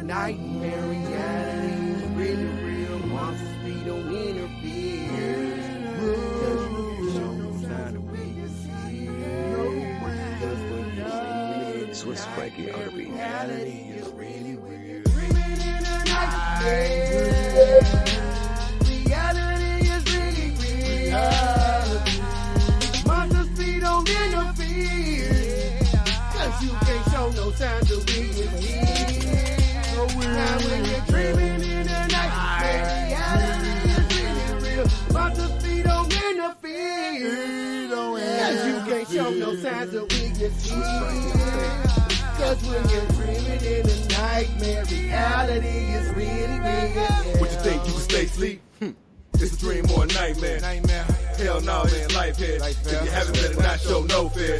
nightmare reality. Really real monsters, we don't interfere. Cause you show no sign of weakness here. Swiss Frankie on the beat. Reality is really weird. Dreaming in a nightmare. Reality is really real. Monsters, we don't interfere. Cause you can't show no signs of weakness here. Now when you're dreaming in the night, reality is really real. Monsters, we don't interfere. Cause you can't show no signs of weakness here. Cause when you're dreaming in the nightmare, reality is really real. What you think, you can stay asleep? It's a dream or a nightmare. Hell no, man, life here. If you haven't better not show no fear.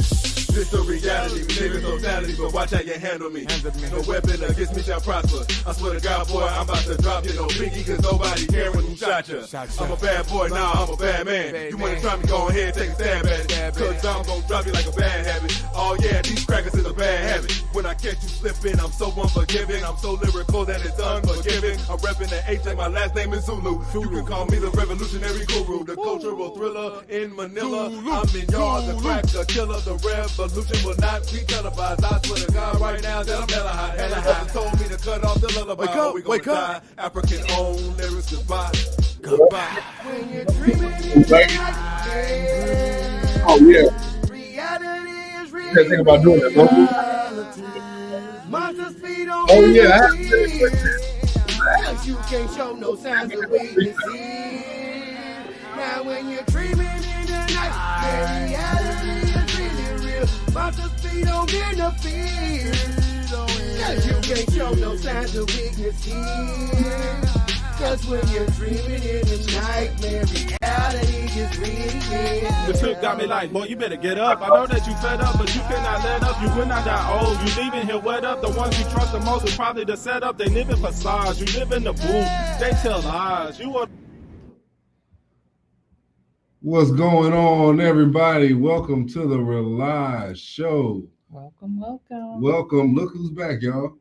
This the reality, we live in totality, but watch how you handle me. No weapon against me shall prosper. I swear to God, boy, I'm about to drop you no pinky, cause nobody caring who shot you. I'm a bad boy, nah, I'm a bad man. You wanna try me, go ahead, take a stab at it. Cause I'm gonna drop you like a bad habit. Oh yeah, these crackers is a bad habit. When I catch you slipping, I'm so unforgiving. I'm so lyrical that it's unforgiving. I'm repping the H and my last name is Zulu. You can call me the revolutionary guru, the cultural thriller in Manila. I'm in y'all, the cracker killer, the revolution will not be televised. I swear to God right now that I'm hella hot. Hella hot. Told me to cut off the lullaby. Wake up. African owned lyrics goodbye. When you're dreaming in the nightmare. Oh yeah. Reality is really You think about doing that, don't you? Monsters feed on Oh yeah, I have to cause you can't show no signs of weakness here. Now when you're dreaming in the night, reality is really real. Monsters feed on interfere. Cause you can't show no signs of weakness here. Cause when you're dreaming in the nightmare, reality is really real. The trip got me like, boy, you better get up. I know that you fed up, but you cannot let up. You will not die old. You leaving here wet up. The ones you trust the most is probably the setup. They live in facades. You live in the booth. They tell lies. You are. What's going on, everybody? Welcome to the Realize Show. Welcome. Welcome. Look who's back, y'all.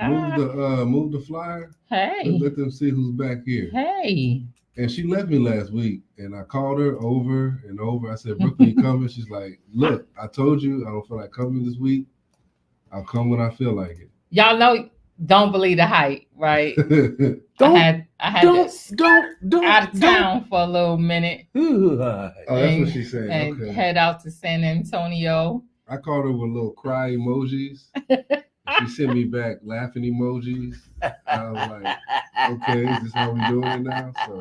Move the flyer. Hey. Let them see who's back here. Hey. And she left me last week, and I called her over and over. I said, Brooklyn, you coming? She's like, look, I told you I don't feel like coming this week. I'll come when I feel like it. Y'all know, don't believe the hype, right? I had this out of town for a little minute. Oh, that's what she said. And Okay. head out to San Antonio. I called her with little cry emojis. She sent me back laughing emojis. I was like, okay, is this how we doing it now? So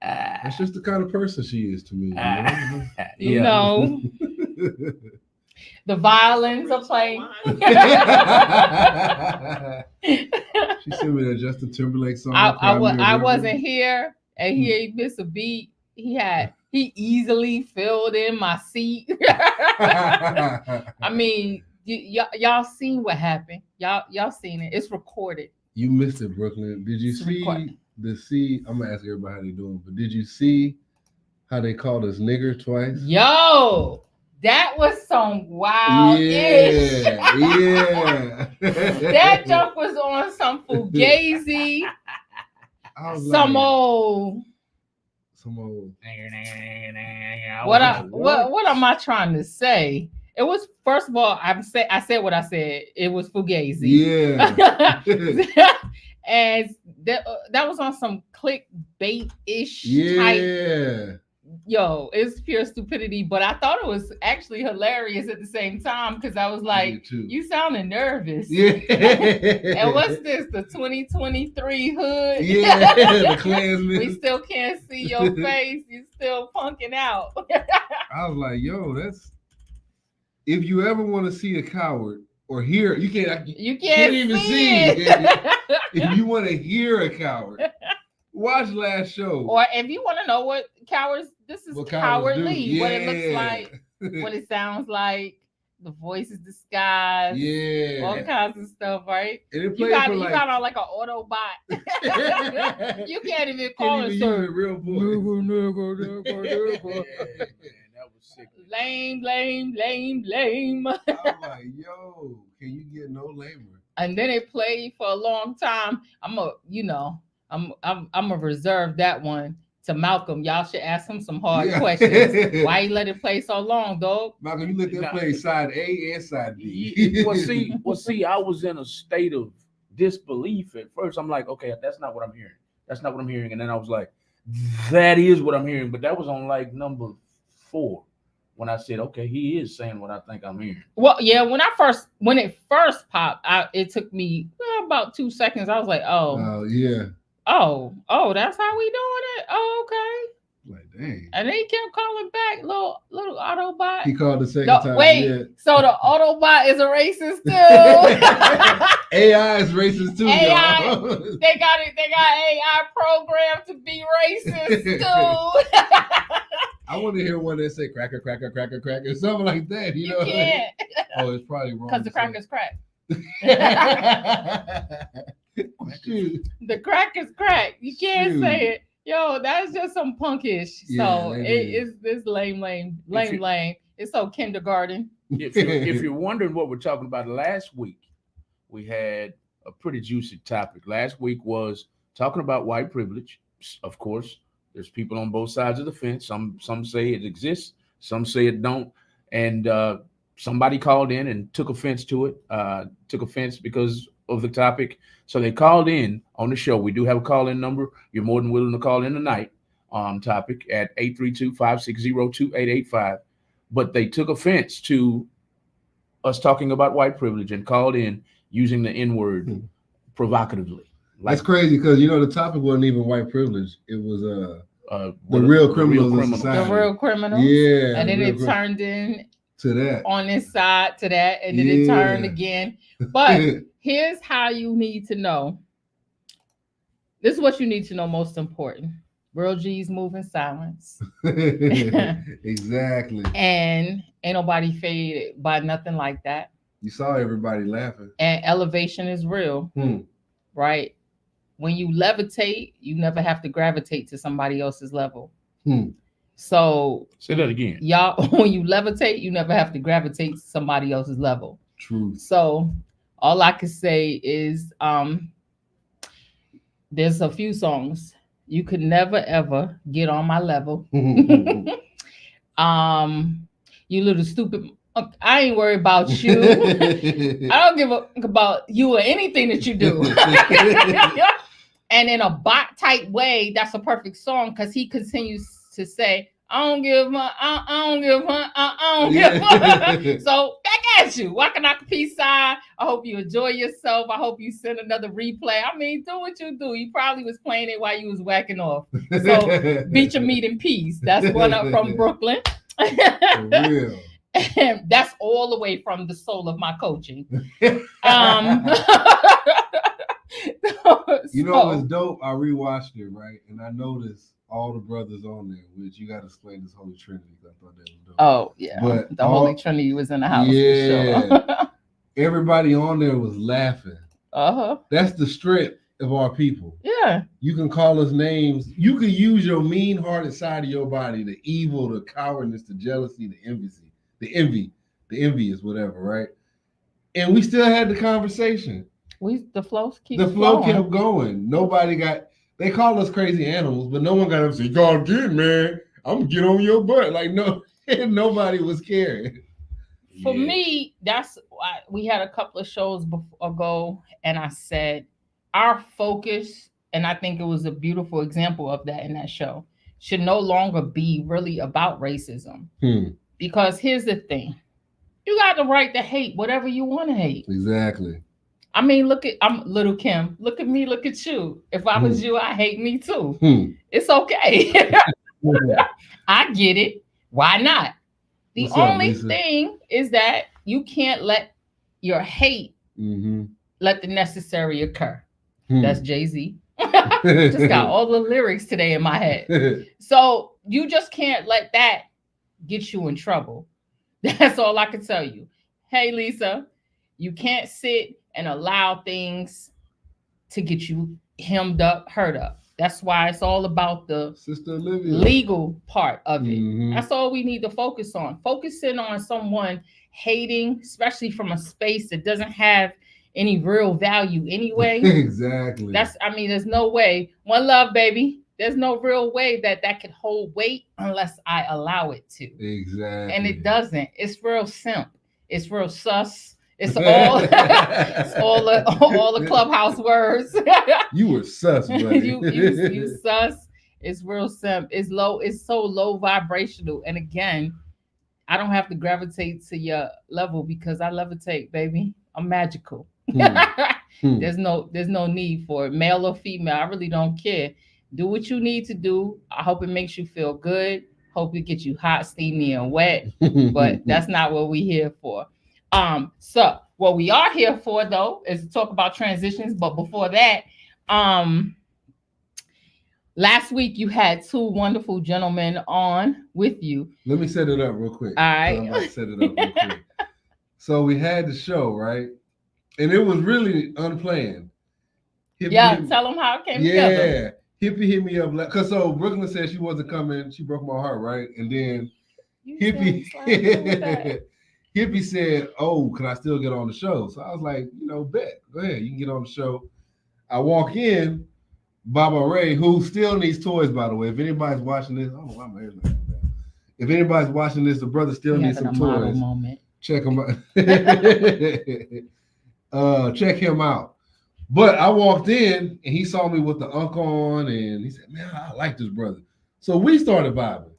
that's just the kind of person she is to me. You know, the violins are playing. She sent me that Justin Timberlake song. I wasn't here, and he missed a beat. He easily filled in my seat. I mean, y'all seen what happened. Y'all seen it. It's recorded. You missed it, Brooklyn. Did you see I'm gonna ask everybody how they doing, but did you see how they called us nigger twice? Yo, that was some wild ish. Yeah. That jump was on some fugazi. Some old. What am I trying to say? It was, first of all, I said what I said. It was fugazi. Yeah. And that was on some clickbait-ish type. Yo, it's pure stupidity, but I thought it was actually hilarious at the same time because I was like, you sounded nervous. Yeah. And what's this? The 2023 hood? Yeah, the Klansman. We still can't see your face. You still punking out. I was like, yo, that's, if you ever want to see a coward or hear, you can't even see it. If you want to hear a coward, watch last show. Or if you want to know what cowards, this is cowardly. What it looks like, what it sounds like, the voice is disguised. Yeah. All kinds of stuff, right? And it you got on like an Autobot. You can't even call it a real voice. That was sick. Lame. I'm like, yo, can you get no lamer? and then it played for a long time. I'm gonna reserve that one to Malcolm. Y'all should ask him some hard questions. Why you let it play so long, dog? Malcolm, you let them play side A and side B. Well, see, I was in a state of disbelief at first. I'm like, okay, that's not what I'm hearing. That's not what I'm hearing. And then I was like, that is what I'm hearing. But that was on like number 4 when I said, okay, he is saying what I think I'm hearing. Well, yeah, when it first popped, it took me about 2 seconds. I was like, oh yeah. Oh, that's how we doing it? Oh, okay. Like, dang. And then he kept calling back, little Autobot. He called the second time. Wait, yeah. So the Autobot is a racist too. AI is racist too. AI, y'all. they got AI programmed to be racist too. I want to hear one that say cracker, cracker, cracker, cracker, something like that. You know? Can't. Oh, it's probably wrong. Because the cracker's crack. Shoot. The crack is crack. You can't Shoot. say it. Yo, that's just some punkish. Yeah, So it it's lame. It's so kindergarten. If you're wondering what we're talking about, last week we had a pretty juicy topic. Last week was talking about white privilege. Of course, there's people on both sides of the fence. Some say it exists, some say it don't. And somebody called in and took offense to it. Took offense because of the topic. So they called in on the show. We do have a call-in number. You're more than willing to call in tonight on topic at 832-560-2885. But they took offense to us talking about white privilege and called in using the N-word provocatively. That's crazy because, the topic wasn't even white privilege. It was the real criminals of society. The real criminals. Yeah. And then it turned in to that. On this side to that. And then it turned again. But here's how you need to know. This is what you need to know most important. Real G's move in silence. Exactly. And ain't nobody faded by nothing like that. You saw everybody laughing. And elevation is real. Right? When you levitate, you never have to gravitate to somebody else's level. So say that again. Y'all, when you levitate, you never have to gravitate to somebody else's level. True. So all I can say is there's a few songs. You could never ever get on my level. You little stupid. I ain't worried about you. I don't give a fuck about you or anything that you do. And in a bot type way, that's a perfect song because he continues to say, I don't give a So back at you. Walking out the peace sign. I hope you enjoy yourself. I hope you send another replay. I mean, do what you do. You probably was playing it while you was whacking off. So beat your meat in peace. That's one up from Brooklyn. For real. And that's all the way from the soul of my coaching. You know what's dope? I rewatched it, right? And I noticed all the brothers on there, which you got to explain this Holy Trinity. I thought that was dope. Oh, yeah. But the Holy Trinity was in the house. Yeah. For sure. Everybody on there was laughing. Uh-huh. That's the strength of our people. Yeah. You can call us names. You can use your mean-hearted side of your body, the evil, the cowardness, the jealousy, the envy, the envious, whatever, right? And we still had the conversation. The flow kept going. Nobody got. They call us crazy animals, but no one got up and said, "God, good man, I'm gonna get on your butt." Like no, nobody was caring. For me, that's why we had a couple of shows ago, and I said our focus, and I think it was a beautiful example of that in that show, should no longer be really about racism. Because here's the thing, you got the right to hate whatever you want to hate. Exactly. I mean, I'm Little Kim. Look at me, look at you. If I was you, I hate me too. It's okay. I get it. Why not? The only thing is that you can't let your hate let the necessary occur. That's Jay-Z. Just got all the lyrics today in my head. So you just can't let that get you in trouble. That's all I can tell you. Hey, Lisa, you can't sit and allow things to get you hemmed up, hurt up. That's why it's all about the legal part of it. That's all we need to focus on. Focusing on someone hating, especially from a space that doesn't have any real value anyway. Exactly. There's no way. One love, baby. There's no real way that can hold weight unless I allow it to. Exactly. And it doesn't. It's real simp. It's real sus. It's all all the clubhouse words. You were sus, buddy. you sus. It's real simp. It's low. It's so low vibrational. And again, I don't have to gravitate to your level because I levitate, baby. I'm magical. There's no need for it, male or female. I really don't care. Do what you need to do. I hope it makes you feel good. Hope it gets you hot, steamy, and wet. But that's not what we're here for. So what we are here for though is to talk about transitions. But before that, last week you had two wonderful gentlemen on with you. Let me set it up real quick. All right. I'm about to set it up real quick. So we had the show, right? And it was really unplanned. Tell them how it came together. Yeah. Hippie hit me up because so Brooklyn said she wasn't coming. She broke my heart, right? And then Hippie said, "Oh, can I still get on the show?" So I was like, bet. Go ahead, you can get on the show. I walk in, Baba Ray, who still needs toys, by the way. If anybody's watching this, if anybody's watching this, the brother still needs some toys. Check him out. Check him out. But I walked in and he saw me with the unk on and he said, "Man, I like this brother." So we started vibing.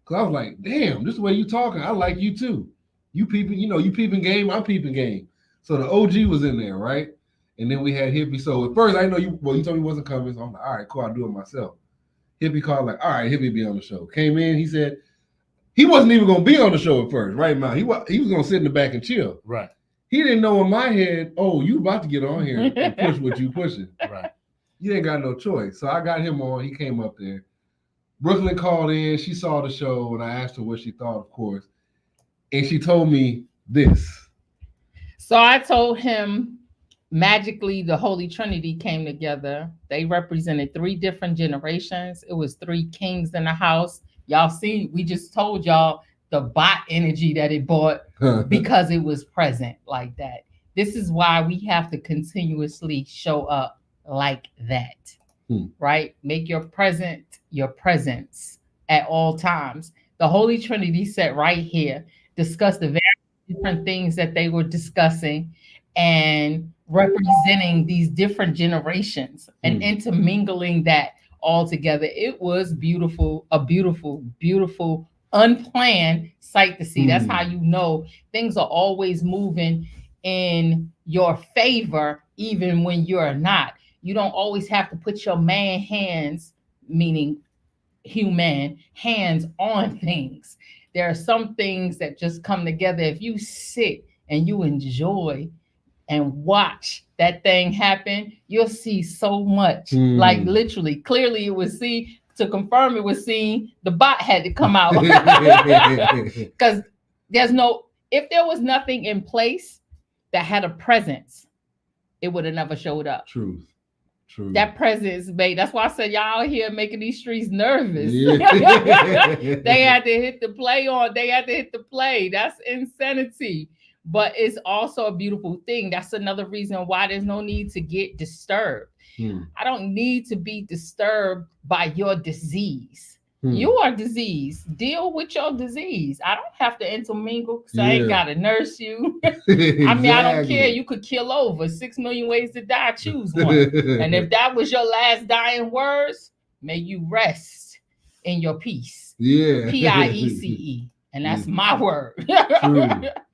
Cause I was like, "Damn, this is the way you talking. I like you too. You peeping, you peeping game, I'm peeping game." So the OG was in there, right? And then we had Hippie. So at first I didn't know you told me you wasn't coming. So I'm like, all right, cool, I'll do it myself. Hippie called like, all right, Hippie be on the show. Came in, he said he wasn't even gonna be on the show at first, right, man? He was gonna sit in the back and chill. Right. He didn't know in my head, oh, you about to get on here and push what you pushing. Right. You ain't got no choice. So I got him on. He came up there. Brooklyn called in. She saw the show, and I asked her what she thought, of course. And she told me this. So I told him, magically, the Holy Trinity came together. They represented 3 different generations. It was 3 kings in the house. Y'all see, we just told y'all the bot energy that it brought because it was present like that. This is why we have to continuously show up like that, right? Make your presence at all times. The Holy Trinity sat right here, discussed the very different things that they were discussing and representing these different generations and intermingling that all together. It was beautiful, a beautiful, beautiful, unplanned sight to see. That's how you know things are always moving in your favor, even when you're not. You don't always have to put your man hands, meaning human hands, on things. There are some things that just come together. If you sit and you enjoy and watch that thing happen, you'll see so much. Like literally, clearly it was to confirm it was seen, the bot had to come out. Because if there was nothing in place that had a presence, it would have never showed up. Truth. That presence made. That's why I said y'all out here making these streets nervous. Yeah. They had to hit the play on. They had to hit the play. That's insanity. But it's also a beautiful thing. That's another reason why there's no need to get disturbed. I don't need to be disturbed by your disease. You are diseased. Deal with your disease. I don't have to intermingle because I ain't got to nurse you. Exactly. I mean, I don't care. You could kill over. 6 million ways to die. Choose one. And if that was your last dying words, may you rest in your peace. Yeah. Piece. And that's my word.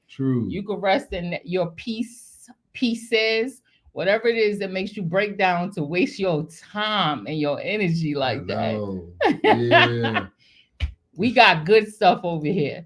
True. You could rest in your pieces, whatever it is that makes you break down to waste your time and your energy like that. Yeah. We got good stuff over here.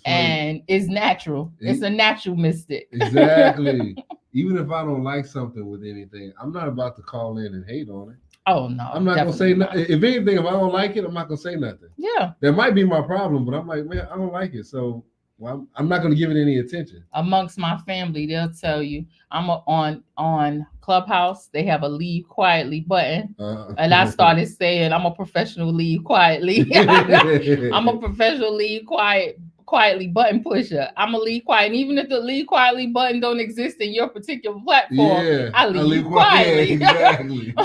And it's natural. It's a natural mystic. Exactly. Even if I don't like something with anything, I'm not about to call in and hate on it. Oh no. I'm not gonna say nothing. If anything, if I don't like it, I'm not gonna say nothing. Yeah. That might be my problem, but I'm like, man, I don't like it. So I'm not going to give it any attention. Amongst my family, they'll tell you I'm on Clubhouse. They have a leave quietly button, and I started saying I'm a professional leave quietly. I'm a professional leave quietly button pusher. I'm a leave quiet. And even if the leave quietly button don't exist in your particular platform, I leave quietly. Exactly.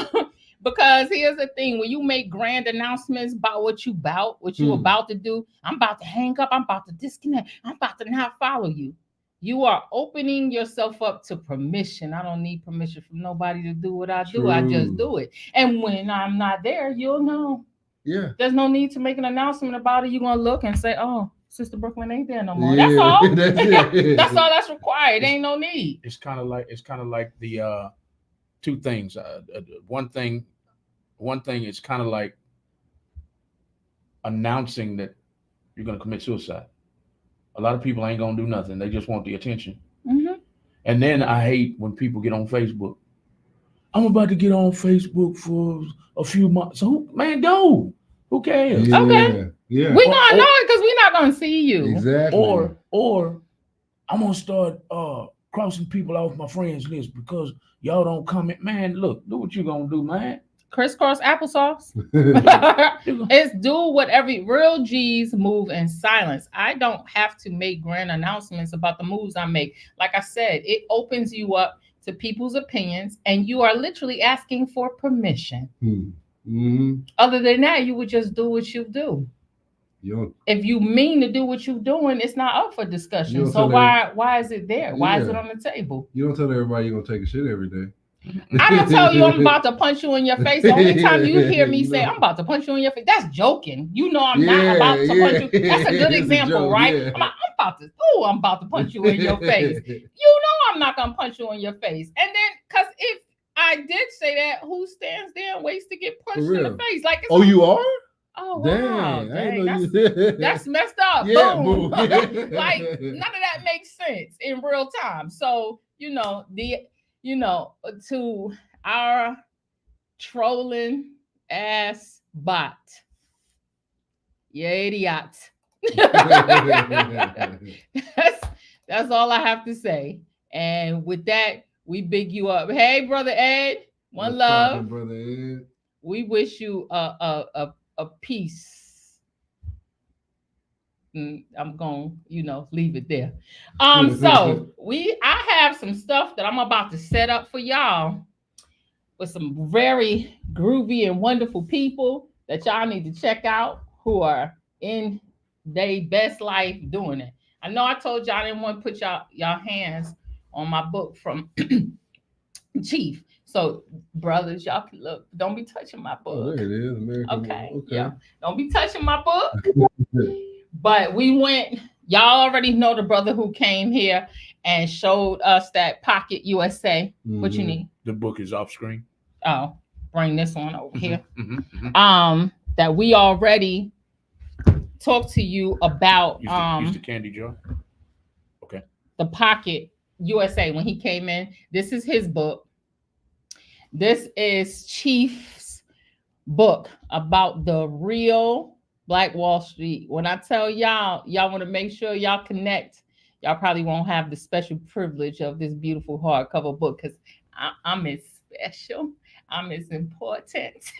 Because here's the thing, when you make grand announcements about what you about to do, I'm about to hang up, I'm about to disconnect, I'm about to not follow you. You are opening yourself up to permission. I don't need permission from nobody to do what I do. I just do it. And when I'm not there, you'll know. Yeah. There's no need to make an announcement about it. You're going to look and say, oh, Sister Brooklyn ain't there no more. That's all. That's all that's required. Ain't no need. It's kind of like the two things. One thing is kind of like announcing that you're going to commit suicide. A lot of people ain't going to do nothing. They just want the attention. Mm-hmm. And then I hate when people get on Facebook. I'm about to get on Facebook for a few months. So, man, go. Who cares? Yeah, okay. Yeah. We're going to know it because we're not going to see you. Exactly. Or I'm going to start crossing people off my friends list because y'all don't comment. Man, look, do what you're going to do, man. Crisscross applesauce. It's do whatever. Real G's move in silence. I don't have to make grand announcements about the moves I make. Like I said, it opens you up to people's opinions, and you are literally asking for permission. Mm-hmm. Other than that, you would just do what you do. If you mean to do what you're doing, it's not up for discussion. So why is it there? Why is it on the table? You don't tell everybody you're gonna take a shit every day. I don't tell you I'm about to punch you in your face. The only time you hear me say I'm about to punch you in your face, that's joking. You know I'm not about to punch you. That's a good example, right? Yeah. I'm about to punch you in your face. You know I'm not gonna punch you in your face. And then, because if I did say that, who stands there and waits to get punched in the face? Like, you are? Oh, wow. Dang, that's messed up. Yeah, boom. Like, none of that makes sense in real time. So, to our trolling ass bot, you idiot. That's all I have to say. And with that, we big you up. Hey, Brother Ed, one love. Brother Ed. We wish you a peace. I'm gonna, leave it there. So I have some stuff that I'm about to set up for y'all with some very groovy and wonderful people that y'all need to check out who are in their best life doing it. I know I told y'all I didn't want to put y'all hands on my book from Chief. So, brothers, y'all can look. Don't be touching my book. Oh, there it is. American okay. Yeah. Don't be touching my book. But we went, y'all already know the brother who came here and showed us that Pocket USA. Mm-hmm. What you need? The book is off screen. Oh, bring this one over here. That we already talked to you about. Use the candy jar. Okay. The Pocket USA, when he came in. This is his book. This is Chief's book about the real Black Wall Street. When I tell y'all want to make sure y'all connect, y'all probably won't have the special privilege of this beautiful hardcover book because I'm as special. I'm as important.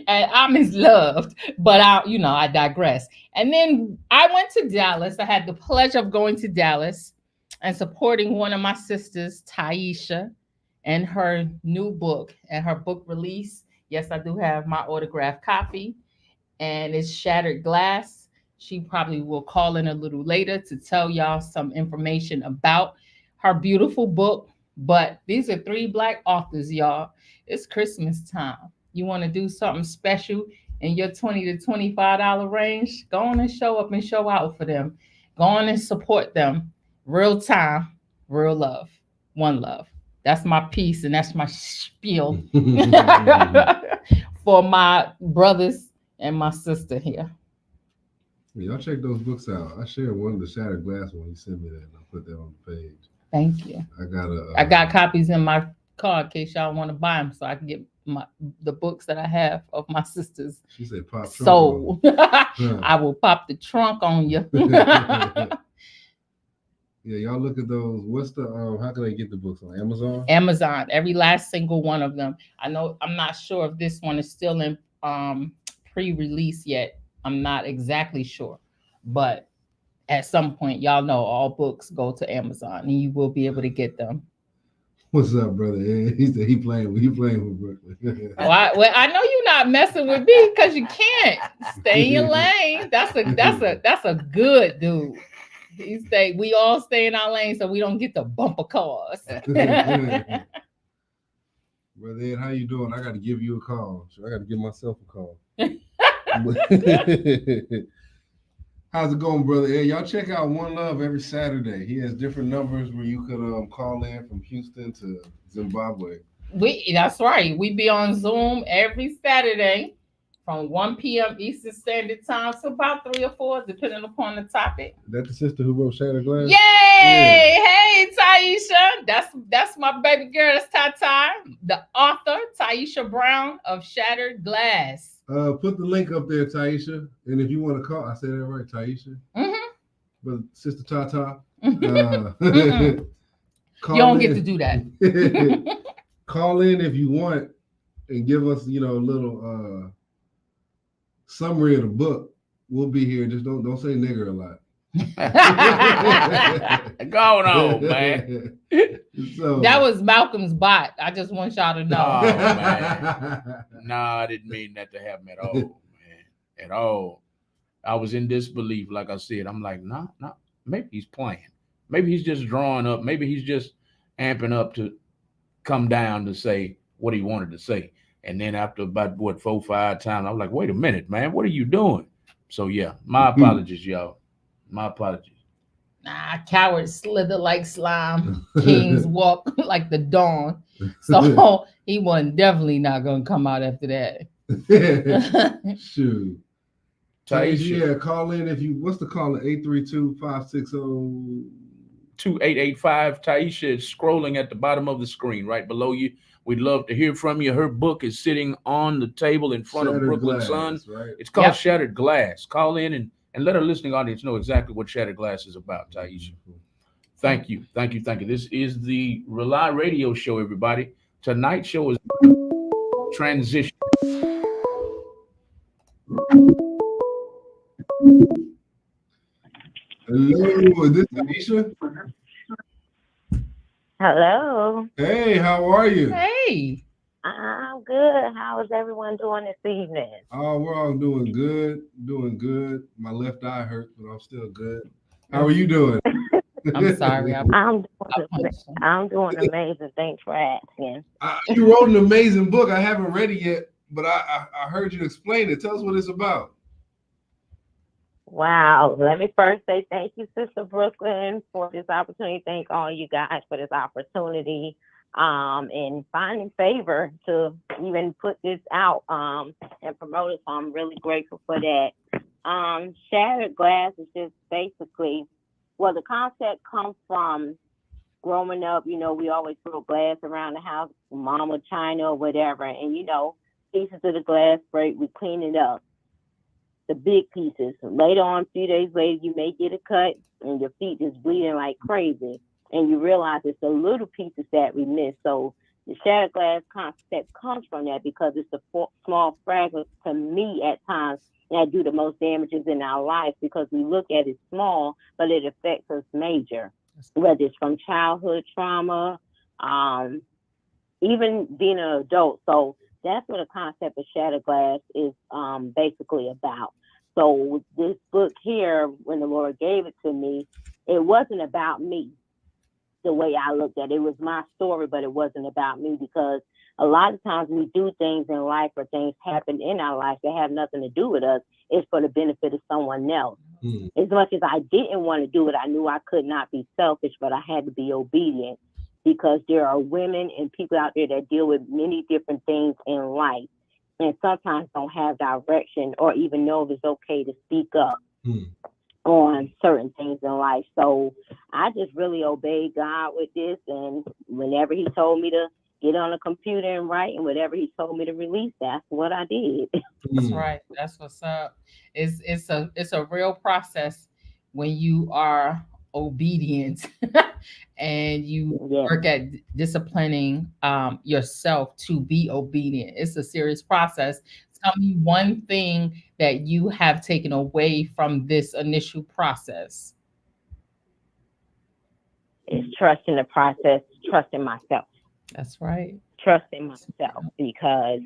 And I'm as loved. But I digress. And then I went to Dallas. I had the pleasure of going to Dallas and supporting one of my sisters, Taisha, and her new book and her book release. Yes, I do have my autographed copy, and it's Shattered Glass. She probably will call in a little later to tell y'all some information about her beautiful book. But these are 3 Black authors, y'all. It's Christmas time. You want to do something special in your $20 to $25 range? Go on and show up and show out for them. Go on and support them. Real time, real love, one love. That's my piece and that's my spiel for my brothers and my sister here. Y'all check those books out. I shared one of the Shattered Glass when you sent me that, and I put that on the page. Thank you. I got copies in my car in case y'all want to buy them, so I can get the books that I have of my sisters. She said, "Pop trunk." So I will pop the trunk on you. Yeah, y'all look at those. What's the how can they get the books on Amazon? Amazon, every last single one of them. I know I'm not sure if this one is still in pre-release yet. I'm not exactly sure. But at some point, y'all know all books go to Amazon and you will be able to get them. What's up, brother? He said he playing with Brooklyn. I know you're not messing with me because you can't stay in your lane. That's a good dude. We all stay in our lane so we don't get the bumper cars. Brother Ed, how you doing? I got to give you a call. So I got to give myself a call. How's it going, brother Ed? Y'all check out One Love every Saturday. He has different numbers where you could call in from Houston to Zimbabwe. That's right. We be on Zoom every Saturday from 1 p.m. Eastern Standard Time to about 3 or 4, depending upon the topic. Is that the sister who wrote Shattered Glass? Yay! Yeah. Hey, Taisha. That's my baby girl. That's Tata, the author, Taisha Brown of Shattered Glass. Put the link up there, Taisha. And if you want to call, I said that right, Taisha. Mm-hmm. But Sister Tata. You don't get to do that. Call in if you want and give us, a little summary of the book. We'll be here. Just don't say nigger a lot. Going on, man. So, that was Malcolm's bot. I just want y'all to know. Oh, man. Nah, I didn't mean that to happen at all, man. At all. I was in disbelief, like I said. I'm like, nah, maybe he's playing. Maybe he's just drawing up. Maybe he's just amping up to come down to say what he wanted to say. And then after about, 4 or 5 times, I was like, wait a minute, man. What are you doing? So, yeah, my apologies, y'all. My apologies. Nah, cowards slither like slime. Kings walk like the dawn. So he wasn't definitely not going to come out after that. Shoot. Taisha. Yeah, call in if you, what's the call? 832-560. 2885. Taisha is scrolling at the bottom of the screen right below you. We'd love to hear from you. Her book is sitting on the table in front of Brooklyn Sun. Right? It's called Shattered Glass. Call in and let our listening audience know exactly what Shattered Glass is about, Taisha. Thank you. This is the Rely Radio Show, everybody. Tonight's show is Transition. Hello, is this Taisha? Hello. Hey, how are you? Hey. I'm good. How is everyone doing this evening? Oh, we're all doing good. My left eye hurts, but I'm still good. How are you doing? I'm sorry. I'm doing amazing. Thanks for asking. You wrote an amazing book. I haven't read it yet, but I heard you explain it. Tell us what it's about. Wow. Let me first say thank you, Sister Brooklyn, for this opportunity. Thank all you guys for this opportunity. And finding favor to even put this out and promote it. So I'm really grateful for that. Shattered Glass is just basically, the concept comes from growing up. We always throw glass around the house, mama china or whatever. And, pieces of the glass break, we clean it up. The big pieces. Later on, a few days later, you may get a cut and your feet is bleeding like crazy. And you realize it's the little pieces that we miss. So the Shattered Glass concept comes from that because it's the small fragments to me at times that do the most damages in our life because we look at it small, but it affects us major, whether it's from childhood trauma, even being an adult. So that's what the concept of Shattered Glass is basically about. So this book here, when the Lord gave it to me, it wasn't about me. The way I looked at it. It was my story, but it wasn't about me because a lot of times we do things in life or things happen in our life that have nothing to do with us. It's for the benefit of someone else. As much as I didn't want to do it, I knew I could not be selfish, but I had to be obedient because there are women and people out there that deal with many different things in life and sometimes don't have direction or even know if it's okay to speak up. On certain things in life. So I just really obeyed God with this, and whenever he told me to get on a computer and write, and whatever he told me to release, that's what I did. That's right. That's what's up. It's a real process when you are obedient and you work at disciplining yourself to be obedient. It's a serious process. Tell me one thing that you have taken away from this initial process. It's trusting the process, trusting myself. That's right. Trusting myself, because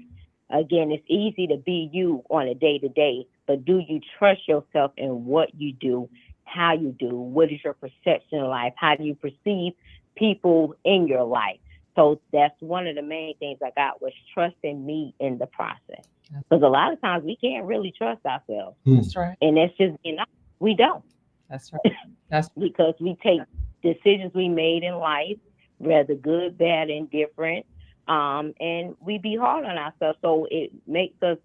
again, it's easy to be you on a day-to-day, but do you trust yourself in what you do, how you do, what is your perception of life, how do you perceive people in your life? So that's one of the main things I got, was trusting me in the process. Because a lot of times we can't really trust ourselves. That's right. And that's just, we don't. That's right. That's because we take decisions we made in life, whether good, bad, indifferent, and we be hard on ourselves. So it makes us,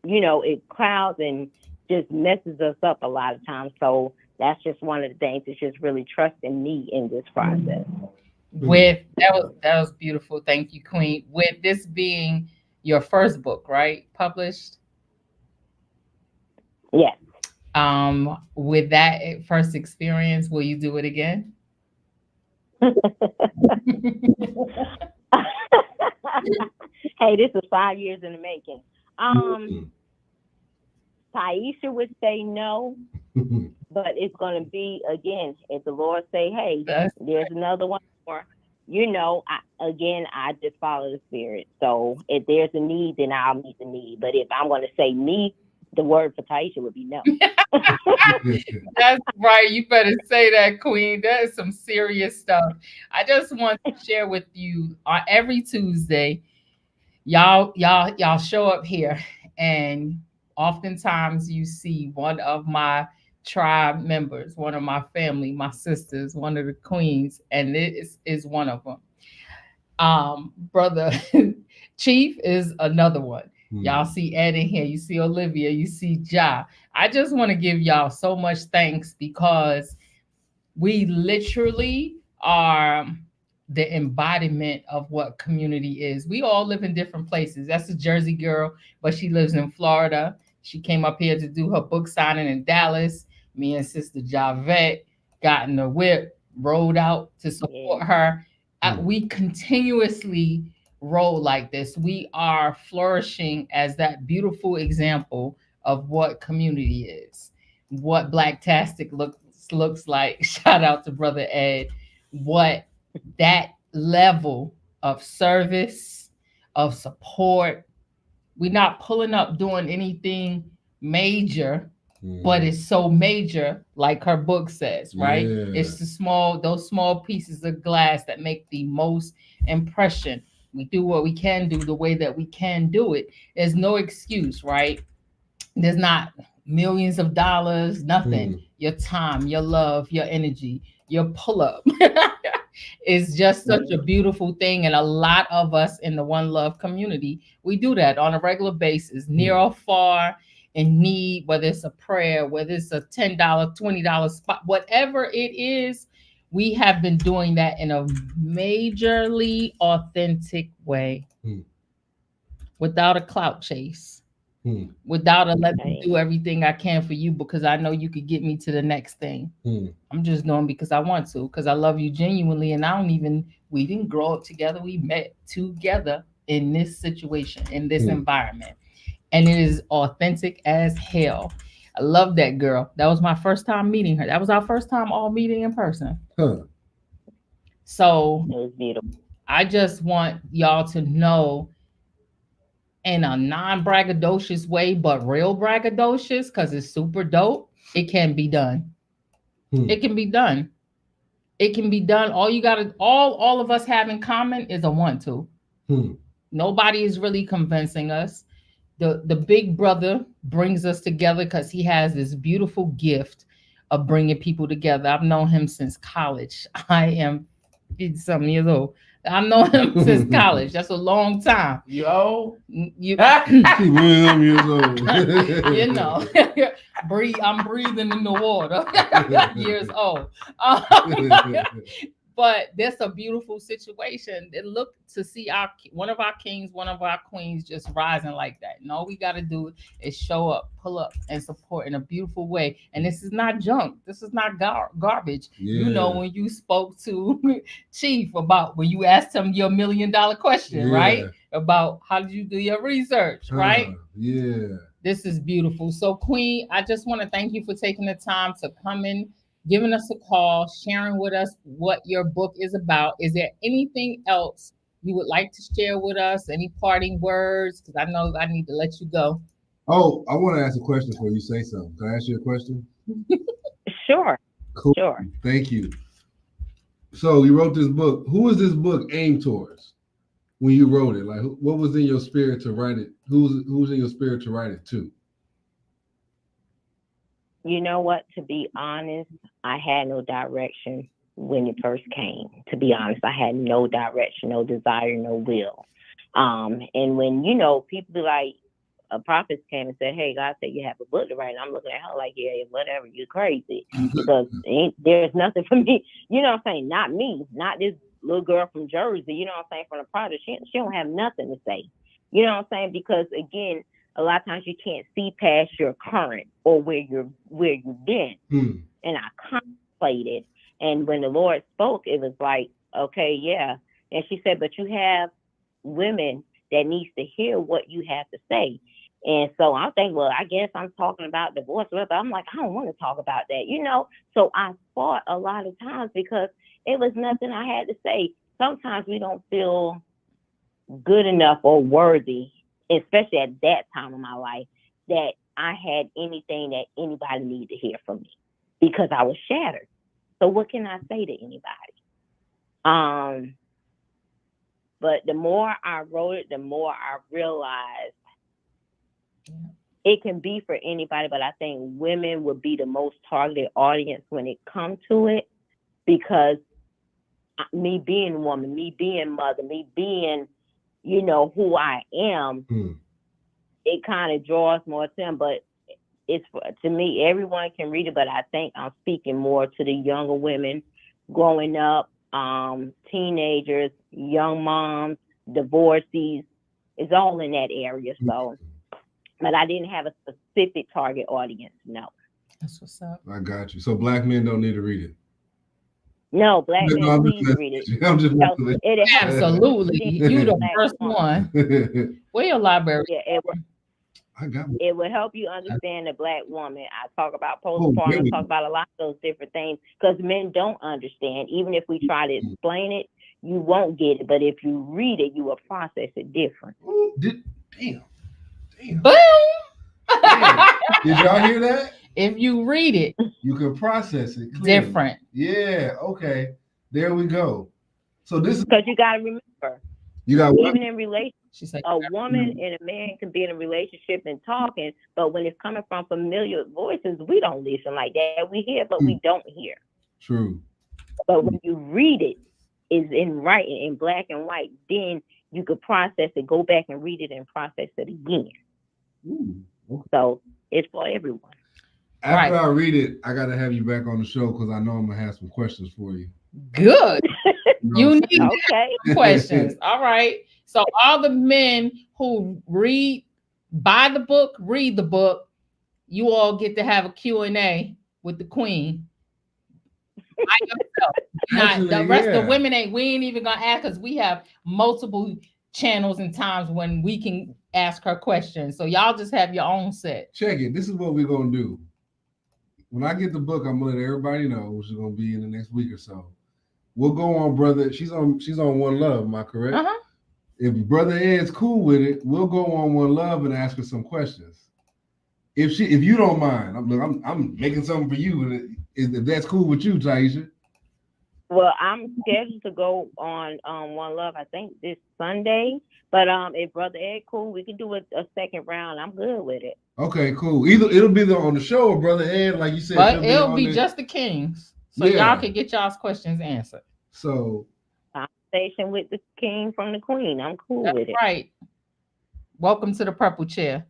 it clouds and just messes us up a lot of times. So that's just one of the things. It's just really trusting me in this process. That was beautiful. Thank you, Queen. With this being your first book, right? Published? Yes. With that first experience, will you do it again? Hey, this is 5 years in the making. Taisha would say no, but it's going to be, again, if the Lord say, hey, there's another one more, I just follow the Spirit. So if there's a need, then I'll meet the need. But if I'm going to say me, the word for Taisha would be no. That's right. You better say that, Queen. That is some serious stuff. I just want to share with you on every Tuesday, y'all show up here, and oftentimes you see one of my tribe members, one of my family, my sisters, one of the queens, and this is one of them. Brother Chief is another one. Y'all see Ed in here, you see Olivia, you see Ja. I just want to give y'all so much thanks, because we literally are the embodiment of what community is. We all live in different places. That's a Jersey girl, but she lives in Florida. She came up here to do her book signing in Dallas. Me and Sister Javette got in the whip, rode out to support her. We continuously roll like this. We are flourishing as that beautiful example of what community is, what Blacktastic looks like. Shout out to Brother Ed. What that level of service, of support. We're not pulling up doing anything major, but it's so major, like her book says, right? Yeah. It's those small pieces of glass that make the most impression. We do what we can do the way that we can do it. There's no excuse, right? There's not millions of dollars, nothing. Your time, your love, your energy, your pull-up is just such a beautiful thing. And a lot of us in the One Love community, we do that on a regular basis, near or far, in need, whether it's a prayer, whether it's a $10, $20 spot, whatever it is. We have been doing that in a majorly authentic way, without a clout chase, without a let me do everything I can for you because I know you could get me to the next thing. I'm just doing because I want to, because I love you genuinely, and we didn't grow up together. We met together in this situation, in this environment, and it is authentic as hell. I love that girl. That was my first time meeting her. That was our first time all meeting in person. So it was beautiful. I just want y'all to know, in a non-braggadocious way, but real braggadocious, because it's super dope, it can be done. It can be done. It can be done. All of us have in common is a want to. Nobody is really convincing us. The big brother brings us together because he has this beautiful gift of bringing people together. I've known him since college. I am 50-something years old. I've known him since college. That's a long time. Yo. You years old. You know, I'm breathing in the water. Years old. But that's a beautiful situation. And look to see one of our kings, one of our queens just rising like that. And all we got to do is show up, pull up, and support in a beautiful way. And this is not junk. This is not garbage. Yeah. You know, when you spoke to Chief about when you asked him your $1 million question, right? About how did you do your research, right? Yeah. This is beautiful. So, Queen, I just want to thank you for taking the time to come in, giving us a call, sharing with us what your book is about. Is there anything else you would like to share with us? Any parting words? Because I know I need to let you go. Oh, I want to ask a question before you say something. Can I ask you a question? Sure. Cool. Sure. Thank you. So you wrote this book. Who is this book aimed towards when you wrote it? Like, what was in your spirit to write it? Who's in your spirit to write it to? You know what? To be honest, I had no direction when it first came. To be honest, I had no direction, no desire, no will. And when, you know, people be like, a prophet came and said, hey, God said you have a book to write. And I'm looking at her like, yeah, whatever, you're crazy. Because there's nothing for me. You know what I'm saying? Not me, not this little girl from Jersey, you know what I'm saying, from the project. She don't have nothing to say. You know what I'm saying? Because, again, a lot of times you can't see past your current or where you've been. And I contemplated. And when the Lord spoke, it was like, okay, yeah. And she said, but you have women that needs to hear what you have to say. And so I'm thinking, well, I guess I'm talking about divorce, but I'm like, I don't want to talk about that, you know? So I fought a lot of times because it was nothing I had to say. Sometimes we don't feel good enough or worthy, especially at that time of my life, that I had anything that anybody needed to hear from me because I was shattered. So what can I say to anybody? But the more I wrote it, the more I realized it can be for anybody, but I think women would be the most targeted audience when it comes to it, because me being a woman, me being mother, me being, you know, who I am, it kind of draws more to them. But it's to me, everyone can read it, but I think I'm speaking more to the younger women growing up, teenagers, young moms, divorcees. It's all in that area. So, but I didn't have a specific target audience. No. That's what's up. I got you. So black men don't need to read it. No, black men, please read it. I'm just absolutely. You the first one. Where your library? Yeah, it will help you understand the black woman. I talk about postpartum, talk about a lot of those different things, because men don't understand. Even if we try to explain it, you won't get it. But if you read it, you will process it different. Damn. Boom. Did y'all hear that? If you read it, you can process it clearly. Different. Yeah. Okay. There we go. So this is because you got to remember. You got even in relationships, a woman and a man can be in a relationship and talking, but when it's coming from familiar voices, we don't listen like that. We hear, but we don't hear. True. But when you read it, is in writing in black and white, then you could process it, go back and read it and process it again. Okay. So it's for everyone. After I read it, I got to have you back on the show because I know I'm going to have some questions for you. Good. You need questions. All right. So all the men who buy the book, read the book, you all get to have a Q&A with the queen. Actually, the rest of the women we ain't even gonna ask, because we have multiple channels and times when we can ask her questions. So y'all just have your own set. Check it. This is what we're gonna do. When I get the book, I'm gonna let everybody know, which is gonna be in the next week or so. We'll go on, brother. She's on One Love. Am I correct? If Brother Ed's cool with it, we'll go on One Love and ask her some questions. If you don't mind, I'm making something for you. If that's cool with you, Taisha. Well, I'm scheduled to go on One Love, I think this Sunday. But if Brother Ed cool, we can do a second round. I'm good with it. Okay, cool. Either it'll be on the show or Brother Ed, like you said. But it'll be just the Kings. So y'all can get y'all's questions answered. So conversation with the king from the queen. I'm cool with it. Right. Welcome to the purple chair.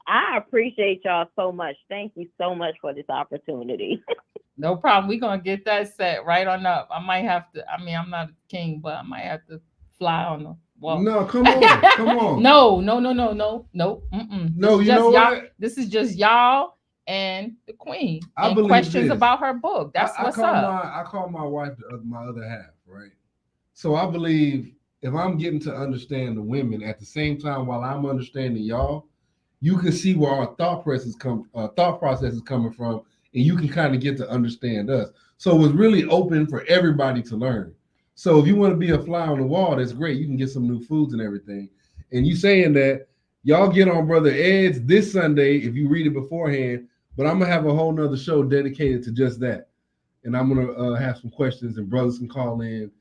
I appreciate y'all so much. Thank you so much for this opportunity. No problem. We're gonna get that set right on up. I might have to. I mean, I'm not a king, but I might have to fly on the wall. No, come on. No. No, you know what? This is just y'all and the queen. I and believe questions this. about her book. That's what's up. I call my wife my other half, right? So I believe if I'm getting to understand the women at the same time while I'm understanding y'all, you can see where our thought process is coming from, and you can kind of get to understand us. So it was really open for everybody to learn. So if you want to be a fly on the wall, that's great. You can get some new foods and everything. And you saying that y'all get on Brother Ed's this Sunday if you read it beforehand, but I'm gonna have a whole nother show dedicated to just that. And I'm gonna have some questions, and brothers can call in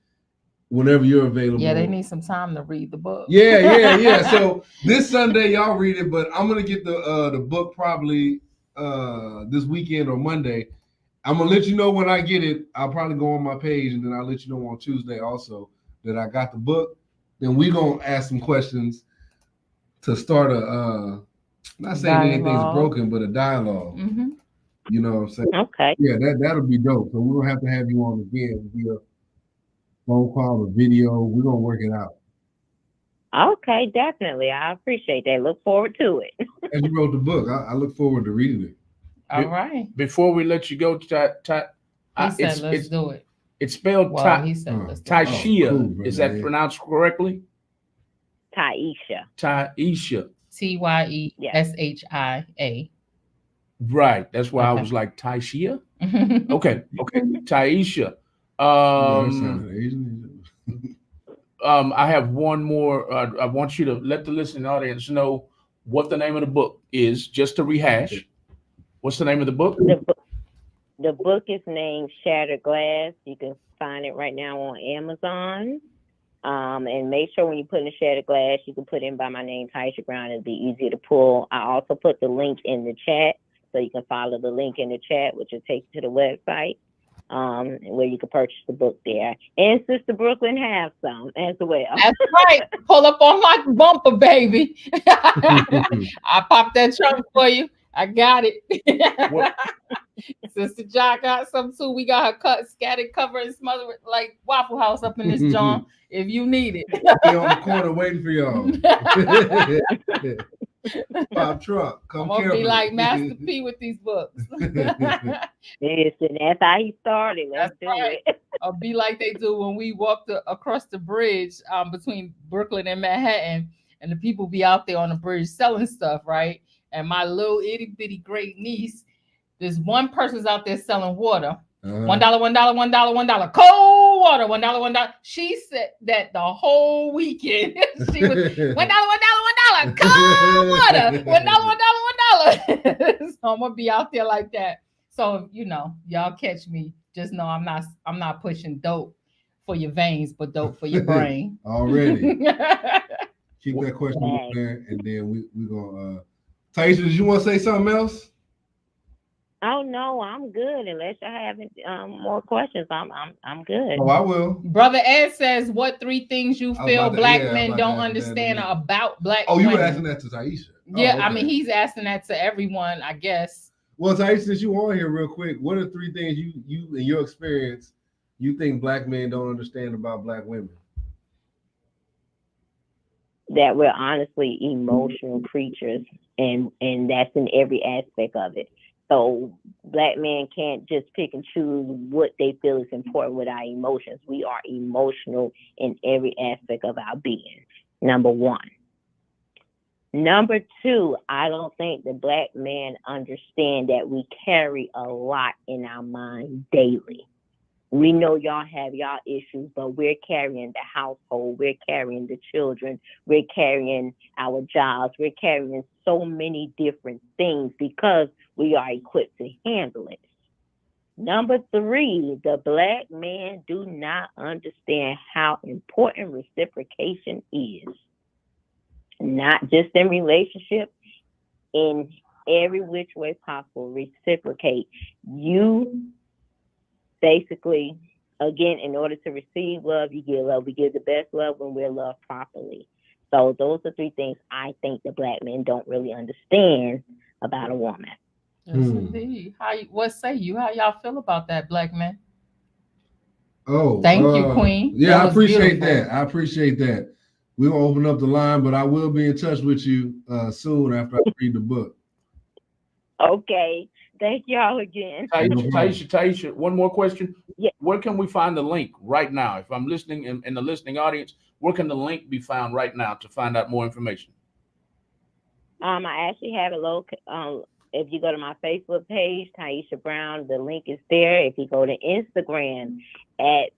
whenever you're available. Yeah, they need some time to read the book. Yeah. So this Sunday y'all read it, but I'm gonna get the book probably this weekend or Monday. I'm gonna let you know when I get it. I'll probably go on my page, and then I'll let you know on Tuesday also that I got the book. Then we gonna ask some questions to start a not saying anything's broken, but a dialogue. Mm-hmm. You know what I'm saying? Okay. Yeah, that'll be dope. So we're gonna have to have you on again via phone call or video. We're gonna work it out. Okay, definitely. I appreciate that. Look forward to it. As you wrote the book, I look forward to reading it. All right. Before we let you go, He said, let's do it. It's spelled He said, let's do it. Taishia. Cool, Is that pronounced correctly? Taisha. Taisha. Tyeshia. Right. That's why I Okay. was like Taishia. Okay. Taisha. I have one more. I want you to let the listening audience know what the name of the book is, just to rehash. What's the name of the book? The book is named Shattered Glass. You can find it right now on Amazon. And make sure when you put in Shattered Glass, you can put in by my name, Taisha Brown. It'll be easier to pull. I also put the link in the chat, so you can follow the link in the chat, which will take you to the website, where you can purchase the book there. And Sister Brooklyn has some as well. That's right. Pull up on my bumper, baby. I popped that trunk for you. I got it. Sister Jock got some too. We got her cut, scattered, covered, and smothered like Waffle House up in this John. If you need it. Be on the corner waiting for y'all. Pop truck. I'm gonna be like Master P with these books. Listen, that's how he started. Let's do it. I'll be like they do when we walked across the bridge between Brooklyn and Manhattan, and the people be out there on the bridge selling stuff, right? And my little itty bitty great niece, there's one person's out there selling water. $1, $1, cold water, $1. She said that the whole weekend. She was $1, cold water, $1. So I'm gonna be out there like that. So y'all catch me. Just know I'm not pushing dope for your veins, but dope for your brain. Already. Keep that question up there, and then we gonna. Taisha, did you want to say something else? Oh no, I'm good. Unless you have more questions, I'm good. Oh, I will. Brother Ed says, "What 3 things you feel black men don't understand about black?" Oh, you women? were asking that to Taisha. Yeah, okay. I mean he's asking that to everyone, I guess. Well, Taisha, since you on here real quick, what are 3 things you in your experience you think black men don't understand about black women? That we're honestly emotional creatures, and that's in every aspect of it. So black men can't just pick and choose what they feel is important with our emotions. We are emotional in every aspect of our being, number 1. Number 2, I don't think the black men understand that we carry a lot in our mind daily. We know y'all have y'all issues, but we're carrying the household, we're carrying the children, we're carrying our jobs, we're carrying so many different things because we are equipped to handle it. Number 3, the black men do not understand how important reciprocation is. Not just in relationships, in every which way possible, reciprocate. You basically, again, in order to receive love, you give love. We give the best love when we're loved properly. So those are three things I think the Black men don't really understand about a woman. Yes, indeed. What say you? How y'all feel about that, Black men? Oh, thank you, Queen. Yeah, I appreciate that. I appreciate that. We'll open up the line, but I will be in touch with you soon after I read the book. Okay. Thank y'all again. Taisha, one more question. Yeah. Where can we find the link right now? If I'm listening in the listening audience, where can the link be found right now to find out more information? I actually have a local. If you go to my Facebook page, Taisha Brown, the link is there. If you go to Instagram at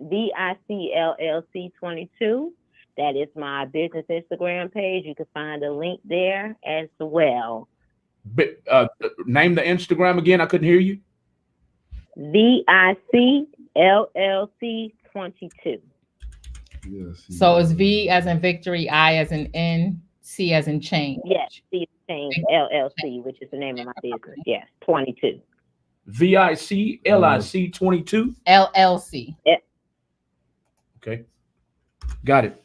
VICLLC22, that is my business Instagram page. You can find a link there as well. Name the Instagram again. I couldn't hear you. VICLLC22. Yes. So it's V as in victory, I as in N, C as in change. Yes, C as in change, LLC, which is the name of my business. Yes, 22. VICLIC 22. LLC. Okay, got it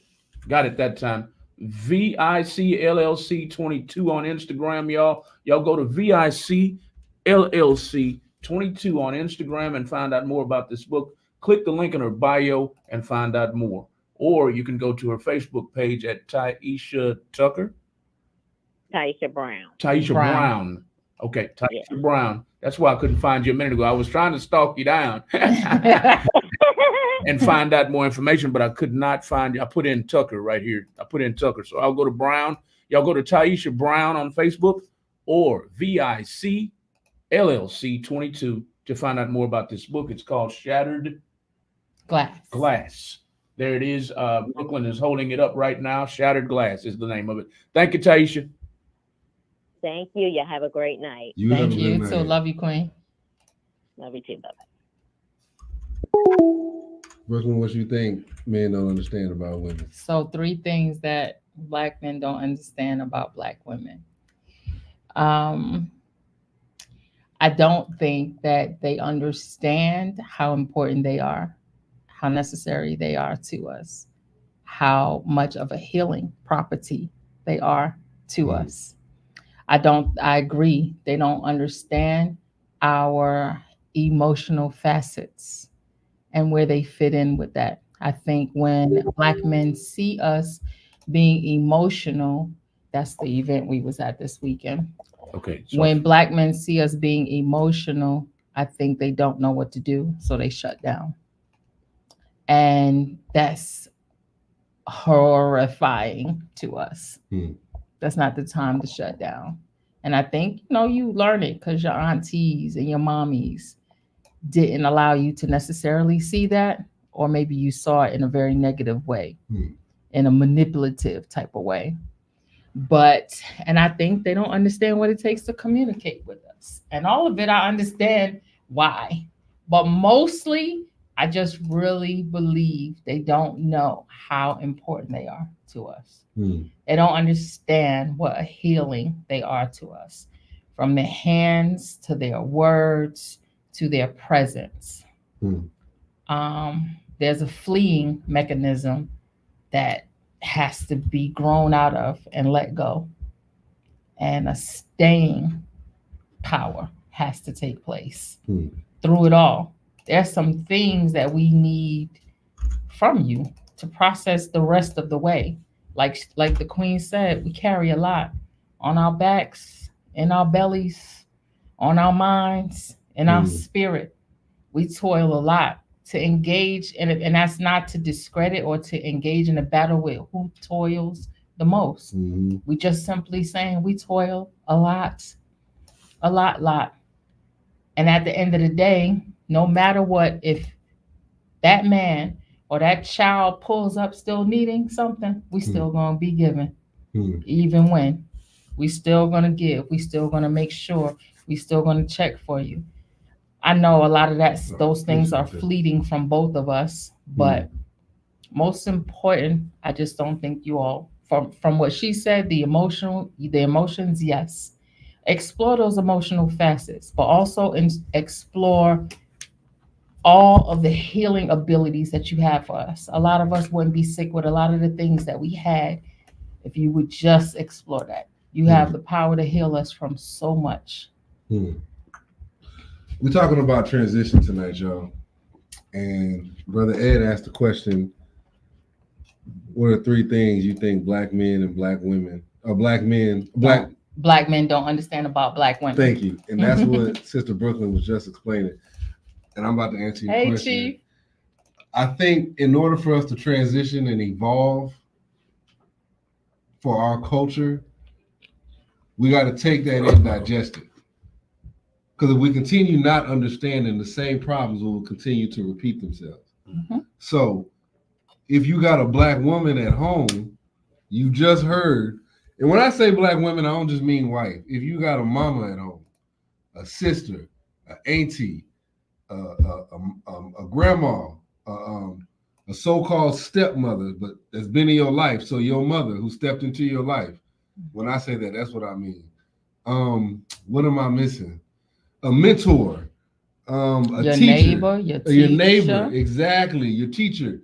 that time. VICLLC 22 on Instagram, y'all. Y'all go to VICLLC 22 on Instagram and find out more about this book. Click the link in her bio and find out more. Or you can go to her Facebook page at Taisha Tucker. Taisha Brown. Taisha Brown. Okay, Taisha Brown. That's why I couldn't find you a minute ago. I was trying to stalk you down and find out more information, but I could not find you. I put in Tucker right here. So I'll go to Brown. Y'all go to Taisha Brown on Facebook or VICLLC 22 to find out more about this book. It's called Shattered Glass. There it is. Brooklyn is holding it up right now. Shattered Glass is the name of it. Thank you, Taisha. Thank you. You have a great night. Thank you too. Love you, Queen. Love you too. Bye-bye. Brooklyn, what you think men don't understand about women? So 3 things that Black men don't understand about Black women. I don't think that they understand how important they are, how necessary they are to us, how much of a healing property they are to us. I agree. They don't understand our emotional facets and where they fit in with that. I think when Black men see us being emotional, that's the event we was at this weekend. Okay. So when Black men see us being emotional, I think they don't know what to do, so they shut down. And that's horrifying to us. That's not the time to shut down. And I think, you learn it because your aunties and your mommies didn't allow you to necessarily see that, or maybe you saw it in a very negative way, in a manipulative type of way. And I think they don't understand what it takes to communicate with us. And all of it, I understand why. But mostly, I just really believe they don't know how important they are to us. They don't understand what a healing they are to us, from their hands to their words to their presence. There's a fleeing mechanism that has to be grown out of and let go. And a staying power has to take place through it all. There's some things that we need from you to process the rest of the way. Like the Queen said, we carry a lot on our backs, in our bellies, on our minds, in our spirit. We toil a lot to engage in it, and that's not to discredit or to engage in a battle with who toils the most. We just simply saying we toil a lot. And at the end of the day, no matter what, if that man or that child pulls up still needing something, we still gonna be giving. Even when we still gonna give, we still gonna make sure, we still gonna check for you. I know a lot of those things are fleeting from both of us, but most important, I just don't think you all, from what she said, the emotions, yes. Explore those emotional facets, but also explore all of the healing abilities that you have for us. A lot of us wouldn't be sick with a lot of the things that we had If you would just explore that, you have the power to heal us from so much. We're talking about transition tonight, y'all. And Brother Ed asked the question, what are 3 things you think black men and black women, or black men don't understand about black women? Thank you. And that's what Sister Brooklyn was just explaining. And I'm about to answer your question. Chief. I think in order for us to transition and evolve for our culture, we got to take that and digest it. Because if we continue not understanding, the same problems will continue to repeat themselves. So if you got a black woman at home, you just heard, and when I say black women, I don't just mean white. If you got a mama at home, a sister, an auntie, a grandma, a so-called stepmother, but that's been in your life, so your mother who stepped into your life. When I say that, that's what I mean. What am I missing? A mentor, a your teacher, neighbor, your neighbor, exactly, your teacher.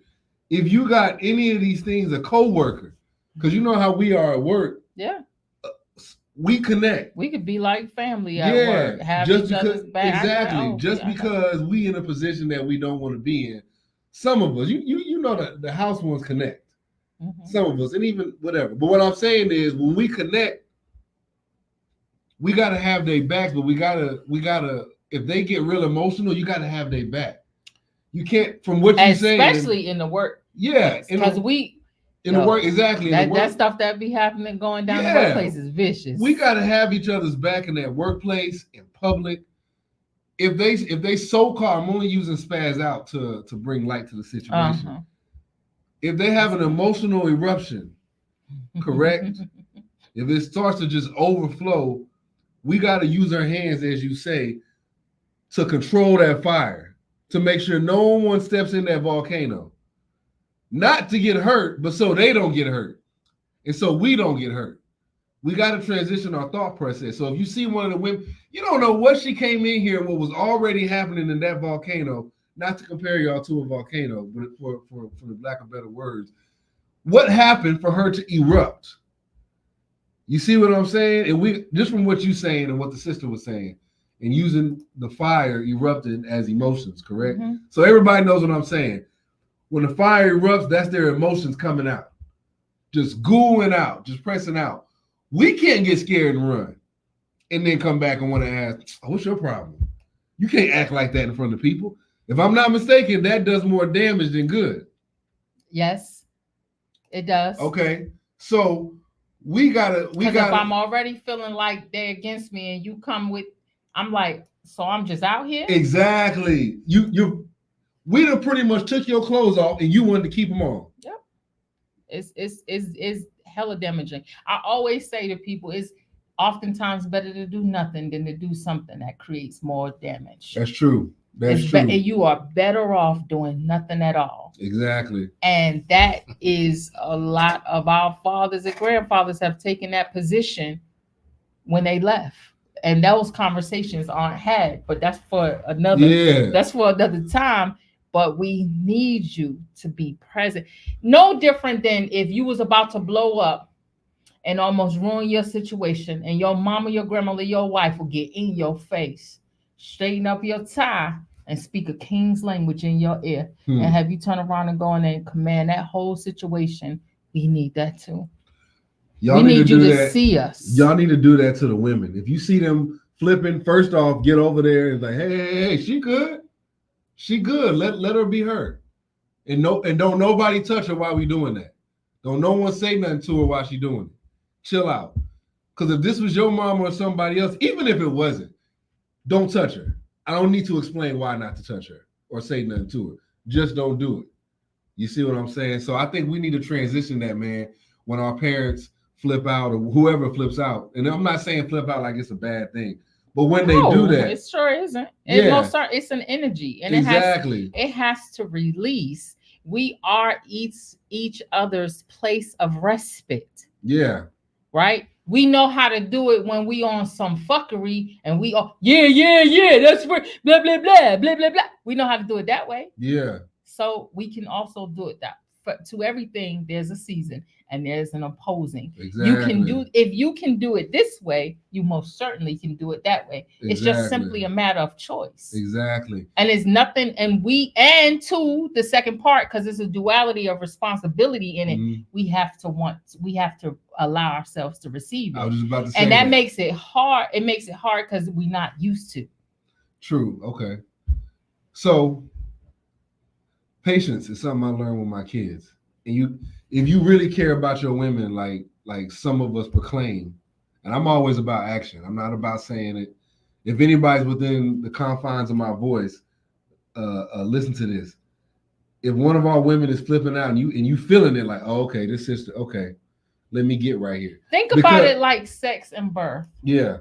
If you got any of these things, a co-worker, because you know how we are at work. Yeah. We connect. We could be like family at work. Have just each because, other's back. exactly. Just because we in a position that we don't want to be in. Some of us, you know that the house ones connect. Some of us, and even whatever. But what I'm saying is, when we connect, we gotta have their backs. But we gotta. If they get real emotional, you gotta have their back. You can't, from what you say, especially in the work. Yeah, because in the work, exactly. That stuff that be happening going down the workplace is vicious. We gotta have each other's back in that workplace, in public. If they so-called, I'm only using spaz out to bring light to the situation. If they have an emotional eruption, correct? If it starts to just overflow, we got to use our hands, as you say, to control that fire, to make sure no one steps in that volcano. Not to get hurt, but so they don't get hurt. And so we don't get hurt. We got to transition our thought process. So if you see one of the women, you don't know what she came in here, what was already happening in that volcano, not to compare y'all to a volcano, but for the lack of better words, what happened for her to erupt? You see what I'm saying? And we, just from what you're saying and what the sister was saying, and using the fire erupting as emotions, correct? So everybody knows what I'm saying. When the fire erupts, that's their emotions coming out. Just gooing out, just pressing out. We can't get scared and run and then come back and want to ask, oh, what's your problem? You can't act like that in front of people. If I'm not mistaken, that does more damage than good. Yes, it does. Okay. So we gotta if I'm already feeling like they're against me and you come with, I'm like, so I'm just out here? Exactly. We done pretty much took your clothes off and you wanted to keep them on. Yep. It's hella damaging. I always say to people, it's oftentimes better to do nothing than to do something that creates more damage. That's true. That's true. And you are better off doing nothing at all. Exactly. And that is a lot of our fathers and grandfathers have taken that position when they left. And those conversations aren't had, but that's for another time. But we need you to be present. No different than if you was about to blow up and almost ruin your situation, and your mama, your grandmother, your wife will get in your face, straighten up your tie, and speak a king's language in your ear, and have you turn around and go in and command that whole situation. We need that too. We need you to see us. Y'all need to do that to the women. If you see them flipping, first off, get over there and like, hey, she good. She good. Let her be her. And don't nobody touch her while we doing that. Don't no one say nothing to her while she doing it. Chill out. Because if this was your mom or somebody else, even if it wasn't, don't touch her. I don't need to explain why not to touch her or say nothing to her. Just don't do it. You see what I'm saying? So I think we need to transition that, man, when our parents flip out or whoever flips out. And I'm not saying flip out like it's a bad thing. But when they do that, it sure isn't. It's an energy, and exactly. it has to release. We are each other's place of respite. Yeah. Right. We know how to do it when we on some fuckery, and we are that's where blah blah blah blah blah blah. We know how to do it that way. Yeah. So we can also do it that. To everything, there's a season, and there's an opposing. Exactly. If you can do it this way, you most certainly can do it that way. It's just simply a matter of choice. Exactly. And it's nothing, and to the second part, because it's a duality of responsibility in it, we have to allow ourselves to receive it. I was just about to say and that makes it hard. It makes it hard because we're not used to. True. Okay. So patience is something I learned with my kids. And if you really care about your women, like some of us proclaim, and I'm always about action. I'm not about saying it. If anybody's within the confines of my voice, listen to this. If one of our women is flipping out and you feeling it like, oh, okay, this sister, okay, let me get right here. Think about it like sex and birth. Yeah.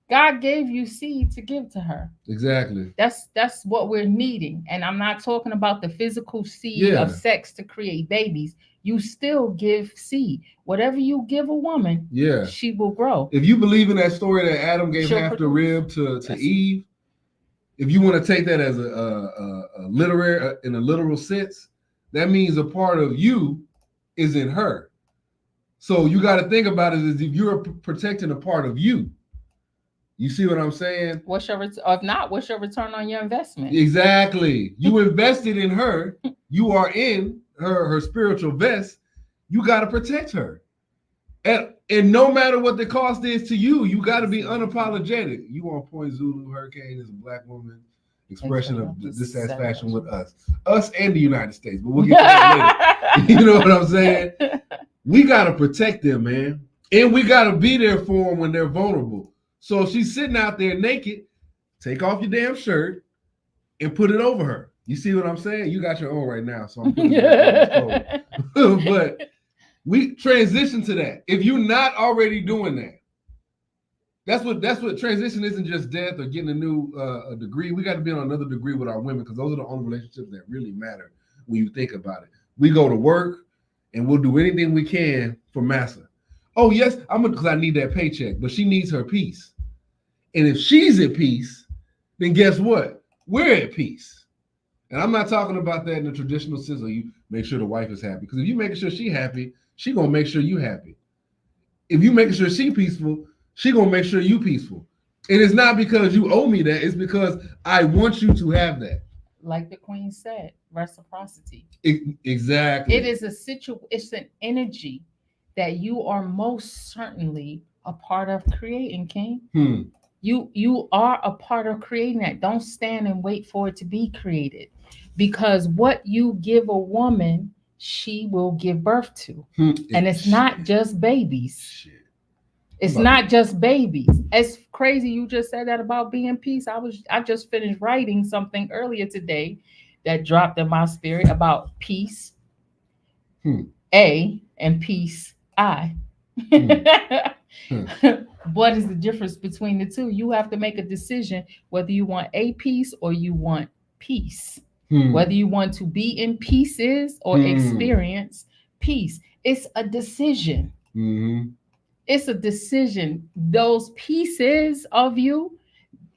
God gave you seed to give to her. Exactly. That's what we're needing. And I'm not talking about the physical seed of sex to create babies. You still give seed. Whatever you give a woman, she will grow. If you believe in that story that Adam gave half the rib to Eve, if you want to take that as a literal sense, that means a part of you is in her. So you got to think about it as if you're protecting a part of you. You see what I'm saying? If not, what's your return on your investment? Exactly. You invested in her. You are in her spiritual vest. You got to protect her. And no matter what the cost is to you, you got to be unapologetic. You on point, Zulu Hurricane is a Black woman expression of dissatisfaction with us and the United States. But we'll get to that later. You know what I'm saying? We got to protect them, man. And we got to be there for them when they're vulnerable. So if she's sitting out there naked, take off your damn shirt and put it over her. You see what I'm saying? You got your own right now, so I'm putting it on. But we transition to that. If you're not already doing that, that's what transition isn't just death or getting a new degree. We got to be on another degree with our women because those are the only relationships that really matter when you think about it. We go to work and we'll do anything we can for massa. Oh yes, because I need that paycheck, but she needs her peace. And if she's at peace, then guess what? We're at peace. And I'm not talking about that in the traditional sense of you make sure the wife is happy. Because if you making sure she happy, she gonna make sure you happy. If you making sure she peaceful, she gonna make sure you peaceful. And it's not because you owe me that, it's because I want you to have that. Like the Queen said, reciprocity. Exactly. It is it's an energy that you are most certainly a part of creating, King. You are a part of creating that. Don't stand and wait for it to be created. Because what you give a woman, she will give birth to. And it's not just babies. It's not just babies. It's crazy you just said that about being peace. I just finished writing something earlier today that dropped in my spirit about peace. A and peace I. What is the difference between the two? You have to make a decision whether you want a peace or you want peace. Whether you want to be in pieces or experience peace. It's a decision. It's a decision. Those pieces of you,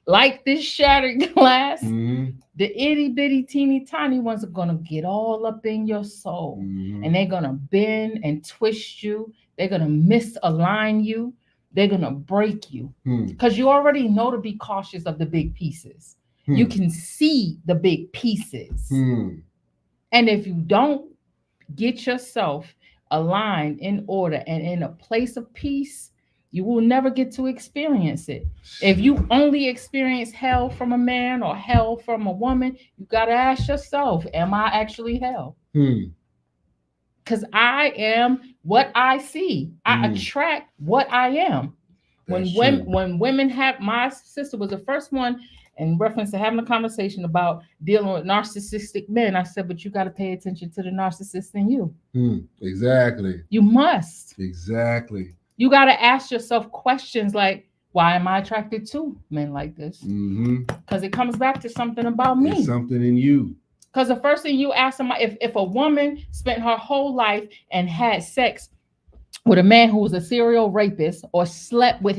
like this shattered glass, the itty bitty teeny tiny ones are gonna get all up in your soul, and they're gonna bend and twist you. They're gonna misalign you. They're gonna break you because you already know to be cautious of the big pieces. You can see the big pieces, and if you don't get yourself aligned in order and in a place of peace, you will never get to experience it. If you only experience hell from a man or hell from a woman, you got to ask yourself, am I actually hell? Because I am what I see. I attract what I am. When women have, my sister was the first one in reference to having a conversation about dealing with narcissistic men. I said, but you got to pay attention to the narcissist in you. Exactly. You must. Exactly. You got to ask yourself questions like, why am I attracted to men like this? Because it comes back to something about me. There's something in you. Because the first thing you ask somebody, if a woman spent her whole life and had sex with a man who was a serial rapist or slept with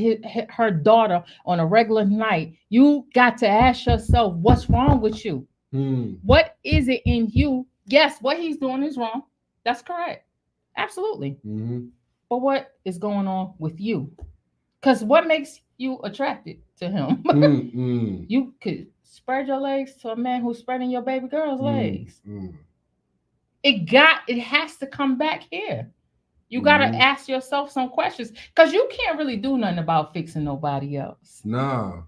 her daughter on a regular night, you got to ask yourself, what's wrong with you? What is it in you? Yes, what he's doing is wrong. That's correct. Absolutely. Mm-hmm. But what is going on with you? Because what makes you attracted to him? Mm-hmm. You could spread your legs to a man who's spreading your baby girl's legs. Mm-hmm. It has to come back here. You got to ask yourself some questions because you can't really do nothing about fixing nobody else. No.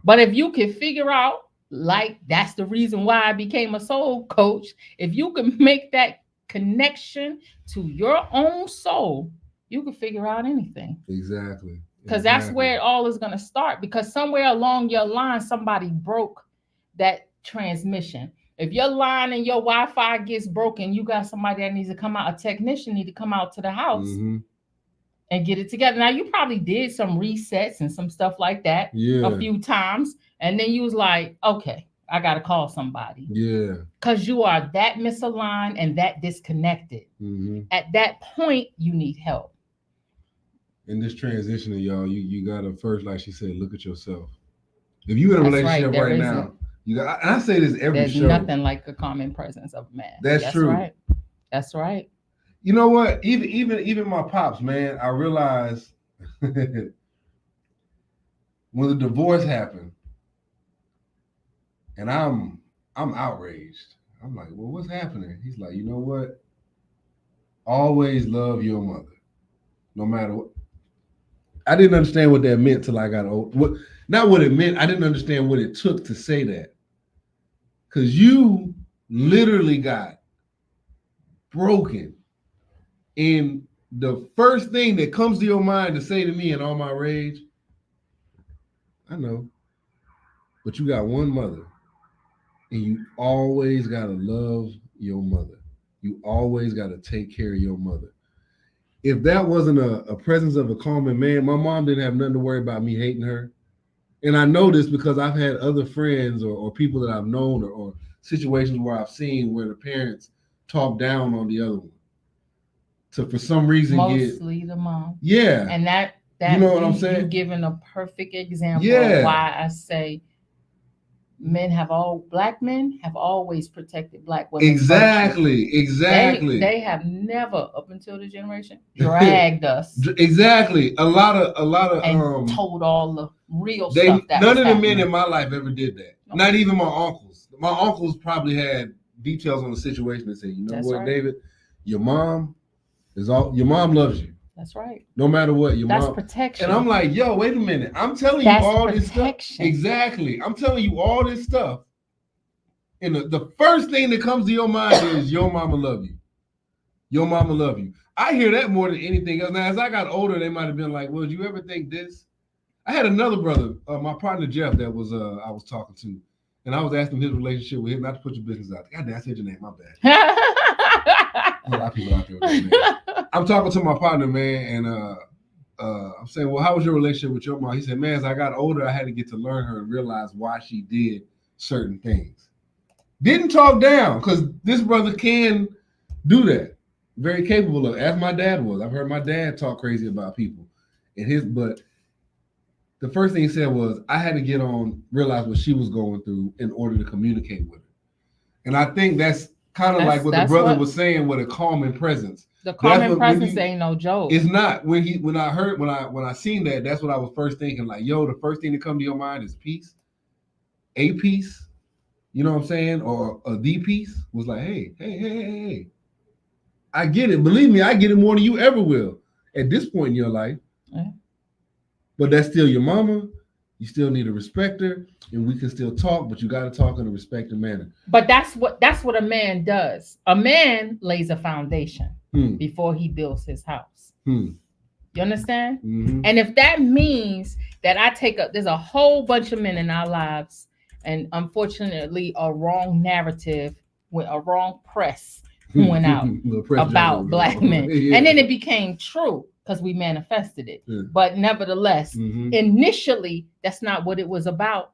But if you can figure out, like, that's the reason why I became a soul coach. If you can make that connection to your own soul, you can figure out anything. Exactly. Because that's where it all is going to start. Because somewhere along your line, somebody broke that transmission. If your line and your Wi-Fi gets broken, you got somebody that needs to come out, a technician need to come out to the house and get it together. Now, you probably did some resets and some stuff like that a few times. And then you was like, okay, I got to call somebody. Yeah. Because you are that misaligned and that disconnected. At that point, you need help. In this transition, y'all, you got to first, like she said, look at yourself. If you're in a relationship right now, you got, and I say this every There's show. There's nothing like a common presence of a man. That's true. Right. That's right. You know what? Even my pops, man, I realized when the divorce happened, and I'm outraged. I'm like, well, what's happening? He's like, you know what? Always love your mother, no matter what. I didn't understand what that meant till I got old. Not what it meant. I didn't understand what it took to say that. Because you literally got broken. And the first thing that comes to your mind to say to me in all my rage, I know, but you got one mother. And you always got to love your mother. You always got to take care of your mother. If that wasn't a presence of a calming man, my mom didn't have nothing to worry about me hating her. And I know this because I've had other friends or people that I've known or situations where I've seen where the parents talk down on the other one. To for some reason mostly the mom. Yeah. And that you know what I'm saying? You're giving a perfect example of why I say black men have always protected black women. Exactly. They have never, up until the generation, dragged us. Exactly. A lot of and told all the real stuff that none of the men in my life ever did that. No. Not even my uncles. My uncles probably had details on the situation and said, you know what, David, your mom loves you. That's right. No matter what, That's mom. protection. And I'm like, yo, wait a minute. I'm telling you all this stuff. Exactly. I'm telling you all this stuff. And the first thing that comes to your mind is your mama love you. Your mama love you. I hear that more than anything else. Now, as I got older, they might have been like, well, did you ever think this? I had another brother, my partner Jeff, that was I was talking to. And I was asking his relationship with him, not to put your business out. God damn, I said your name, my bad. A lot of people out there with that name. I'm talking to my partner, man, and I'm saying, well, how was your relationship with your mom? He said, man, as I got older, I had to get to learn her and realize why she did certain things. Didn't talk down, because this brother can do that. Very capable of it, as my dad was. I've heard my dad talk crazy about people. But the first thing he said was, I had to get on, realize what she was going through in order to communicate with her. And I think that's kind of like what the brother was saying with a calming presence. The calming presence ain't no joke. It's not. When I seen that, that's what I was first thinking. Like, yo, the first thing that come to your mind is peace. A peace, you know what I'm saying? Or the peace was like, hey. I get it. Believe me, I get it more than you ever will at this point in your life. Yeah. But that's still your mama. You still need to respect her, and we can still talk, but you got to talk in a respectful manner. But that's what a man does. A man lays a foundation before he builds his house. You understand? Mm-hmm. And if that means that there's a whole bunch of men in our lives, and unfortunately, a wrong narrative with a wrong press went out about black men, and then it became true. Because we manifested it. Yeah. But nevertheless, initially, that's not what it was about.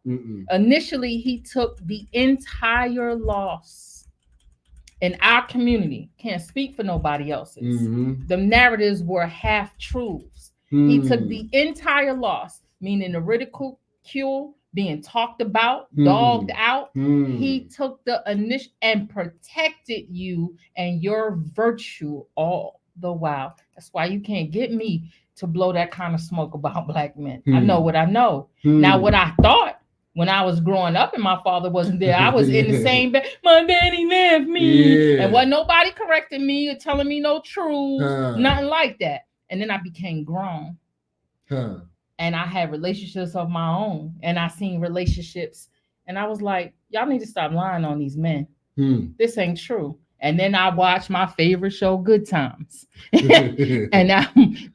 Initially, he took the entire loss in our community. Can't speak for nobody else's. The narratives were half truths. He took the entire loss, meaning the ridicule, being talked about, dogged out, Hmm. he took the initiative and protected you and your virtue all the while. That's why you can't get me to blow that kind of smoke about black men. I know what I know. Now, what I thought when I was growing up and my father wasn't there, I was in the same bed. My daddy left me. And wasn't nobody correcting me or telling me no truths, nothing like that. And then I became grown. And I had relationships of my own. And I seen relationships. And I was like, y'all need to stop lying on these men. This ain't true. And then I watched my favorite show, Good Times. And now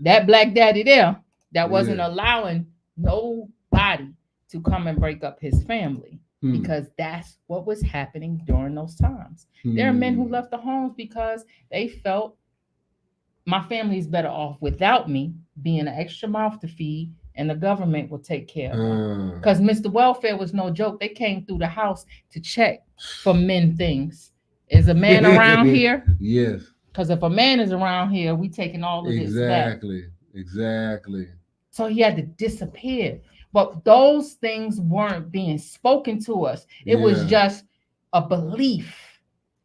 that black daddy there that wasn't allowing nobody to come and break up his family, because that's what was happening during those times. There are men who left the homes because they felt my family is better off without me, being an extra mouth to feed, and the government will take care of them. Because Mr. Welfare was no joke. They came through the house to check for men things. Is a man around here? Yes. Because if a man is around here, we taking all of this back. Exactly. So he had to disappear. But those things weren't being spoken to us. It was just a belief,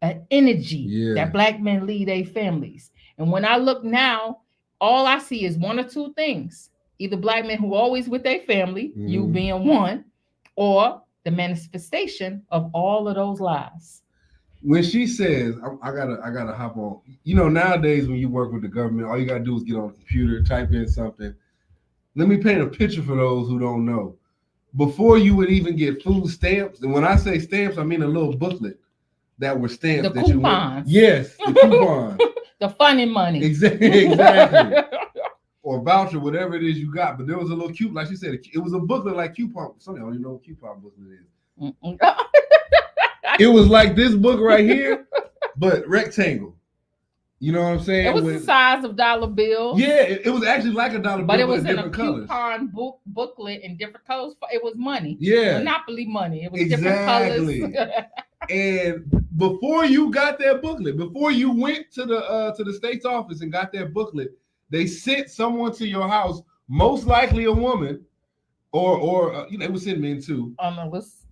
an energy that black men lead their families. And when I look now, all I see is one or two things. Either black men who are always with their family, you being one, or the manifestation of all of those lies. When she says, I gotta hop on. You know, nowadays when you work with the government, all you gotta do is get on a computer, type in something. Let me paint a picture for those who don't know. Before you would even get food stamps, and when I say stamps, I mean a little booklet that were stamped. The that coupons. Yes, the coupons. The funny money. Exactly. Or voucher, whatever it is you got. But there was a little coupon, like she said, it was a booklet like coupon. Some of y'all don't even know what coupon booklet is. It was like this book right here, but rectangle. You know what I'm saying? It was the size of dollar bills. Yeah, it was actually like a dollar bill, but it was in different a colors. coupon booklet in different colors. It was money. Yeah. Monopoly money. It was different colors. And before you got that booklet, before you went to the state's office and got that booklet, they sent someone to your house, most likely a woman, or you know, it was sent men too.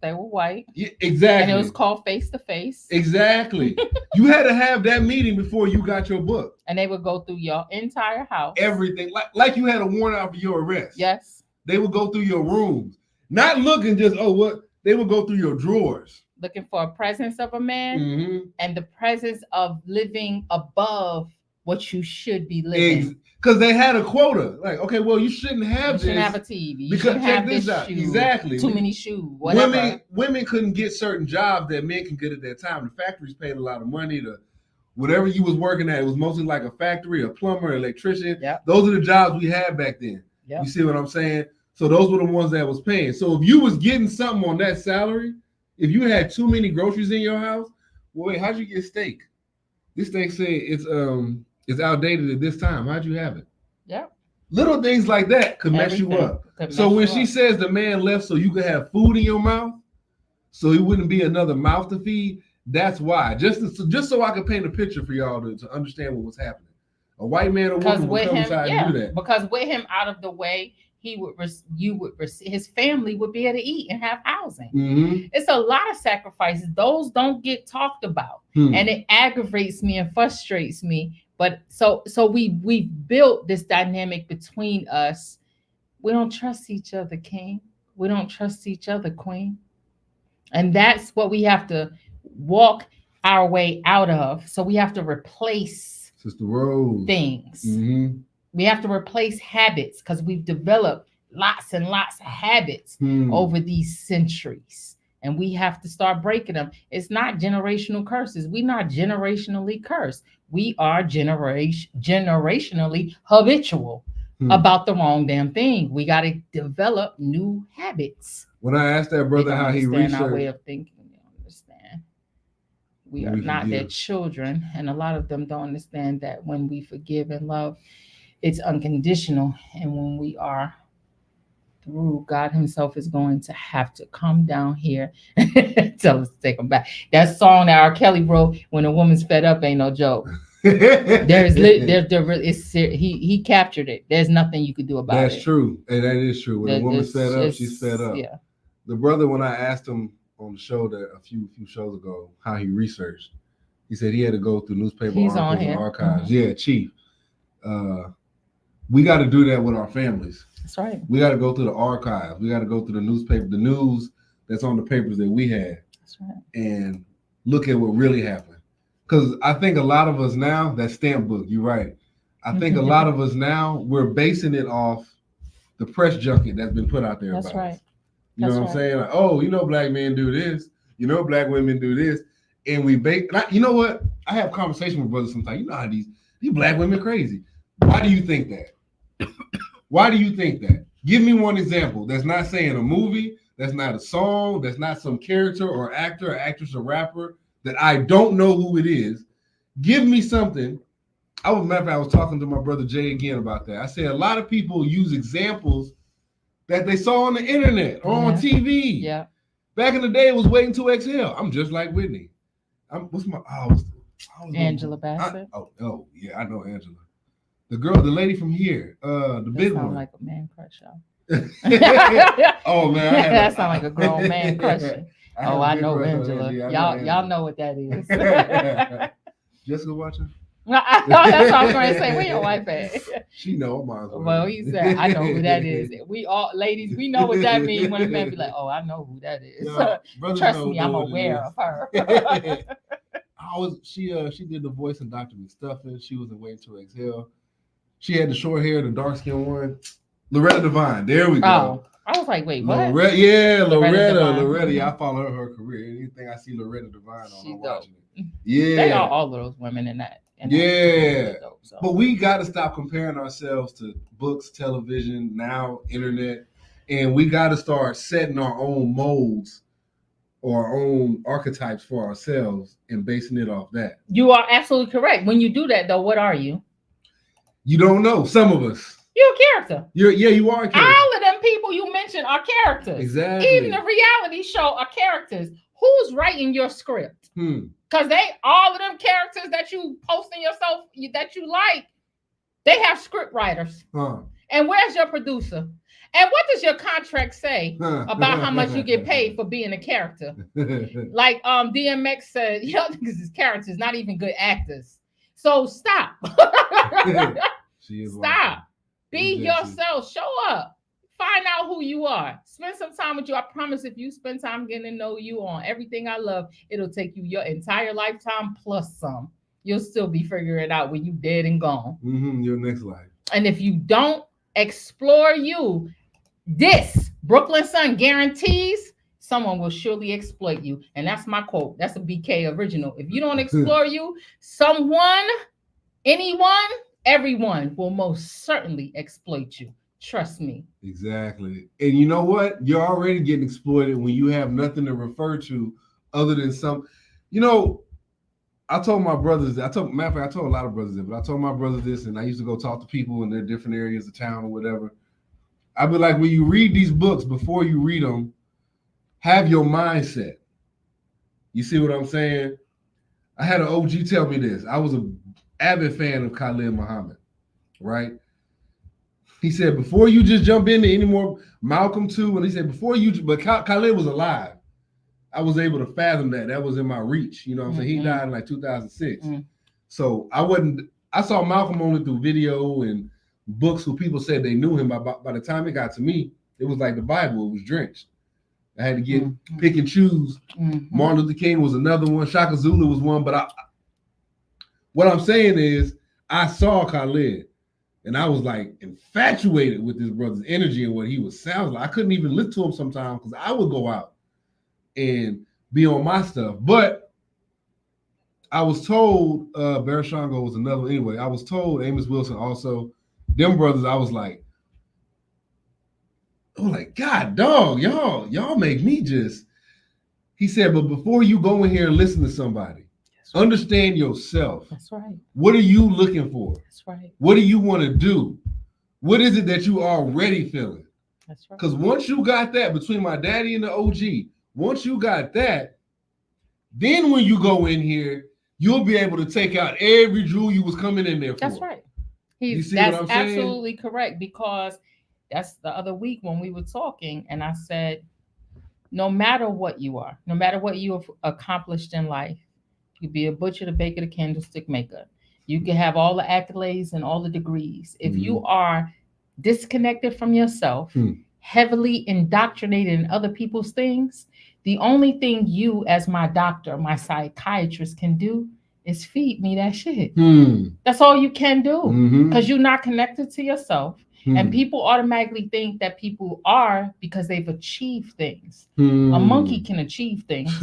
They were white. Yeah, exactly. And it was called face to face. Exactly. You had to have that meeting before you got your book. And they would go through your entire house. Everything. Like you had a warrant out for your arrest. Yes. They would go through your rooms. Not looking just, they would go through your drawers. Looking for a presence of a man and the presence of living above what you should be living. Because they had a quota. Like, okay, well, you shouldn't have this. You shouldn't have a TV. You because shouldn't have check this out. Shoe, exactly. Too many shoes. Whatever. Women couldn't get certain jobs that men can get at that time. The factories paid a lot of money to whatever you was working at. It was mostly like a factory, a plumber, electrician. Yep. Those are the jobs we had back then. Yep. You see what I'm saying? So those were the ones that was paying. So if you was getting something on that salary, if you had too many groceries in your house, well, wait, how'd you get steak? This thing say it's outdated at this time. How'd you have it? Yeah. Little things like that could mess you up. So when she says the man left so you could have food in your mouth, so he wouldn't be another mouth to feed, that's why. Just so I could paint a picture for y'all to understand what was happening. A white man or woman would come inside and do that. Because with him out of the way, his family would be able to eat and have housing. It's a lot of sacrifices. Those don't get talked about. And it aggravates me and frustrates me. But so we built this dynamic between us. We don't trust each other, King. We don't trust each other, Queen. And that's what we have to walk our way out of. So we have to replace Sister Rose things. We have to replace habits because we've developed lots and lots of habits over these centuries. And we have to start breaking them. It's not generational curses. We're not generationally cursed. We are generationally habitual about the wrong damn thing. We got to develop new habits. When I asked that brother how he researched our way of thinking, they don't understand. We are not their children, and a lot of them don't understand that when we forgive and love, it's unconditional, and when we are through, God himself is going to have to come down here and tell us to take them back. That song that R. Kelly wrote, When a Woman's Fed Up, ain't no joke. He captured it. There's nothing you could do about it. That's true. And that is true. When a woman's fed up, she's fed up. Yeah. The brother, when I asked him on the show that a few shows ago how he researched, he said he had to go through newspaper articles and archives. Mm-hmm. Yeah, Chief. We got to do that with our families. That's right. We got to go through the archives. We got to go through the newspaper, the news that's on the papers that we had. That's right. And look at what really happened. Because I think a lot of us now, that stamp book, you're right. I think a lot of us now, we're basing it off the press junket that's been put out there. That's about right. us. You know what I'm saying? Like, oh, you know, black men do this. You know, black women do this. And we bake. You know what? I have conversations with brothers sometimes. You know how these black women crazy. Why do you think that? Why do you think that? Give me one example. That's not saying a movie. That's not a song. That's not some character or actor or actress or rapper that I don't know who it is. Give me something. I was talking to my brother Jay again about that. I said a lot of people use examples that they saw on the internet or on TV. Yeah. Back in the day, it was Waiting to Exhale. I'm just like Whitney. Angela Bassett. Oh yeah, I know Angela. The lady from here, the big one. Like a man crush, y'all. Oh man, that sounds like a grown man crushing. I know Angela. Y'all know what that is. Jessica watching? That's what I was going to say. Where your wife at? She know. Well, he said, I know who that is. We all, ladies, we know what that means when a man be like, oh, I know who that is. Trust me, I'm aware of her. She did the voice in Dr. McStuffin. She was in Waiting to Exhale. She had the short hair, the dark skin one. Loretta Devine. There we go. Oh, I was like, wait, what? Loretta. Yeah, I follow her career. Anything I see Loretta Devine on, I'm watching it. Yeah. They are all of those women in that. Dope, so. But we got to stop comparing ourselves to books, television, now internet, and we got to start setting our own molds or our own archetypes for ourselves and basing it off that. You are absolutely correct. When you do that, though, what are you? You don't know. Some of us. You're a character. You are a character. All of them people you mentioned are characters. Exactly. Even the reality show are characters. Who's writing your script? Because all of them characters that you posting yourself that you like, they have script writers. And where's your producer? And what does your contract say about how much you get paid for being a character? Like DMX said, because his characters not even good actors. So stop. Stop. Be yourself. Show up. Find out who you are. Spend some time with you. I promise if you spend time getting to know you on everything I love, it'll take you your entire lifetime plus some. You'll still be figuring it out when you dead and gone. Your next life. And if you don't explore you, this Brooklyn Sun guarantees someone will surely exploit you. And that's my quote. That's a BK original. If you don't explore you, someone, anyone, everyone will most certainly exploit you. Trust me. Exactly. And you know what? You're already getting exploited when you have nothing to refer to other than some, I told my brothers, I told a lot of brothers this, but I told my brothers this, and I used to go talk to people in their different areas of town or whatever. I'd be like, when you read these books, before you read them, have your mindset. You see what I'm saying? I had an OG tell me this. I was an avid fan of Khalid Muhammad, right? He said, before you just jump into any more Malcolm too, and he said, but Khalid was alive. I was able to fathom that. That was in my reach. You know what I'm saying? He died in like 2006. So I saw Malcolm only through video and books who people said they knew him. By the time it got to me, it was like the Bible. It was drenched. I had to pick and choose. Martin Luther King was another one. Shaka Zulu was one. But what I'm saying is I saw Khalid. And I was like infatuated with this brother's energy and what he was sounds like. I couldn't even listen to him sometimes because I would go out and be on my stuff. But I was told Barashango was another one. Anyway, I was told Amos Wilson also. Them brothers, I was like, God, dog, y'all make me just. He said, but before you go in here and listen to somebody, understand yourself. That's right. What are you looking for? That's right. What do you want to do? What is it that you already feeling? That's right. Because once you got that between my daddy and the OG, once you got that, then when you go in here, you'll be able to take out every jewel you was coming in there for. That's right. That's absolutely correct, because that's the other week when we were talking and I said, no matter what you are, no matter what you have accomplished in life, you could be a butcher, the baker, the candlestick maker. You can have all the accolades and all the degrees. If you are disconnected from yourself, heavily indoctrinated in other people's things, the only thing you, as my doctor, my psychiatrist, can do is feed me that shit. That's all you can do, because you're not connected to yourself. And people automatically think that people are because they've achieved things. A monkey can achieve things.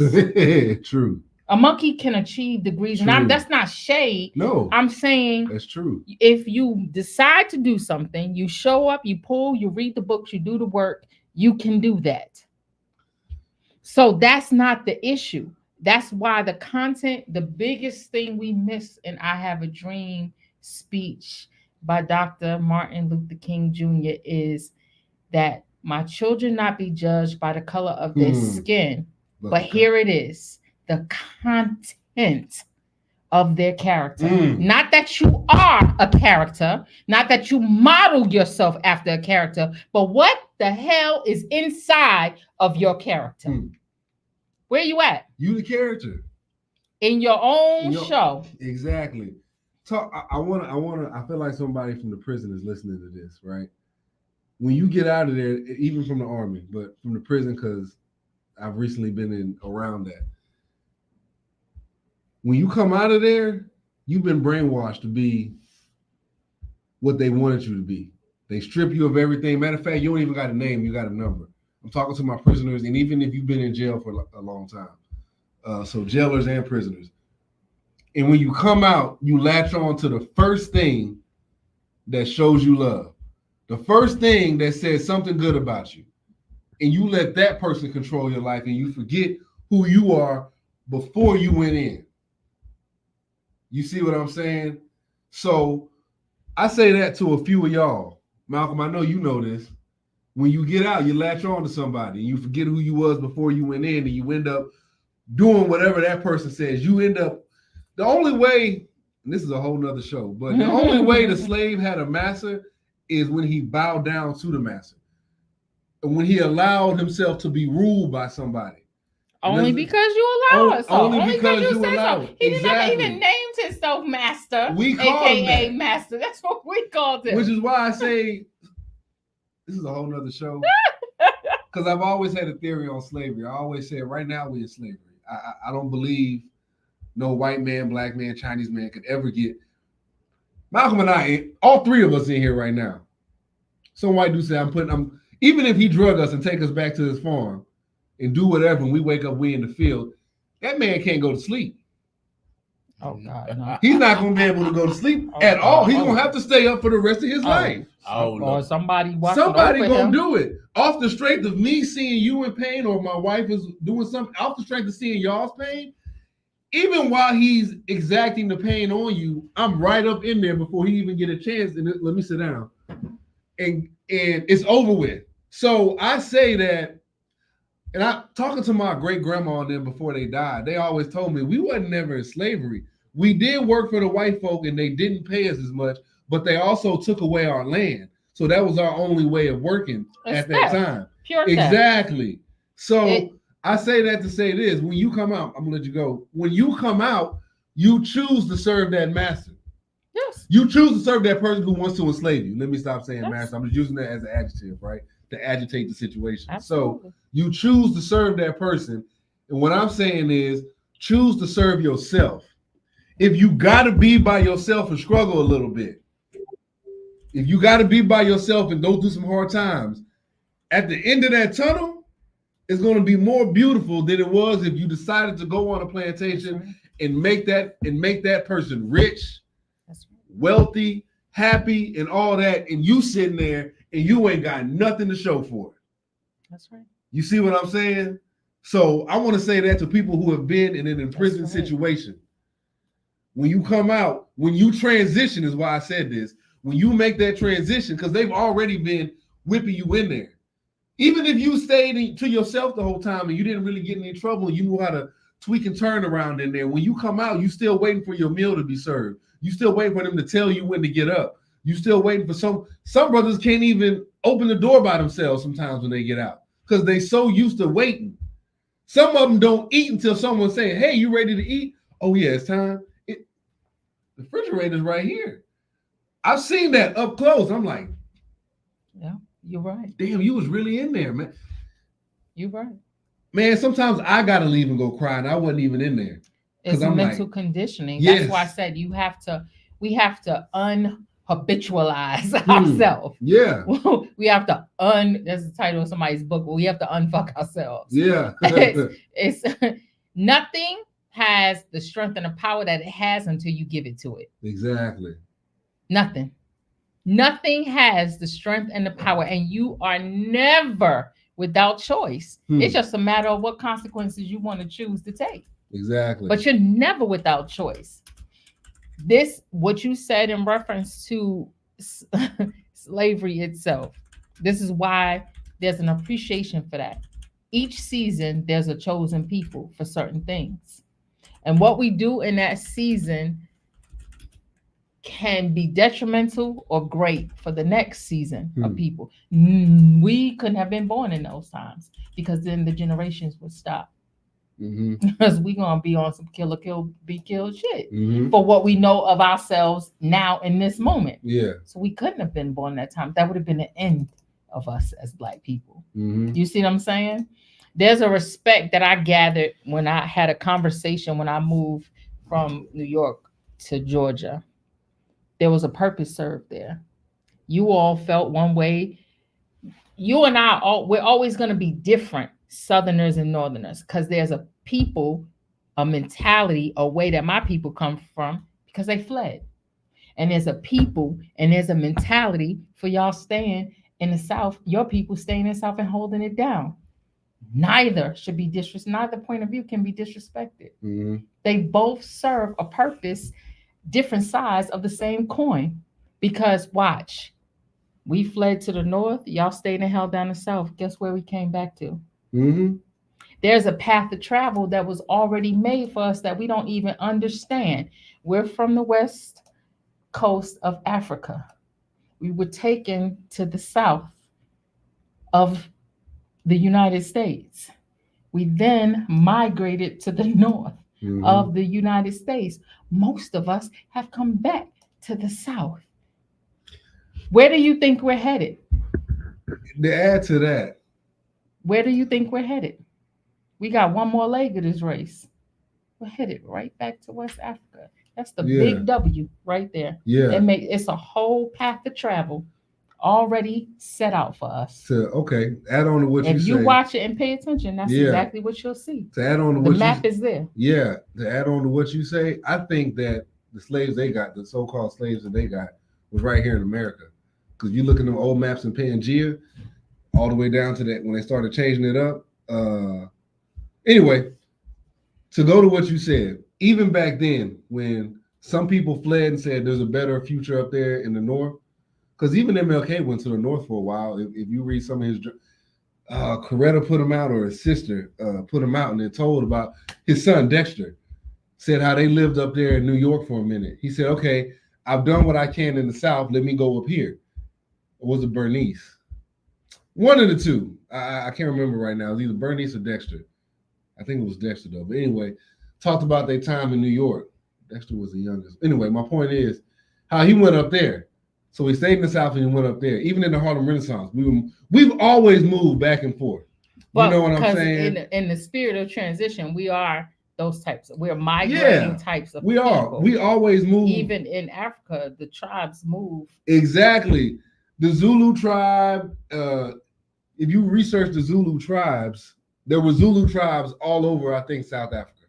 True. A monkey can achieve degrees. And that's not shade. No. I'm saying that's true. If you decide to do something, you show up, you pull, you read the books, you do the work, you can do that. So that's not the issue. That's why the content, the biggest thing we miss in I Have a Dream speech by Dr. Martin Luther King Jr. is that my children not be judged by the color of their skin, but here it is, the content of their character. Not that you are a character, not that you model yourself after a character, but what the hell is inside of your character? Where you at? You the character. In your own show. Exactly. Talk. I feel like somebody from the prison is listening to this, right? When you get out of there, even from the army, but from the prison, because I've recently been around that. When you come out of there, you've been brainwashed to be what they wanted you to be. They strip you of everything. Matter of fact, you don't even got a name, you got a number. I'm talking to my prisoners, and even if you've been in jail for a long time. So jailers and prisoners. And when you come out, you latch on to the first thing that shows you love. The first thing that says something good about you. And you let that person control your life, and you forget who you are before you went in. You see what I'm saying? So I say that to a few of y'all. Malcolm, I know you know this. When you get out, you latch on to somebody, and you forget who you was before you went in, and you end up doing whatever that person says. You end up, the only way, and this is a whole nother show, but the only way the slave had a master is when he bowed down to the master. And when he allowed himself to be ruled by somebody. Only because you allow it. So. Only because you allow it. He never even named himself master. We called him AKA master. That's what we called him. Which is why I say this is a whole nother show. Because I've always had a theory on slavery. I always said right now we're in slavery. I don't believe no white man, black man, Chinese man could ever get. Malcolm and I, all three of us in here right now. Some white dude said, even if he drug us and take us back to his farm and do whatever, and we wake up, we in the field, that man can't go to sleep. Oh, God, no. He's not going to be able to go to sleep at all. He's going to have to stay up for the rest of his life. Or somebody going to do it. Off the strength of me seeing you in pain, or my wife is doing something, off the strength of seeing y'all's pain, even while he's exacting the pain on you, I'm right up in there before he even get a chance. And let me sit down. And it's over with. So I say that, and I talking to my great grandma and them before they died, they always told me we wasn't never in slavery. We did work for the white folk and they didn't pay us as much, but they also took away our land. So that was our only way of working at that time. Pure exactly. So I say that to say this: when you come out, I'm gonna let you go. When you come out, you choose to serve that master. Yes. You choose to serve that person who wants to enslave you. Let me stop saying master. I'm just using that as an adjective, right? To agitate the situation. Absolutely. So you choose to serve that person. And what I'm saying is choose to serve yourself. If you got to be by yourself and struggle a little bit, if you got to be by yourself and go through some hard times, at the end of that tunnel, it's going to be more beautiful than it was if you decided to go on a plantation and make that person rich, wealthy, happy, and all that, and you sitting there and you ain't got nothing to show for it. That's right. You see what I'm saying? So I want to say that to people who have been in an imprisoned situation. When you come out, when you transition, is why I said this, when you make that transition, because they've already been whipping you in there. Even if you stayed to yourself the whole time and you didn't really get in any trouble and you knew how to tweak and turn around in there, when you come out, you still waiting for your meal to be served. You still waiting for them to tell you when to get up. You still waiting for some brothers can't even open the door by themselves sometimes when they get out because they so used to waiting. Some of them don't eat until someone's saying, "Hey, you ready to eat?" Oh yeah, it's time. The refrigerator's right here. I've seen that up close. I'm like, yeah, you're right. Damn, you was really in there, man. You're right. Man, sometimes I gotta leave and go cry, and I wasn't even in there. It's mental conditioning. That's why I said we have to unhabitualize ourselves. Yeah. We have to that's the title of somebody's book, but we have to unfuck ourselves. Yeah. it's nothing has the strength and the power that it has until you give it to it. Exactly. Nothing has the strength and the power, and you are never without choice. It's just a matter of what consequences you want to choose to take. Exactly. But you're never without choice. What you said in reference to slavery itself, this is why there's an appreciation for that. Each season, there's a chosen people for certain things. And what we do in that season can be detrimental or great for the next season of people. We couldn't have been born in those times because then the generations would stop. Because we're gonna be on some kill, be killed shit for what we know of ourselves now in this moment. Yeah. So we couldn't have been born that time. That would have been the end of us as Black people. You see what I'm saying? There's a respect that I gathered when I had a conversation when I moved from New York to Georgia. There was a purpose served there. You all felt one way. You and I, we're always going to be different, Southerners and Northerners, because there's a people, a mentality, a way that my people come from because they fled. And there's a people and there's a mentality for y'all staying in the South, your people staying in the South and holding it down. Neither should be neither point of view can be disrespected. They both serve a purpose, different sides of the same coin. Because watch, we fled to the North, y'all stayed and held down the South. Guess where we came back to? There's a path of travel that was already made for us that we don't even understand. We're from the west coast of Africa. We were taken to the south of the United States. We then migrated to the north of the United States. Most of us have come back to the south. Where do you think we're headed? To add to that, where do you think we're headed? We got one more leg of this race. We're headed right back to West Africa. That's the big W right there. Yeah. It's a whole path of travel already set out for us. So, add on to what you say. If you watch it and pay attention, that's exactly what you'll see. To add on to the map is there. Yeah. To add on to what you say, I think that the slaves they got, the so-called slaves that they got, was right here in America. Because you look at them old maps in Pangea, all the way down to that when they started changing it up. Anyway, to go to what you said, even back then when some people fled and said there's a better future up there in the north, because even MLK went to the north for a while. If you read some of his, Coretta put him out, or his sister put him out, and they're told about his son Dexter, said how they lived up there in New York for a minute. He said, okay, I've done what I can in the South. Let me go up here. Or was it Bernice? One of the two. I can't remember right now. It was either Bernice or Dexter. I think it was Dexter though. But anyway, talked about their time in New York. Dexter was the youngest. Anyway, my point is how he went up there. So he stayed in the South and he went up there. Even in the Harlem Renaissance, we've always moved back and forth. You know what I'm saying? In the spirit of transition, we are those types. We're migrating types of people. Are. We always move. Even in Africa, the tribes move. Exactly. The Zulu tribe, if you research the Zulu tribes, there were Zulu tribes all over, I think, South Africa.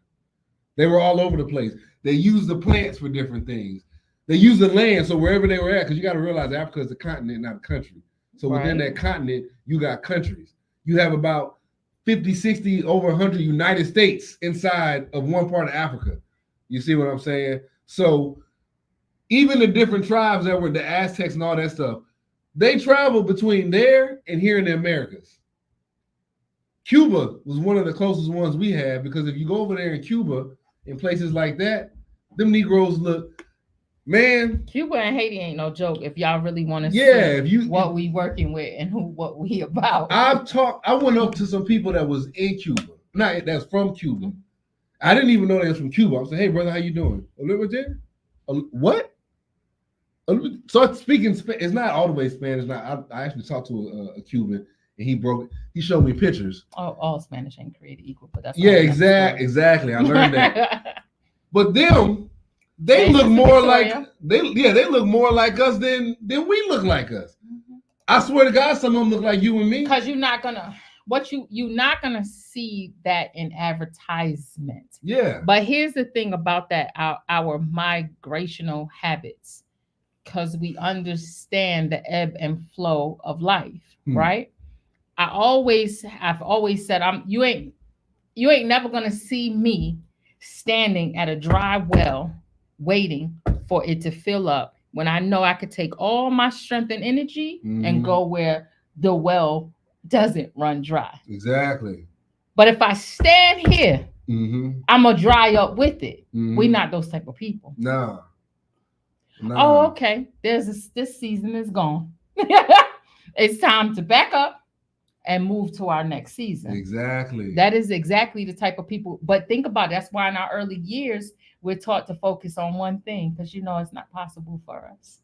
They were all over the place. They used the plants for different things. They used the land, so wherever they were at, because you got to realize Africa is a continent, not a country. So within that continent, you got countries. You have about 50, 60, over 100 United States inside of one part of Africa. You see what I'm saying? So even the different tribes that were the Aztecs and all that stuff, they traveled between there and here in the Americas. Cuba was one of the closest ones we had, because if you go over there in Cuba, in places like that, them Negroes look, man. Cuba and Haiti ain't no joke. If y'all really want to see we working with and what we about. I went up to some people that was in Cuba, That's from Cuba. I didn't even know they was from Cuba. I was like, hey, brother, how you doing? What? So speaking, it's not all the way Spanish. Now, I actually talked to a Cuban, and he showed me pictures. Oh, all Spanish ain't created equal, but that's exactly. I learned that. But they look more like they look more like us than we look like us. Mm-hmm. I swear to God, some of them look like you and me. Because you're not gonna see that in advertisement. Yeah. But here's the thing about that, our migrational habits, because we understand the ebb and flow of life, right? I've always said you ain't never gonna see me standing at a dry well waiting for it to fill up when I know I could take all my strength and energy and go where the well doesn't run dry. Exactly. But if I stand here, I'm gonna dry up with it. We're not those type of people. No. Oh, okay. This season is gone. It's time to back up and move to our next season. Exactly. That is exactly the type of people. But think about it. That's why in our early years we're taught to focus on one thing, because it's not possible for us.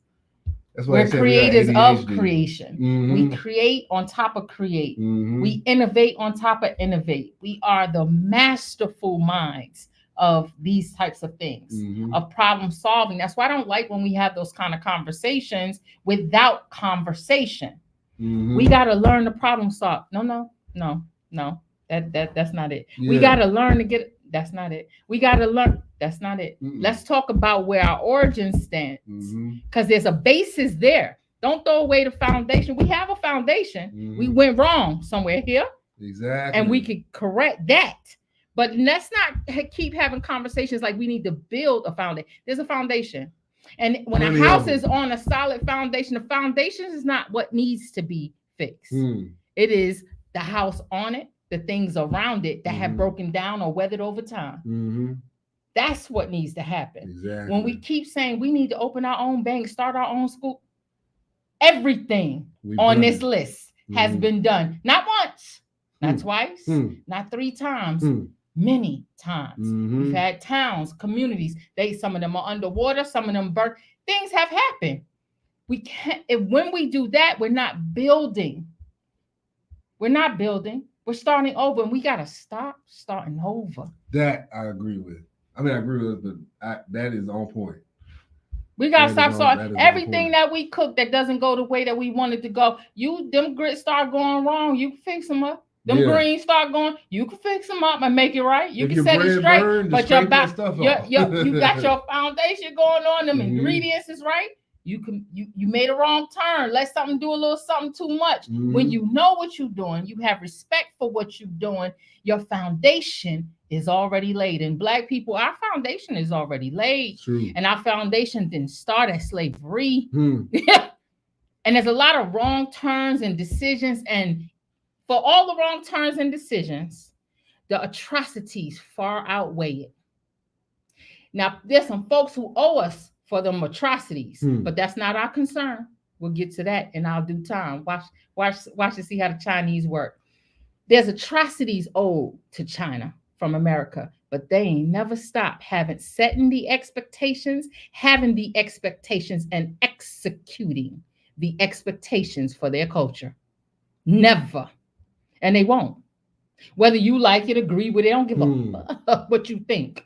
That's why we're creators of creation. We create on top of create. We innovate on top of innovate. We are the masterful minds of these types of things, of problem solving. That's why I don't like when we have those kind of conversations without conversation. We got to learn to problem solve. No. That's not it. Yeah. We got to learn to get. That's not it. We got to learn. That's not it. Let's talk about where our origin stands, because there's a basis there. Don't throw away the foundation. We have a foundation. We went wrong somewhere here. Exactly. And we could correct that. But let's not keep having conversations like we need to build a foundation. There's a foundation. And when a house is on a solid foundation, the foundation is not what needs to be fixed. It is the house on it, the things around it that have broken down or weathered over time. That's what needs to happen. Exactly. When we keep saying we need to open our own bank, start our own school, everything on this list has been done. Not once, not twice, not 3 times. Many times. We've had towns, communities. Some of them are underwater, some of them burnt. Things have happened. We can't. When we do that, we're not building. We're starting over, and we gotta stop starting over. That I agree with. I agree with it, but that is on point. We gotta stop starting everything that we cook that doesn't go the way that we want it to go. Them grits start going wrong, you can fix them up. Them greens start going, you can fix them up and make it right. You can set it straight, but you got your foundation going on. Them ingredients is right. You made a wrong turn. Let something do a little something too much. When you know what you're doing, you have respect for what you're doing. Your foundation is already laid. And Black people, our foundation is already laid. True. And our foundation didn't start at slavery. And there's a lot of wrong turns and decisions, and for all the wrong turns and decisions, the atrocities far outweigh it. Now, there's some folks who owe us for them atrocities, but that's not our concern. We'll get to that in our due time. Watch and see how the Chinese work. There's atrocities owed to China from America, but they ain't never stopped setting the expectations, having the expectations, and executing the expectations for their culture. Never. And they won't. Whether you like it, agree with it, don't give a fuck what you think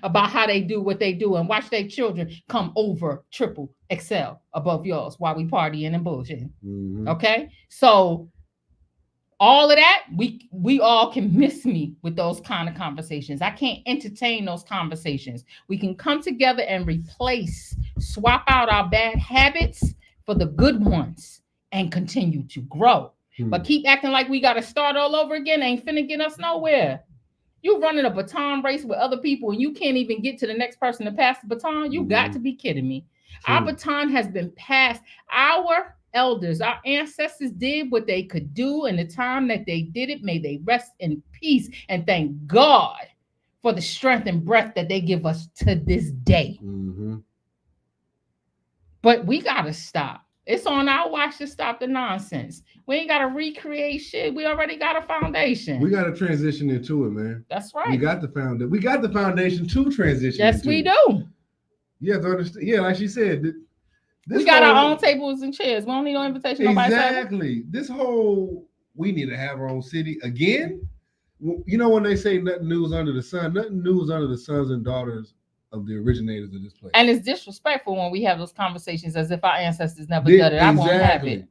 about how they do what they do, and watch their children come over, triple, excel above yours while we partying and bullshitting. Okay? So all of that, we all can miss me with those kind of conversations. I can't entertain those conversations. We can come together and swap out our bad habits for the good ones and continue to grow. But keep acting like we got to start all over again ain't finna get us nowhere. You running a baton race with other people and you can't even get to the next person to pass the baton. You got to be kidding me. Our baton has been passed. Our elders, our ancestors did what they could do in the time that they did it. May they rest in peace, and thank God for the strength and breath that they give us to this day. But we got to stop It's on our watch to stop the nonsense. We ain't got to recreate shit. We already got a foundation. We got to transition into it, man. That's right. We got the foundation to transition. Yes, we do. You have to understand. Yeah, like she said, we got our own tables and chairs. We don't need no invitation. Exactly. This whole we need to have our own city again. You know when they say nothing new is under the sun, nothing new is under the sons and daughters of the originators of this place. And it's disrespectful when we have those conversations as if our ancestors never did it. I won't have it.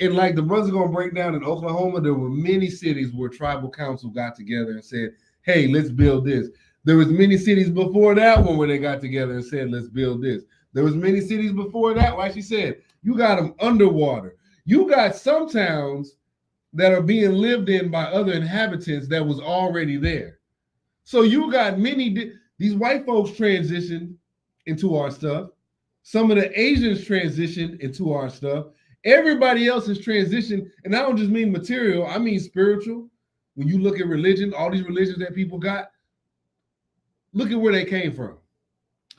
And like the brothers are gonna break down in Oklahoma, there were many cities where tribal council got together and said, "Hey, let's build this." There was many cities before that one where they got together and said, "Let's build this." There was many cities before that. Like she said, you got them underwater. You got some towns that are being lived in by other inhabitants that was already there. So you got these white folks transitioned into our stuff. Some of the Asians transitioned into our stuff. Everybody else has transitioned. And I don't just mean material, I mean spiritual. When you look at religion, all these religions that people got, look at where they came from.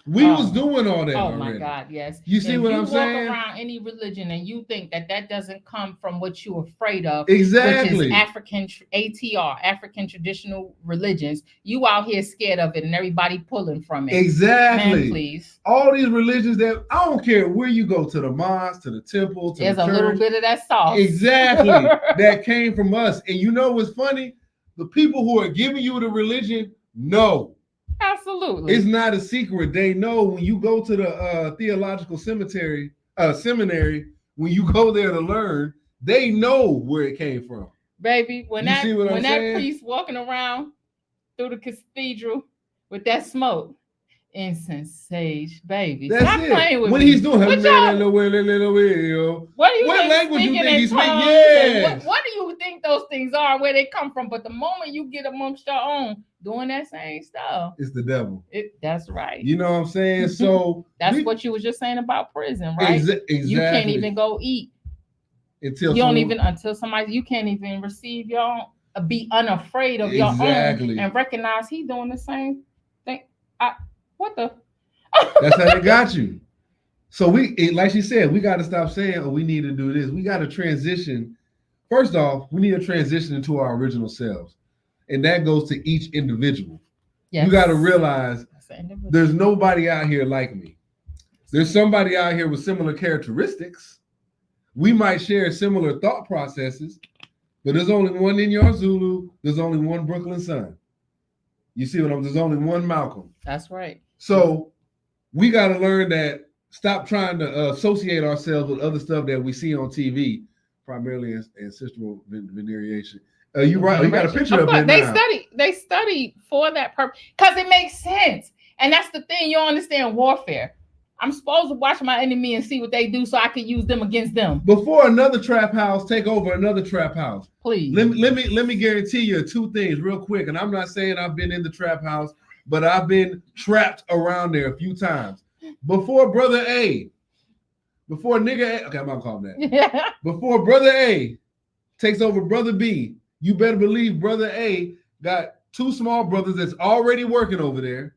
We was doing all that. Oh already. My God, yes. You see what I'm saying? You walk around any religion and you think that doesn't come from what you're afraid of. Exactly. Which is African ATR, African traditional religions. You out here scared of it and everybody pulling from it. Exactly. Man, please. All these religions that I don't care where you go, to the mosque, to the temple, to there's the church. There's a little bit of that sauce. Exactly. That came from us. And you know what's funny? The people who are giving you the religion know. Absolutely. It's not a secret. They know when you go to the theological seminary, when you go there to learn, they know where it came from. Baby, when that priest walking around through the cathedral with that smoke, incense, sage, baby. That's stop it. Playing with when me. he's doing what language you think he's speaking? Yes. What do you think those things are, where they come from? But the moment you get amongst your own doing that same stuff, it's the devil. That's right. You know what I'm saying? So that's what you was just saying about prison, right? Exactly. You can't even go eat until somebody, you can't even receive your own, be unafraid of your own and recognize he doing the same thing. That's how they got you. So like she said, we got to stop saying, "Oh, we need to do this." We got to transition. First off, we need to transition into our original selves, and that goes to each individual. Yes. You got to realize there's nobody out here like me. There's somebody out here with similar characteristics. We might share similar thought processes, but there's only one Inyar Zulu. There's only one Brooklyn Sun. You see what there's only one Malcolm. That's right. So we got to learn that. Stop trying to associate ourselves with other stuff that we see on TV, primarily ancestral veneration. You right? You got a picture of it. They study for that purpose because it makes sense, and that's the thing. You don't understand warfare. I'm supposed to watch my enemy and see what they do, so I can use them against them. Before another trap house take over another trap house, please. Let me guarantee you two things real quick. And I'm not saying I've been in the trap house, but I've been trapped around there a few times. Before brother A, before nigga A, okay, I'm gonna call him that. Yeah. Before brother A takes over brother B, you better believe brother A got two small brothers that's already working over there,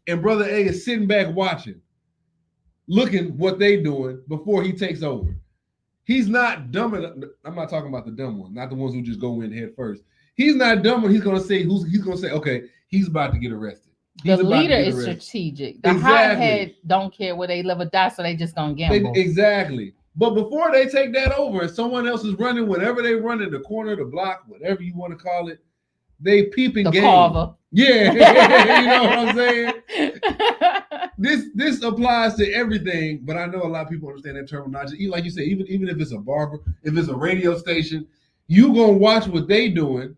and brother A is sitting back watching, looking what they doing before he takes over. He's not dumb enough. I'm not talking about the dumb one, not the ones who just go in head first. He's not dumb when he's gonna say okay, he's about to get arrested. The leader is strategic. The hothead don't care where they live or die, so they just gonna gamble. Exactly. But before they take that over and someone else is running, whatever they run in the corner, the block, whatever you want to call it, they peeping game. Carver. Yeah, you know what I'm saying? This applies to everything, but I know a lot of people understand that terminology. Like you said, even if it's a barber, if it's a radio station, you gonna watch what they doing.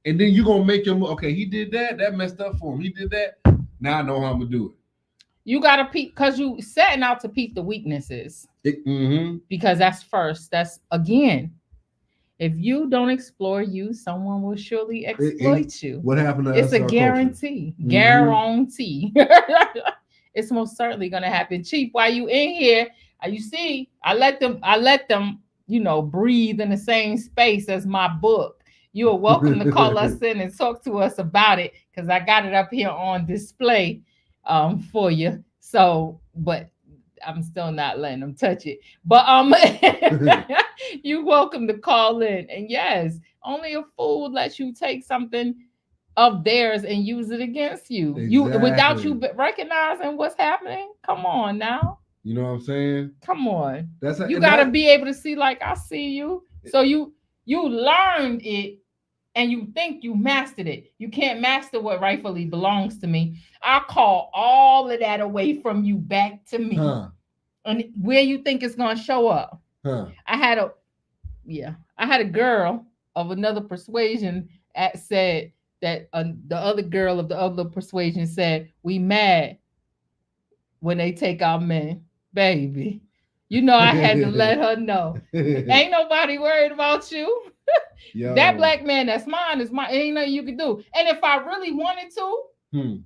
And then you're going to make your move. Okay, he did that. That messed up for him. He did that. Now I know how I'm going to do it. You got to peep because you setting out to peep the weaknesses. Because that's first. That's, again, if you don't explore you, someone will surely exploit you. What happened to us? It's a guarantee. Guarantee. It's most certainly going to happen. Chief, while you in here, you see, I let them, breathe in the same space as my book. You are welcome to call us in and talk to us about it because I got it up here on display for you. So, but I'm still not letting them touch it. But you're welcome to call in. And yes, only a fool lets you take something of theirs and use it against you. You without you recognizing what's happening. Come on now. You know what I'm saying? Come on. You gotta be able to see, like, I see you. So you learned it and you think you mastered it. You can't master what rightfully belongs to me. I'll call all of that away from you back to me. And where you think it's gonna show up. I had a girl of another persuasion said that the other girl of the other persuasion said, we mad when they take our men. Baby, you know, I had to let her know. Ain't nobody worried about you. Yo. That black man that's mine is mine. Ain't nothing you can do. And if I really wanted to,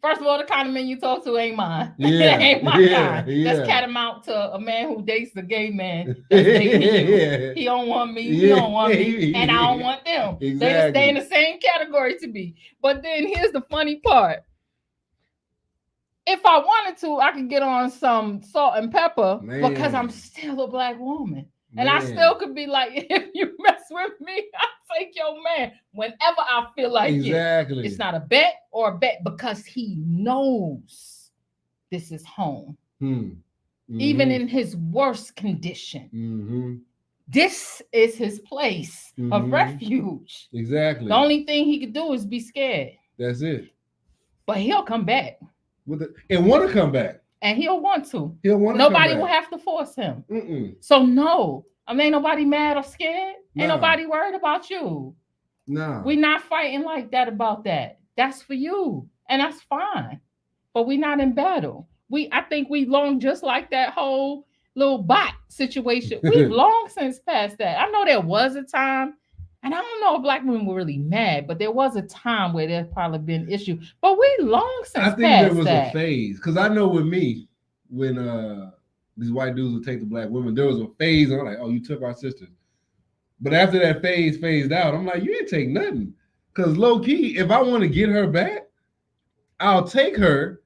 first of all, the kind of man you talk to ain't mine. Ain't my kind. That's catamount to a man who dates a gay man. That's dating you. He don't want me. He don't want me. And I don't want them. Exactly. They just stay in the same category to me. But then here's the funny part. If I wanted to, I could get on some salt and pepper because I'm still a black woman. And I still could be like, if you mess with me, I'll take your man whenever I feel like it. It's not a bet or a bet because he knows this is home. Even in his worst condition. This is his place of refuge. Exactly. The only thing he could do is be scared. That's it. But he'll come back. And want to come back. And he'll want to. Nobody will have to force him. So no, ain't nobody mad or scared. Ain't nobody worried about you. No. We're not fighting like that about that. That's for you. And that's fine. But we're not in battle. I think we long just like that whole little bot situation. We've long since passed that. I know there was a time, and I don't know if black women were really mad, but there was a time where there's probably been an issue. But we long since passed that. I think there was a phase. Because I know with me, when these white dudes would take the black women, there was a phase. And I'm like, oh, you took our sisters. But after that phase phased out, I'm like, you didn't take nothing. Because low key, if I want to get her back, I'll take her.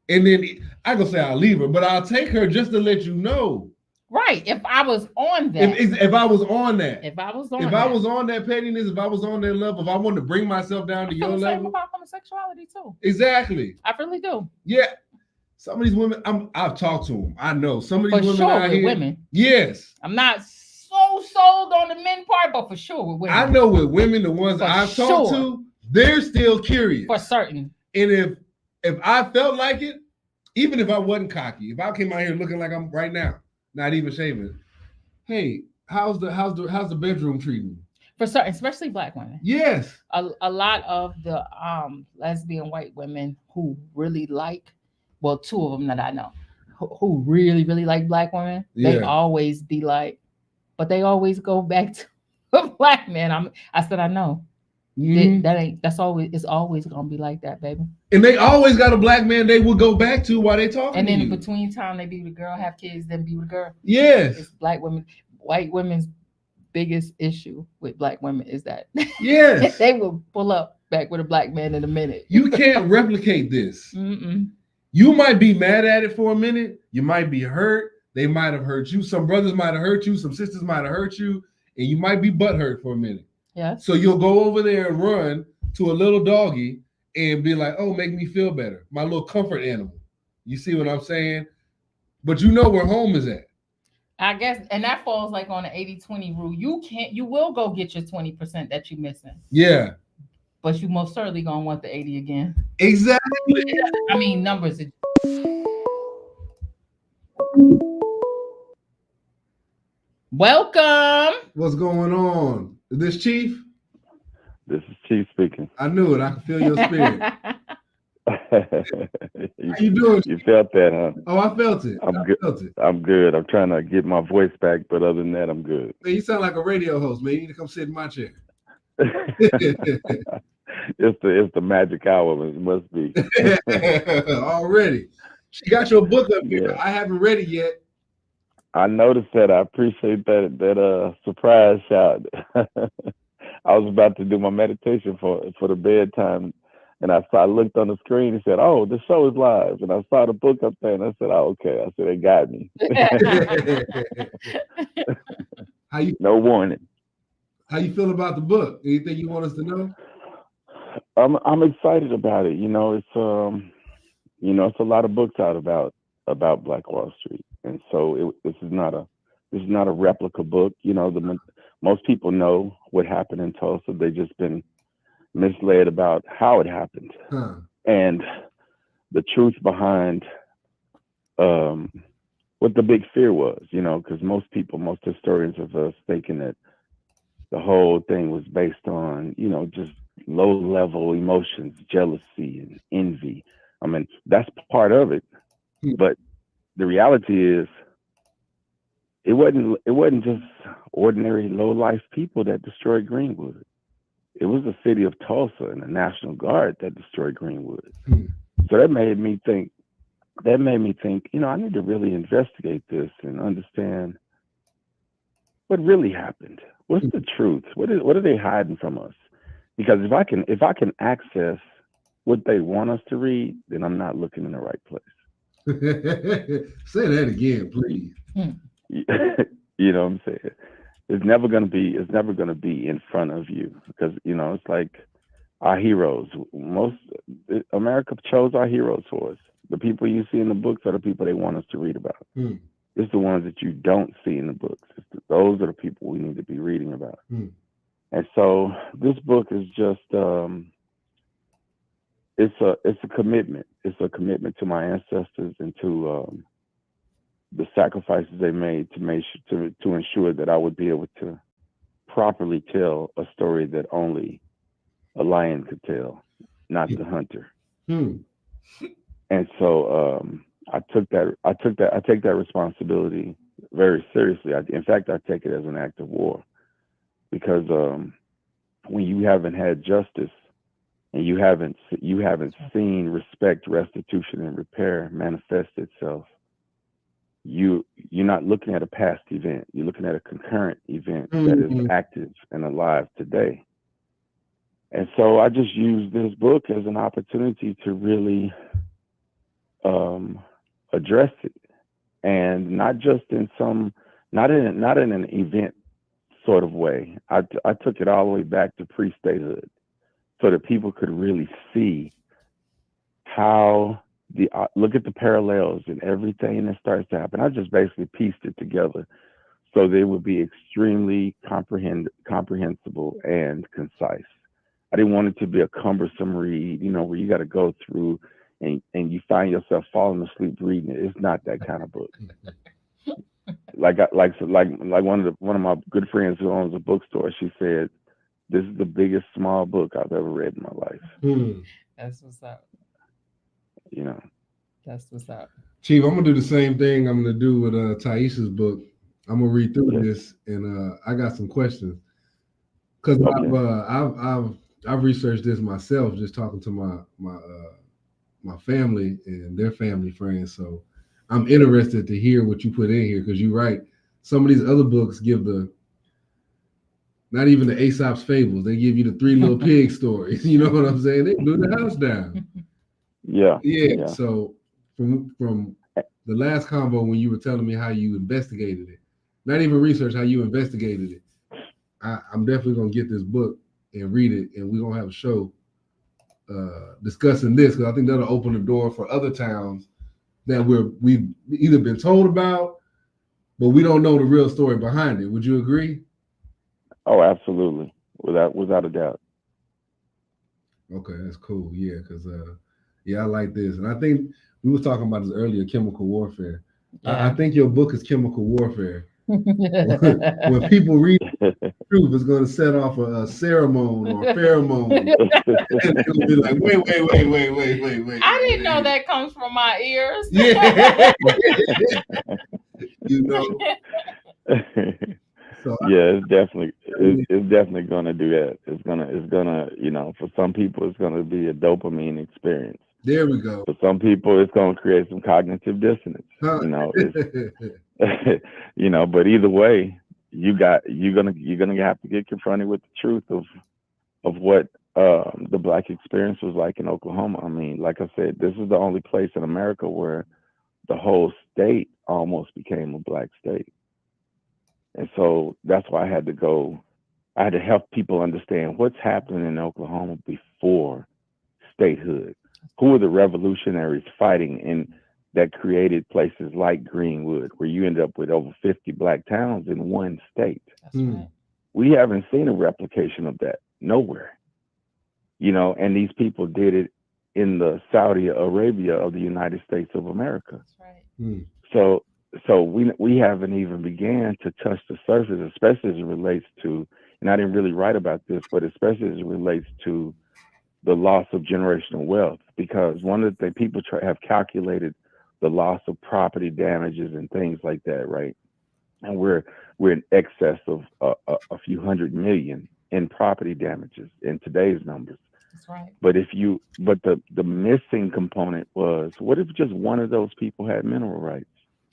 And then I gonna say I'll leave her, but I'll take her just to let you know. Right. If I was on that. If I was on that. If I was on that pettiness, if I was on that level, if I wanted to bring myself down to your level. I feel about homosexuality too. Exactly. I really do. Yeah. Some of these women, I've talked to them. I know some of these women out here. Women. Yes. I'm not so sold on the men part, but for sure with women. I know with women, the ones I've talked to, they're still curious. For certain. And if I felt like it, even if I wasn't cocky, if I came out here looking like I'm right now, not even shaving, hey, how's the bedroom treating you? For certain, especially black women. Yes. A lot of the lesbian white women who really like, well, two of them that I know, who really, really like black women, they always be like, but they always go back to a black man. I said, I know. It's always gonna be like that, baby. And they always got a black man they will go back to while they talking. And then in between time they be with a girl, have kids, then be with a girl. Yes. It's white women's biggest issue with black women is that yes, they will pull up back with a black man in a minute. You can't replicate this. You might be mad at it for a minute. You might be hurt. They might have hurt you. Some brothers might have hurt you. Some sisters might have hurt you, and you might be butthurt for a minute. Yeah. So you'll go over there and run to a little doggy and be like, oh, make me feel better. My little comfort animal. You see what I'm saying? But you know where home is at. I guess, and that falls like on the 80-20 rule. You will go get your 20% that you're missing. Yeah. But you most certainly gonna want the 80 again. Exactly. I mean, numbers. Welcome. What's going on? Is this Chief? This is Chief speaking. I knew it. I can feel your spirit. How you doing? You felt that, huh? Oh, I felt it. I'm good. I'm trying to get my voice back, but other than that, I'm good. Man, you sound like a radio host, man. You need to come sit in my chair. It's the magic hour. It must be. Already. She got your book up here. Yeah. I haven't read it yet. I noticed that. I appreciate that surprise shout. I was about to do my meditation for the bedtime And I looked on the screen and said, "Oh, the show is live." And I saw the book up there, and I said, "Oh, okay." I said, "They got me." No warning. How you feel about the book? Anything you want us to know? I'm excited about it. It's it's a lot of books out about Black Wall Street, and so this is not a replica book. Most people know what happened in Tulsa. They've just been misled about how it happened, and the truth behind what the big fear was. Because most historians of us thinking that the whole thing was based on just low level emotions, jealousy and envy. I mean, that's part of it, but the reality is it wasn't just ordinary low life people that destroyed Greenwood. It was the city of Tulsa and the National Guard that destroyed Greenwood. So that made me think, I need to really investigate this and understand what really happened. What's the truth? What are they hiding from us? Because if I can access what they want us to read, then I'm not looking in the right place. Say that again, please. You know what I'm saying? It's never gonna be in front of you, because it's like our heroes. America chose our heroes for us. The people you see in the books are the people they want us to read about. It's the ones that you don't see in the books. Those are the people we need to be reading about. And so this book is just it's a commitment. It's a commitment to my ancestors and to the sacrifices they made to ensure that I would be able to properly tell a story that only a lion could tell, not the hunter. And so I take that responsibility very seriously. In fact, I take it as an act of war, because when you haven't had justice and you haven't seen respect, restitution, and repair manifest itself, you're not looking at a past event. You're looking at a concurrent event that is active and alive today. And so I just use this book as an opportunity to really address it, and not just not in an event sort of way. I took it all the way back to pre-statehood, so that people could really see how look at the parallels and everything that starts to happen. I just basically pieced it together so they would be extremely comprehensible and concise. I didn't want it to be a cumbersome read, where you got to go through and you find yourself falling asleep reading it. It's not that kind of book. Like one of my good friends who owns a bookstore, she said, "This is the biggest small book I've ever read in my life." That's what's up. That's what's up. Chief, I'm gonna do the same thing I'm gonna do with Taisha's book. I'm gonna read through this, and I got some questions, because I've researched this myself, just talking to my family and their family friends. So I'm interested to hear what you put in here, because you're right. Some of these other books give not even the Aesop's fables. They give you the Three Little Pig stories. You know what I'm saying? They blew the house down. Yeah. So from the last convo, when you were telling me how you investigated it, not even research, how you investigated it, I'm definitely gonna get this book and read it, and we're gonna have a show discussing this, because I think that'll open the door for other towns that we've either been told about, but we don't know the real story behind it. Would you agree? Oh, absolutely, without a doubt. Okay, that's cool. Yeah, because I like this, and I think we were talking about this earlier, chemical warfare. Yeah. I think your book is chemical warfare. When people read the truth, it's going to set off a ceremony or a pheromone. And it'll be like, wait. I didn't know that comes from my ears. Yeah. So it's definitely going to do that. It's gonna, for some people, it's going to be a dopamine experience. There we go. For some people, it's going to create some cognitive dissonance. But either way, you're gonna have to get confronted with the truth of what the Black experience was like in Oklahoma. I mean, like I said, this is the only place in America where the whole state almost became a Black state. And so that's why I had to help people understand what's happening in Oklahoma before statehood. Who were the revolutionaries fighting in that created places like Greenwood, where you end up with over 50 Black towns in one state? That's right. We haven't seen a replication of that nowhere. You know, and these people did it in the Saudi Arabia of the United States of America. That's right. So we haven't even began to touch the surface, especially as it relates to, and I didn't really write about this, but especially as it relates to the loss of generational wealth, because one of the things people have calculated the loss of property damages and things like that, right? And we're in excess of a few $100 million in property damages in today's numbers. That's right. But the missing component was, what if just one of those people had mineral rights?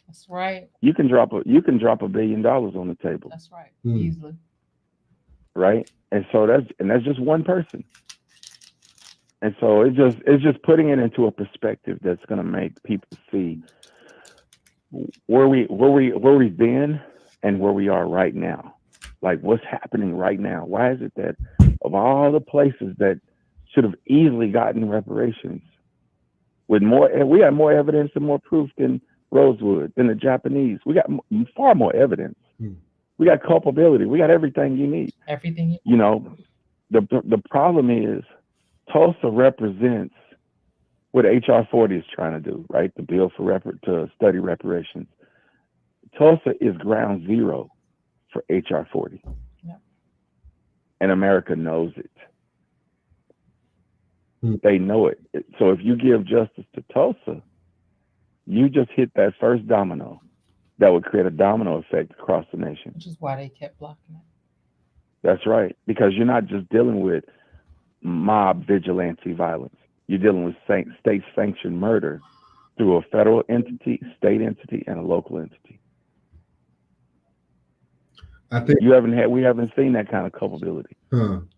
That's right. You can drop $1 billion on the table. That's right. Easily. Right? And so that's just one person. And so it's just putting it into a perspective that's going to make people see where we've been and where we are right now. Like, what's happening right now? Why is it that of all the places that should have easily gotten reparations, we got more evidence and more proof than Rosewood, than the Japanese. We got far more evidence. We got culpability. We got everything you need. Everything. You know, the problem is Tulsa represents what HR 40 is trying to do, right? The bill to study reparations. Tulsa is ground zero for HR 40. Yep. And America knows it. They know it. So if you give justice to Tulsa, you just hit that first domino that would create a domino effect across the nation. Which is why they kept blocking it. That's right. Because you're not just dealing with mob vigilante violence. You're dealing with state-sanctioned murder through a federal entity, state entity, and a local entity. I think we haven't seen that kind of culpability.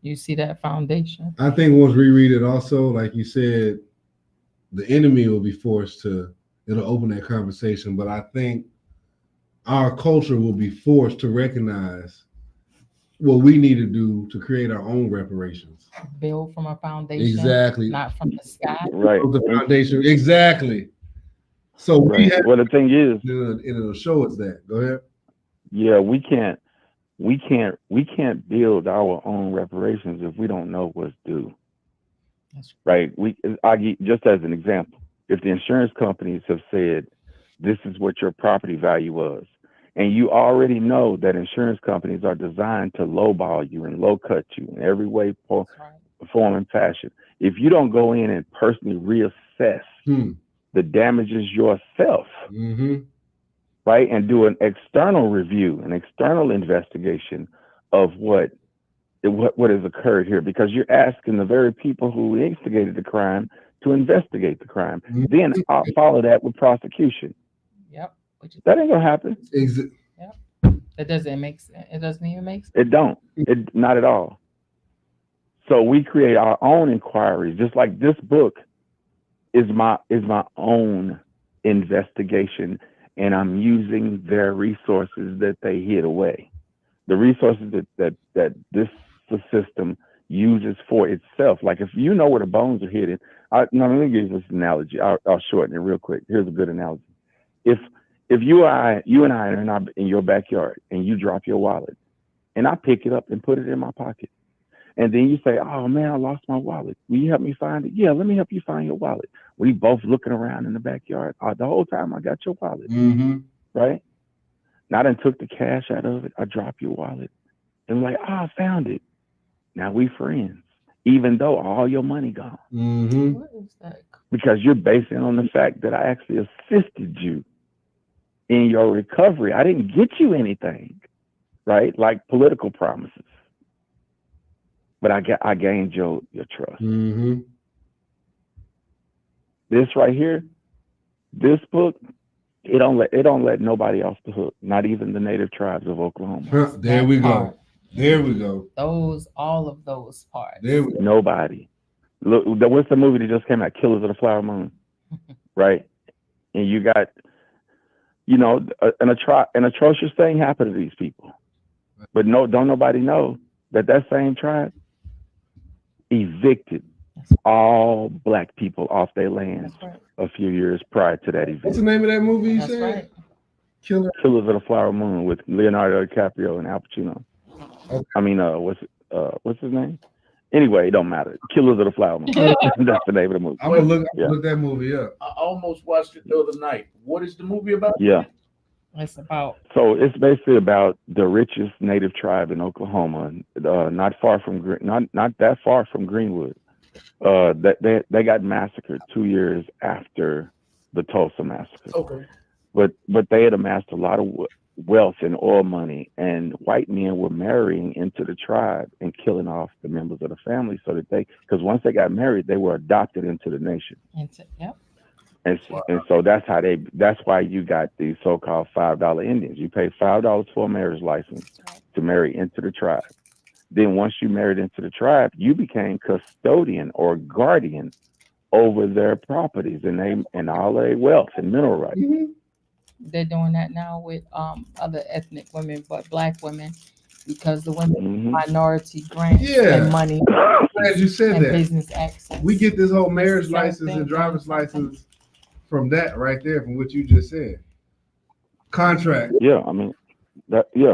You see that foundation. I think once we read it also, like you said, the enemy will be forced to, it'll open that conversation. But I think our culture will be forced to recognize what we need to do to create our own reparations. Build from a foundation. Exactly. Not from the sky. Right. The foundation. Exactly. So right. Well, the thing is, it'll show us that. Go ahead. Yeah, we can't build our own reparations if we don't know what's due. That's right. Just as an example, if the insurance companies have said this is what your property value was, and you already know that insurance companies are designed to lowball you and low cut you in every way, form, and fashion. If you don't go in and personally reassess the damages yourself, right, and do an external review, an external investigation of what has occurred here, because you're asking the very people who instigated the crime to investigate the crime. Then I'll follow that with prosecution. Yep. That ain't gonna happen. Yep. It doesn't make sense. It doesn't even make sense. It don't. It not at all. So we create our own inquiries. Just like this book is my own investigation, and I'm using their resources that they hid away. The resources that this system uses for itself. Like, if you know where the bones are hidden, let me give you this analogy. I'll shorten it real quick. Here's a good analogy. If you and I are in your backyard and you drop your wallet and I pick it up and put it in my pocket, and then you say, "Oh man, I lost my wallet. Will you help me find it?" "Yeah, let me help you find your wallet." We both looking around in the backyard. The whole time I got your wallet, right? Now I done took the cash out of it. I drop your wallet. And I'm like, I found it. Now we friends, even though all your money gone. What is that? Because you're basing it on the fact that I actually assisted you in your recovery. I didn't get you anything, right? Like political promises. But I gained your trust. This right here, this book, it don't let nobody off the hook, not even the native tribes of Oklahoma. There we go. There we go. All of those parts. There we go. Nobody. Look, what's the movie that just came out? Killers of the Flower Moon, right? And you got, an atrocious thing happened to these people, but don't nobody know that same tribe evicted all black people off their land a few years prior to that event. What's the name of that movie you said? Right. Killers of the Flower Moon with Leonardo DiCaprio and Al Pacino. Okay. I mean, what's his name? Anyway, it don't matter. Killers of the Flower Moon. That's the name of the movie. I'm gonna look that movie up. I almost watched it the other night. What is the movie about? Yeah. It's about. So it's basically about the richest native tribe in Oklahoma, not that far from Greenwood. That they got massacred 2 years after the Tulsa massacre. Okay. But they had amassed a lot of wealth and oil money, and white men were marrying into the tribe and killing off the members of the family so that because once they got married, they were adopted into the nation. Yep. And so that's why you got these so-called $5 Indians. You pay $5 for a marriage license to marry into the tribe. Then once you married into the tribe, you became custodian or guardian over their properties and all their wealth and mineral rights. Mm-hmm. They're doing that now with other ethnic women, but black women, because the women minority grants and money. Glad you said and that. Business access. We get this whole marriage license and driver's license from that right there, from what you just said. Contract. Yeah, I mean,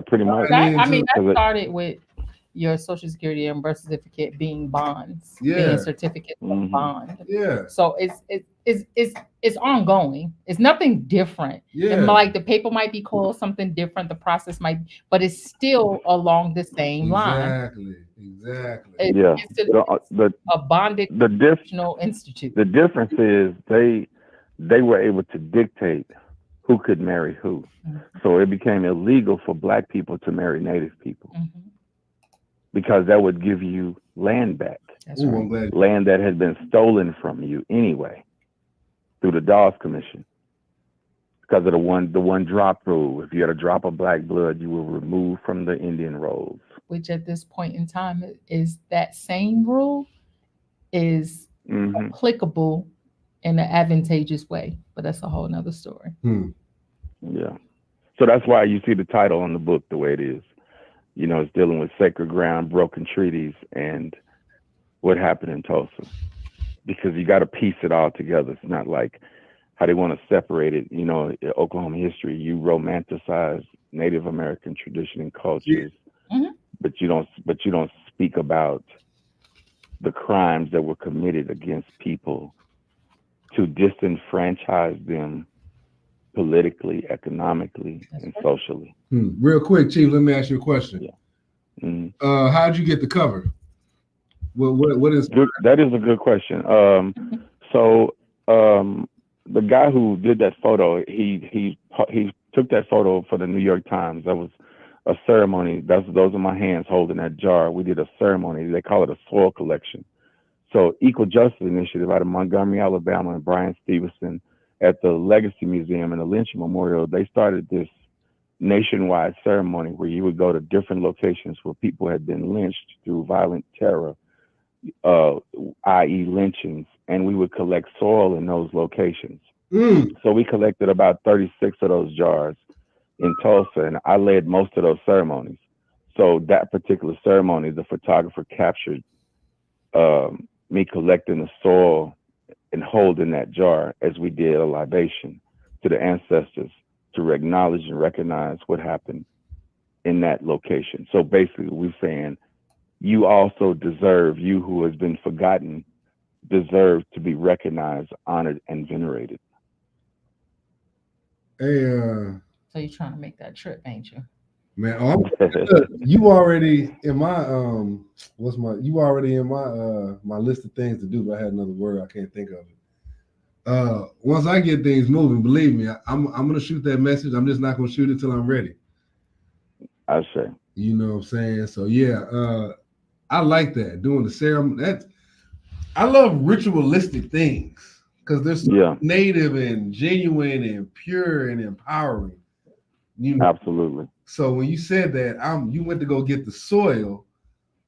pretty much. That started with your Social Security and birth certificate being bonds, being certificates of bond. Yeah. So it's ongoing. It's nothing different. Yeah. And like the paper might be called something different, the process might, but it's still along the same line. Exactly. It's a bonded national institute. The difference is they were able to dictate who could marry who. Mm-hmm. So it became illegal for black people to marry native people. Mm-hmm. Because that would give you land back. That's right. Land that had been stolen from you anyway through the Dawes Commission. Because of the one drop rule. If you had a drop of black blood, you were removed from the Indian rolls. Which at this point in time is that same rule is applicable in an advantageous way. But that's a whole nother story. Yeah. So that's why you see the title on the book the way it is. It's dealing with sacred ground, broken treaties, and what happened in Tulsa. Because you got to piece it all together. It's not like how they want to separate it. In Oklahoma history, you romanticize Native American tradition and cultures, but you don't speak about the crimes that were committed against people to disenfranchise them politically, economically, and socially. Real quick, Chief, let me ask you a question. Yeah. Mm-hmm. How'd you get the cover? What is that? Is a good question. So the guy who did that photo, he took that photo for the New York Times. That was a ceremony. Those are my hands holding that jar. We did a ceremony. They call it a soil collection. So Equal Justice Initiative out of Montgomery, Alabama, and Brian Stevenson at the Legacy Museum and the Lynch Memorial, they started this nationwide ceremony where you would go to different locations where people had been lynched through violent terror, i.e. lynchings, and we would collect soil in those locations. So we collected about 36 of those jars in Tulsa, and I led most of those ceremonies. So that particular ceremony, the photographer captured me collecting the soil and holding that jar as we did a libation to the ancestors to acknowledge and recognize what happened in that location. So basically we're saying you also deserve, you who has been forgotten, deserve to be recognized, honored, and venerated. Hey, so you're trying to make that trip, ain't you? Man, you already in my my list of things to do, but I had another word, I can't think of it. Once I get things moving, believe me, I'm gonna shoot that message. I'm just not gonna shoot it till I'm ready. I say. You know what I'm saying? So yeah, I like that, doing the ceremony. I love ritualistic things because they're so native and genuine and pure and empowering. You know? Absolutely. So when you said that, you went to go get the soil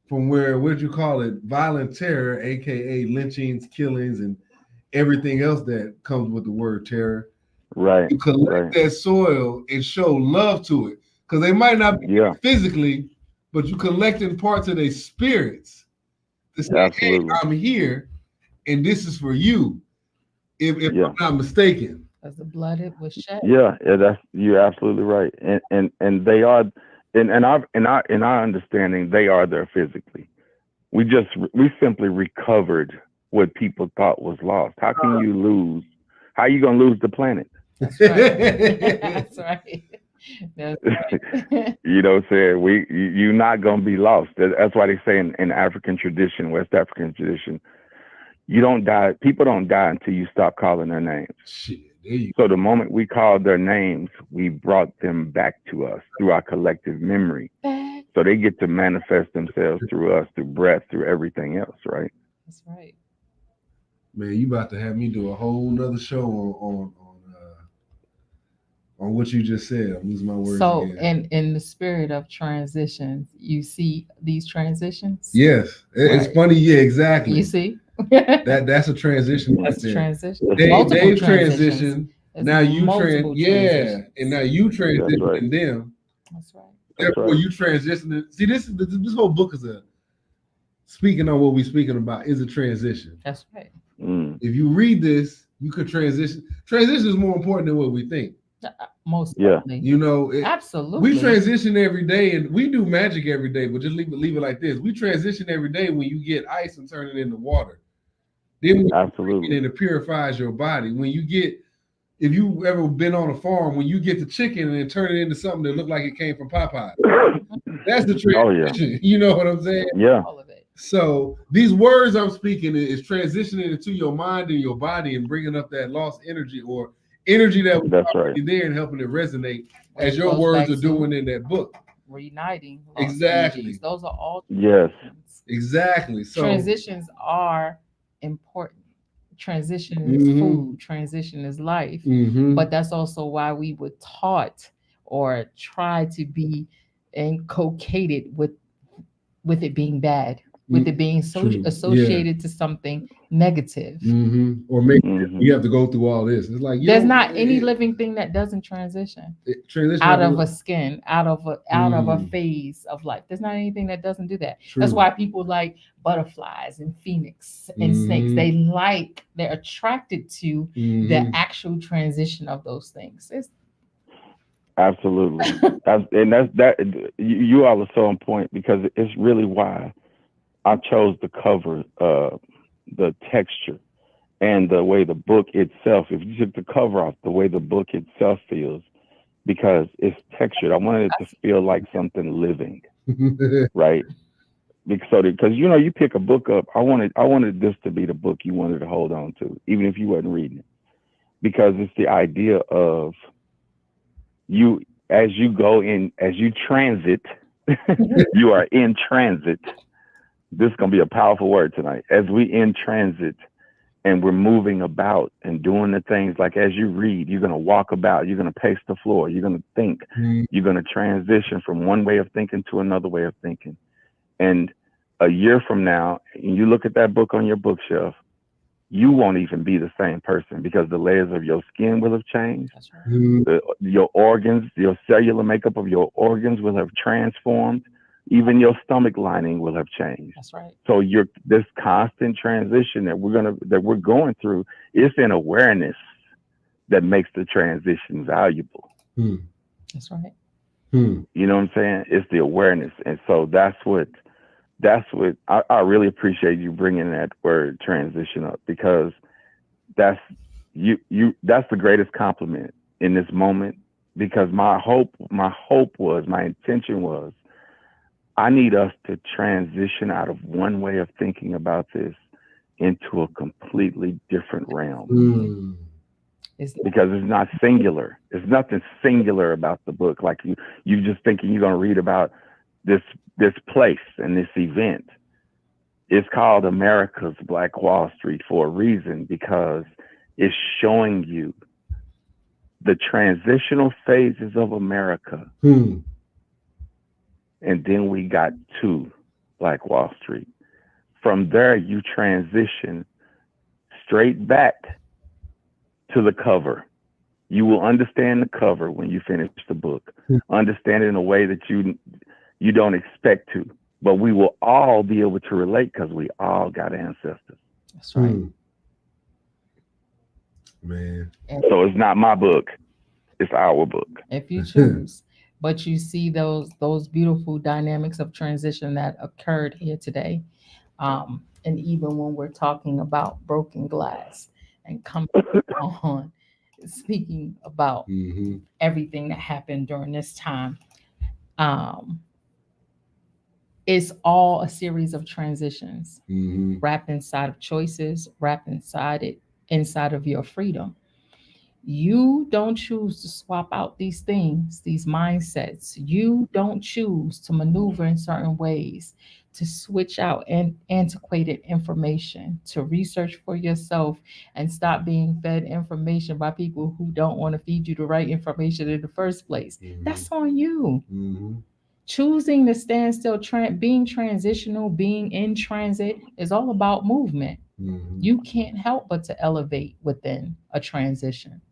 from where'd you call it? Violent terror, aka lynchings, killings, and everything else that comes with the word terror. Right. You collect that soil and show love to it. Because they might not be physically, but you collecting parts of their spirits to say, absolutely. Hey, I'm here and this is for you. If I'm not mistaken. Because the blood it was shed. Yeah, you're absolutely right. And they are in our understanding, they are there physically. We simply recovered what people thought was lost. How can you lose? How are you gonna lose the planet? That's right. That's right. That's right. You know what I'm saying? You're not gonna be lost. That's why they say in African tradition, West African tradition, you don't die. People don't die until you stop calling their names. Shit. So the moment we called their names, we brought them back to us through our collective memory. So they get to manifest themselves through us, through breath, through everything else, right? That's right. Man, you about to have me do a whole nother show on what you just said. I'm losing my words. So again. in the spirit of transitions, you see these transitions? Yes. It's funny, yeah, exactly. You see? That's a transition. That's a transition. Dave transition. Now you and now you transition right. them. That's right. Therefore, you transition. See, this whole book is speaking on what we're speaking about is a transition. That's right. If you read this, you could transition. Transition is more important than what we think. Most definitely. You know, absolutely. We transition every day, and we do magic every day. But just leave it like this: we transition every day when you get ice and turn it into water. Then absolutely, and it purifies your body. When you get, if you ever been on a farm, when you get the chicken and then turn it into something that look like it came from Popeye, that's the transition. Oh, yeah. You know what I'm saying? Yeah. All of it. So these words I'm speaking is transitioning into your mind and your body and bringing up that lost energy or energy that was already there and helping it resonate as your words are doing in that book. Reuniting. Exactly. Energies. Those are all transitions. Exactly. So transitions are important. Transition is food. Transition is life. But that's also why we were taught or try to be inculcated with it being bad, with it being associated to something negative. Or maybe you have to go through all this. It's like there's not any living thing that doesn't transition out of a skin, out of a phase of life. There's not anything that doesn't do that. That's why people like butterflies and phoenix and snakes. They're attracted to the actual transition of those things. Absolutely. You all are so on point because it's really why I chose the cover, the texture and the way the book itself, if you took the cover off, the way the book itself feels, because it's textured. I wanted it to feel like something living, right? Because you pick a book up, I wanted this to be the book you wanted to hold on to, even if you wasn't reading it, because it's the idea of you, as you transit, you are in transit. This is going to be a powerful word tonight. As we in transit and we're moving about and doing the things, like as you read, you're going to walk about, you're going to pace the floor, you're going to think, you're going to transition from one way of thinking to another way of thinking. And a year from now, and you look at that book on your bookshelf, you won't even be the same person because the layers of your skin will have changed. That's right. Your organs, your cellular makeup of your organs will have transformed. Even your stomach lining will have changed. That's right. So this constant transition that we're going through, it's an awareness that makes the transition valuable. That's right. You know what I'm saying? It's the awareness, and so that's what I really appreciate you bringing that word transition up, because that's the greatest compliment in this moment, because my intention was, I need us to transition out of one way of thinking about this into a completely different realm. Because it's not singular. There's nothing singular about the book. Like you just thinking you're going to read about this place and this event. It's called America's Black Wall Street for a reason, because it's showing you the transitional phases of America. Hmm. And then we got to Black Wall Street. From there, you transition straight back to the cover. You will understand the cover when you finish the book. Understand it in a way that you don't expect to. But we will all be able to relate because we all got ancestors. That's right. Man. So it's not my book. It's our book. If you choose. But you see those beautiful dynamics of transition that occurred here today. And even when we're talking about broken glass and coming on, speaking about everything that happened during this time, it's all a series of transitions wrapped inside of choices, wrapped inside of your freedom. You don't choose to swap out these things, these mindsets. You don't choose to maneuver in certain ways, to switch out antiquated information, to research for yourself and stop being fed information by people who don't want to feed you the right information in the first place. That's on you. Choosing to stand still, being transitional, being in transit is all about movement. You can't help but to elevate within a transition.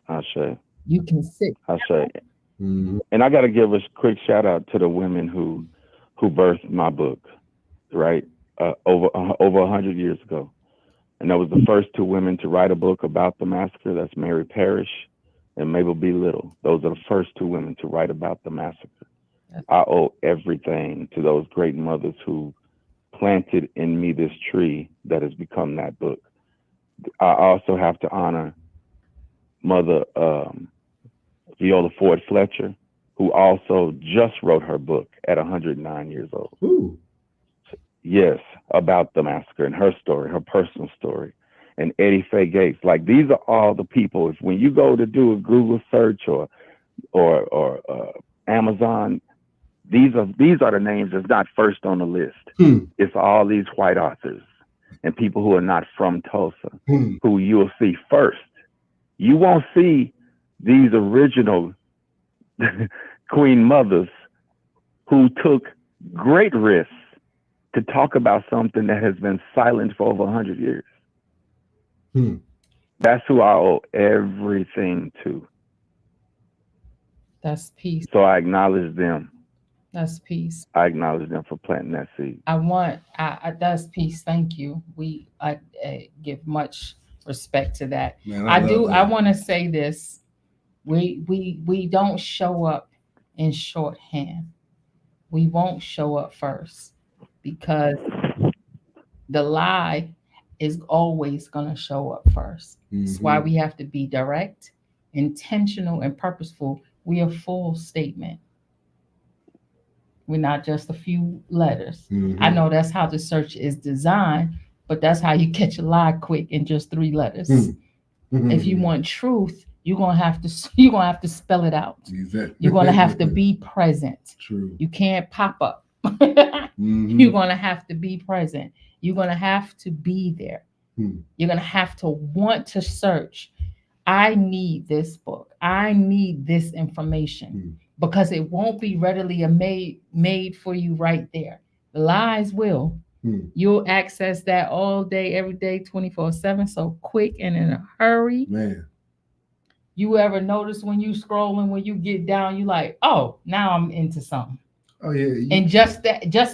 I say. You can sit. I say. And I got to give a quick shout out to the women who birthed my book, right? Over 100 years ago. And that was the first two women to write a book about the massacre. That's Mary Parrish and Mabel B. Little. Those are the first two women to write about the massacre. I owe everything to those great mothers who planted in me this tree that has become that book. I also have to honor Mother Viola Ford Fletcher, who also just wrote her book at 109 years old. Ooh. Yes, about the massacre and her story, her personal story. And Eddie Faye Gates. Like, these are all the people. If when you go to do a Google search or Amazon, these are the names that's not first on the list. It's all these white authors and people who are not from Tulsa, who you'll see first. You won't see these original queen mothers who took great risks to talk about something that has been silent for over 100 years. That's who I owe everything to. That's peace. So I acknowledge them. That's peace. I acknowledge them for planting that seed. That's peace. Thank you. I give much respect to that. Man, I want to say this. We don't show up in shorthand. We won't show up first because the lie is always going to show up first. That's why we have to be direct, intentional, and purposeful. We are full statement. We're not just a few letters. I know that's how the search is designed, but that's how you catch a lie quick in just 3 letters. If you want truth, you're gonna have to spell it out. Exactly. You're gonna have to be present. True. You can't pop up. You're gonna have to be present. You're gonna have to be there. You're gonna have to want to search. I need this book. I need this information because it won't be readily made for you right there. The lies will. You'll access that all day, every day, 24/7, so quick and in a hurry. Man. You ever notice when you scrolling, when you get down, you like, oh, now I'm into something. Oh yeah. And just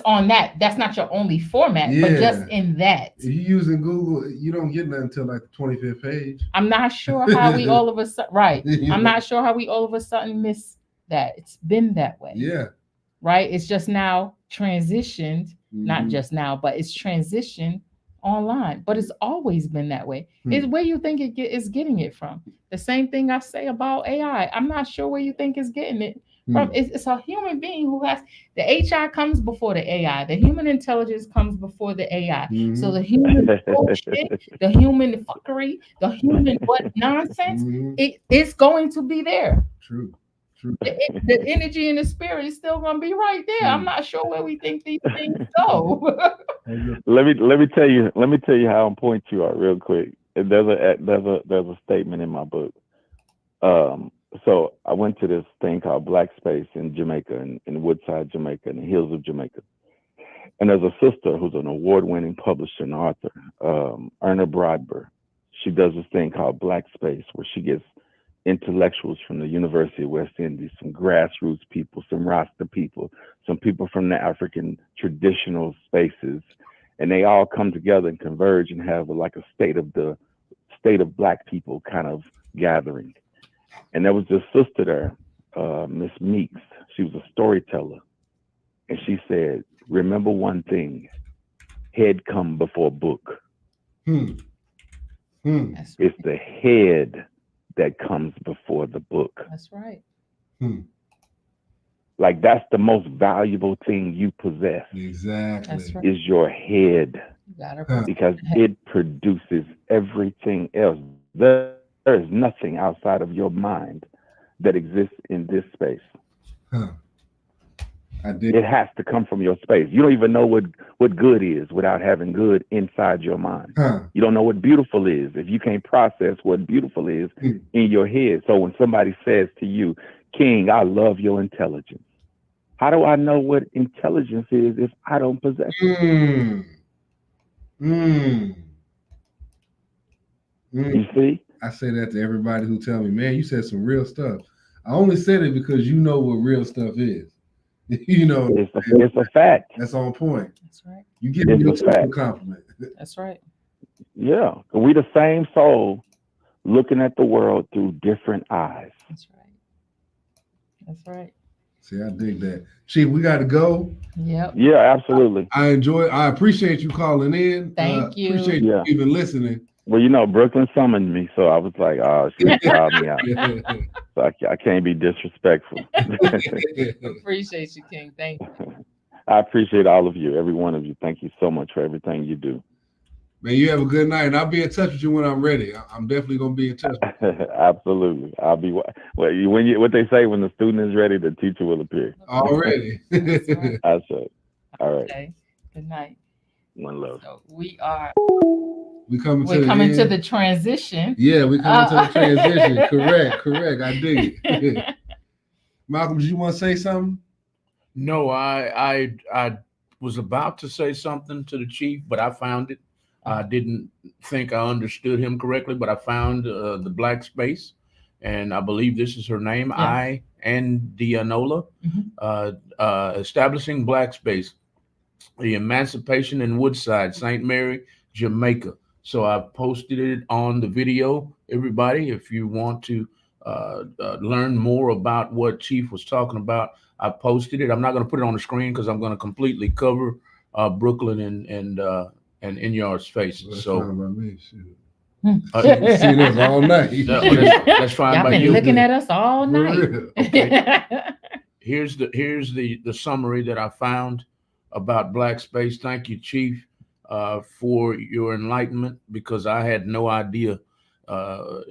on that, that's not your only format, but just in that. If you're using Google, you don't get nothing until like the 25th page. I'm not sure how we all of a sudden, right. I'm not sure how we all of a sudden miss that. It's been that way. Yeah. Right. It's just now transitioned, not just now, but it's transitioned online, but it's always been that way. It's where you think it is getting it from. The same thing I say about AI. I'm not sure where you think it's getting it from. It's a human being who has the HI comes before the AI. The human intelligence comes before the AI. So the human bullshit, the human fuckery, the human nonsense, it's going to be there. True. The energy and the spirit is still going to be right there. I'm not sure where we think these things go. Let me tell you how on point you are real quick. There's a statement in my book. So I went to this thing called Black Space in Jamaica, in Woodside, Jamaica, in the hills of Jamaica. And there's a sister who's an award-winning publisher and author, Erna Brodber. She does this thing called Black Space, where she gets intellectuals from the University of West Indies, some grassroots people, some Rasta people, some people from the African traditional spaces, and they all come together and converge and have like a state of Black people kind of gathering. And there was this sister there, Miss Meeks. She was a storyteller, and she said, "Remember one thing: head come before book." It's the head that comes before the book. That's right. Like that's the most valuable thing you possess. Exactly. That's right. Is your head, You gotta because it produces everything else. There is nothing outside of your mind that exists in this space. It has to come from your space. You don't even know what good is without having good inside your mind. You don't know what beautiful is if you can't process what beautiful is in your head. So when somebody says to you, "King, I love your intelligence," how do I know what intelligence is if I don't possess it? You see? I say that to everybody who tell me, "Man, you said some real stuff." I only said it because you know what real stuff is. You know, it's a fact. That's on point. That's right. You give me a compliment. That's right. Yeah, we the same soul looking at the world through different eyes. That's right. That's right. See, I dig that. Chief, we got to go. Yep. Yeah, absolutely. I appreciate you calling in. Thank you. Appreciate you even listening. Well, you know, Brooklyn summoned me, so I was like, "Oh, she called me out." So I can't be disrespectful. Appreciate you, King. Thank you. I appreciate all of you, every one of you. Thank you so much for everything you do. Man, you have a good night, and I'll be in touch with you when I'm ready. I'm definitely gonna be in touch with you. Absolutely. I'll be what they say, when the student is ready, the teacher will appear. Already. I said. All right. Okay. Good night. One love. So we're coming to the transition. Yeah, we're coming to the transition. Correct. I dig it. Malcolm, did you want to say something? No, I was about to say something to the chief, but I found it. I didn't think I understood him correctly, but I found the Black Space, and I believe this is her name, Yeah. Dianola, establishing Black Space, the Emancipation in Woodside, St. Mary, Jamaica. So I posted it on the video. Everybody, if you want to learn more about what Chief was talking about, I posted it. I'm not going to put it on the screen because I'm going to completely cover Brooklyn and Inyard's faces. So seen us all night. That's fine. Y'all by been you. looking at us all night. Okay. Here's the summary that I found about Black Space. Thank you, Chief, for your enlightenment, because I had no idea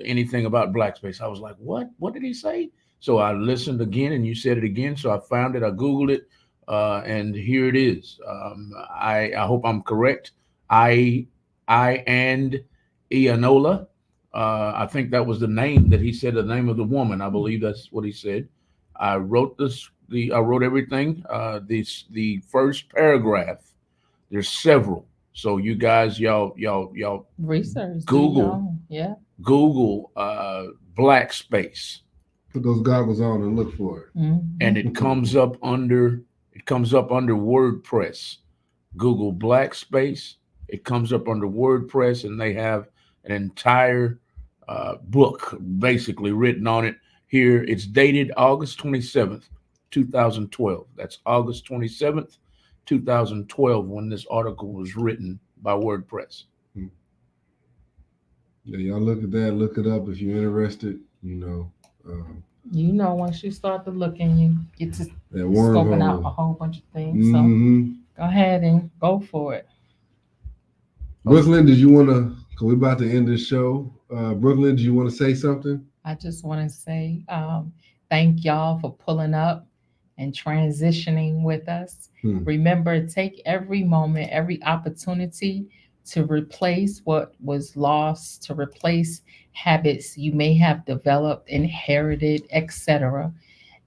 anything about Black Space. I was like, what did he say? So I listened again, and you said it again. So I found it, I Googled it, and here it is. I hope I'm correct. I and Ianola. I think that was the name that he said, the name of the woman. I believe that's what he said. I wrote I wrote everything. The first paragraph. There's several. So you guys, y'all research. Google. Yeah. Google Black Space. Put those goggles on and look for it. Mm-hmm. And it comes up under WordPress. Google Black Space. It comes up under WordPress, and they have an entire book basically written on it. Here, it's dated August 27th, 2012. That's August 27th, 2012, when this article was written by WordPress. Yeah, y'all look at that. Look it up if you're interested. Once you start to look and you get to that scoping out a whole bunch of things. Mm-hmm. So go ahead and go for it. Brooklyn, did you want to? Cause we're about to end this show. Brooklyn, do you want to say something? I just want to say thank y'all for pulling up and transitioning with us. Remember, take every moment, every opportunity to replace what was lost, to replace habits you may have developed, inherited, etc.,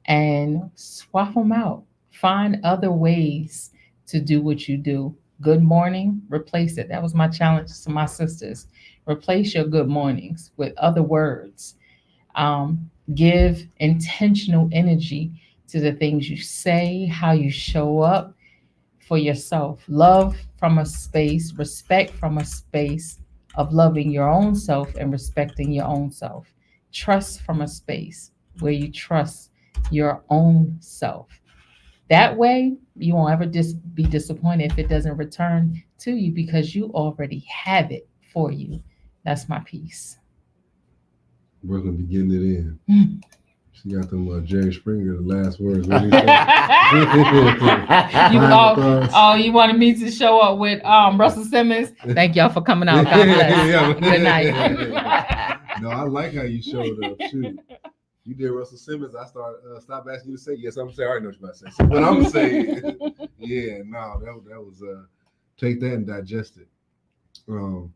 and swap them out. Find other ways to do what you do. Good morning, replace it. That was my challenge to my sisters. Replace your good mornings with other words. Give intentional energy to the things you say, how you show up for yourself. Love from a space, respect from a space of loving your own self and respecting your own self. Trust from a space where you trust your own self. That way, you won't ever be disappointed if it doesn't return to you because you already have it for you. That's my piece. Brooklyn be getting it in. She got them Jerry Springer, the last words. You wanted me to show up with Russell Simmons. Thank y'all for coming out. God bless. Good night. No, I like how you showed up. Shoot. You did Russell Simmons. I stopped asking you to say yes. I'm gonna say I already know what you're about to say. But I'm gonna say, yeah, no, that was take that and digest it. I'm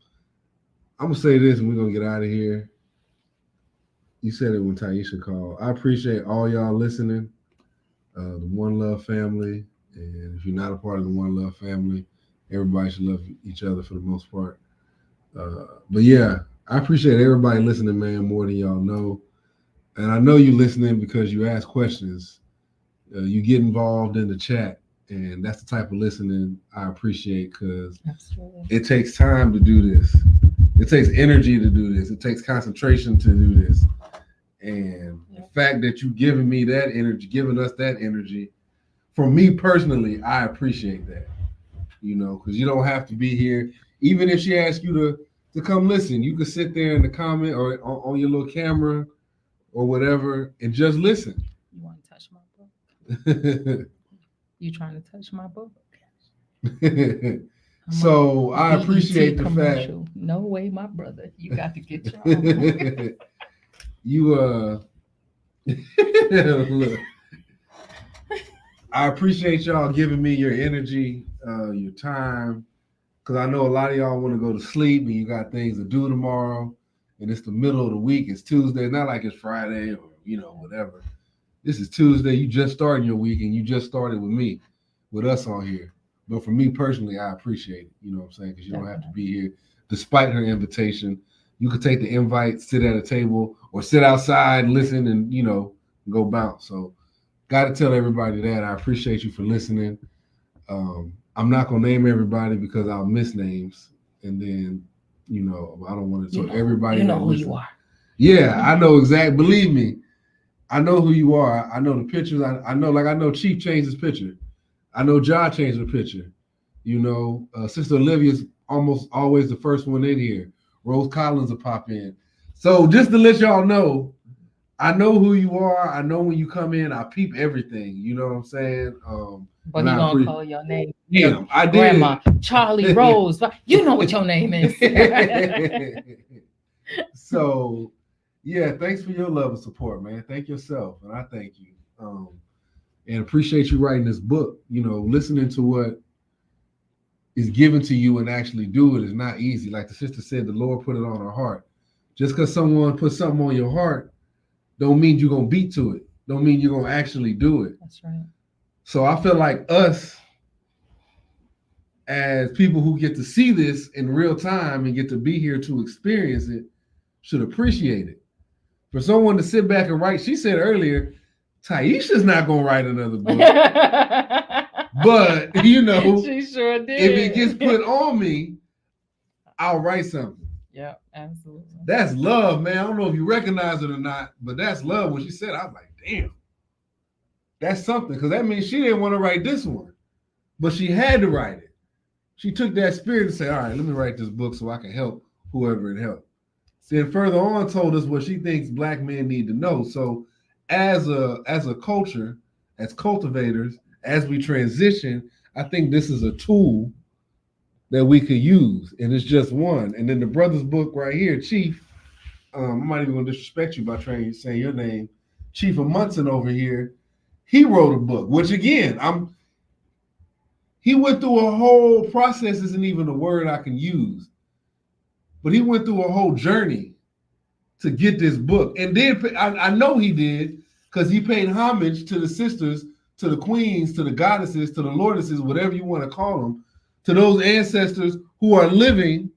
gonna say this, and we're gonna get out of here. You said it when Taisha called. I appreciate all y'all listening, the One Love family, and if you're not a part of the One Love family, everybody should love each other for the most part. But yeah, I appreciate everybody listening, man, more than y'all know. And I know you listening because you ask questions. You get involved in the chat, and that's the type of listening I appreciate because it takes time to do this. It takes energy to do this. It takes concentration to do this. And the fact that you giving me that energy, giving us that energy, for me personally, I appreciate that. You know, because you don't have to be here. Even if she asks you to come listen, you can sit there in the comment or on your little camera or whatever and just listen. You want to touch my book? You trying to touch my book? So I appreciate the fact. No way, my brother. You got to get your own. You look. I appreciate y'all giving me your energy, your time, because I know a lot of y'all want to go to sleep and you got things to do tomorrow, and it's the middle of the week. It's Tuesday. It's not like it's Friday or whatever. This is Tuesday. You just started your week, and you just started with me, with us on here. But for me personally, I appreciate it. You know what I'm saying? Because you don't have to be here, despite her invitation. You could take the invite, sit at a table, or sit outside, listen, and go bounce. So, got to tell everybody that I appreciate you for listening. I'm not gonna name everybody because I'll miss names, and then I don't want to. So everybody, who you are. Yeah, I know exactly. Believe me, I know who you are. I know the pictures. I know Chief changed his picture. I know Ja changed the picture. Sister Olivia's almost always the first one in here. Rose Collins will pop in. So just to let y'all know, I know who you are. I know when you come in, I peep everything. You know what I'm saying? But he gonna call your name. Yeah, I did. Grandma, Charlie Rose. You know what your name is. So, yeah, thanks for your love and support, man. Thank yourself, and I thank you. And appreciate you writing this book. Listening to what is given to you and actually do it is not easy. Like the sister said, the Lord put it on her heart. Just because someone put something on your heart don't mean you're going to beat to it. Don't mean you're going to actually do it. That's right. So I feel like us as people who get to see this in real time and get to be here to experience it should appreciate it. For someone to sit back and write, she said earlier, Taisha's not going to write another book. But, she sure did. If it gets put on me, I'll write something. Yeah, absolutely. That's love, man. I don't know if you recognize it or not, but that's love. When she said it, I was like, damn. That's something, because that means she didn't want to write this one, but she had to write it. She took that spirit and said, all right, let me write this book so I can help whoever it helped. Then further on told us what she thinks Black men need to know. So as a culture, as cultivators, as we transition, I think this is a tool that we could use, and it's just one. And then the brother's book right here, Chief, I'm not even gonna disrespect you by saying your name, Chief of Munson over here, he wrote a book, which again, He went through a whole process, isn't even a word I can use, but he went through a whole journey to get this book. And then I know he did because he paid homage to the sisters, to the queens, to the goddesses, to the lordesses, whatever you want to call them, to those ancestors who are living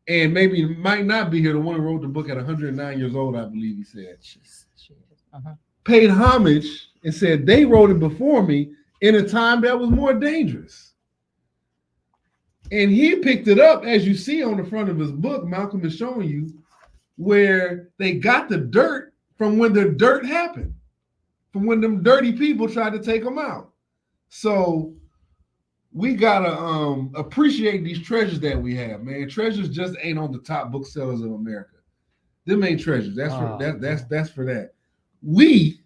and maybe might not be here. The one who wrote the book at 109 years old, I believe he said. Paid homage and said they wrote it before me in a time that was more dangerous. And he picked it up, as you see on the front of his book, Malcolm is showing you, where they got the dirt from when the dirt happened, from when them dirty people tried to take them out. So we gotta appreciate these treasures that we have, man. Treasures just ain't on the top booksellers of America. Them ain't treasures. That's for that. We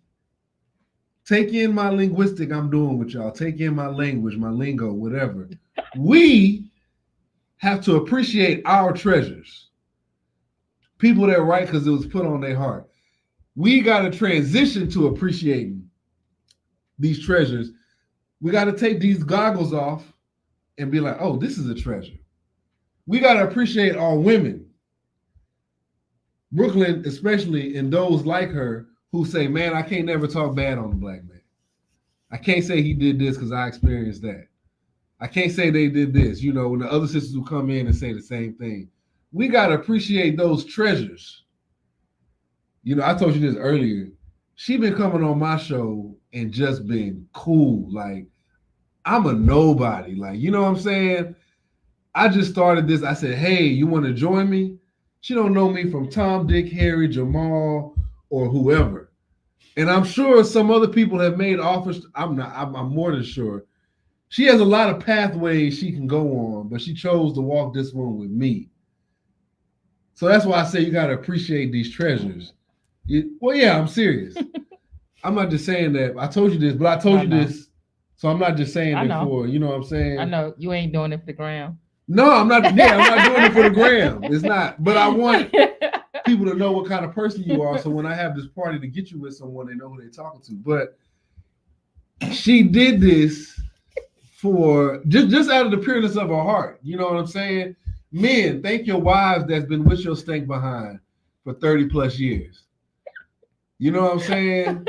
take in my linguistic I'm doing with y'all. Take in my language, my lingo, whatever. We have to appreciate our treasures. People that write because it was put on their heart. We got to transition to appreciating these treasures. We got to take these goggles off and be like, oh, this is a treasure. We got to appreciate our women. Brooklyn, especially, and those like her who say, man, I can't never talk bad on a black man. I can't say he did this because I experienced that. I can't say they did this. You know, when the other sisters will come in and say the same thing. We got to appreciate those treasures. You know, I told you this earlier. She been coming on my show and just been cool. Like, I'm a nobody. Like, you know what I'm saying? I just started this. I said, hey, you want to join me? She don't know me from Tom, Dick, Harry, Jamal, or whoever. And I'm sure some other people have made offers. I'm more than sure. She has a lot of pathways she can go on, but she chose to walk this one with me. So that's why I say you got to appreciate these treasures. Well, yeah, I'm serious. I'm not just saying that. I told you this, but I told you this. So I'm not just saying it for, you know what I'm saying? I know. You ain't doing it for the gram. No, I'm not. Yeah, I'm not doing it for the gram. It's not. But I want people to know what kind of person you are. So when I have this party to get you with someone, they know who they're talking to. But she did this for just out of the pureness of her heart. You know what I'm saying? Men, thank your wives that's been with your stank behind for 30 plus years. You know what I'm saying?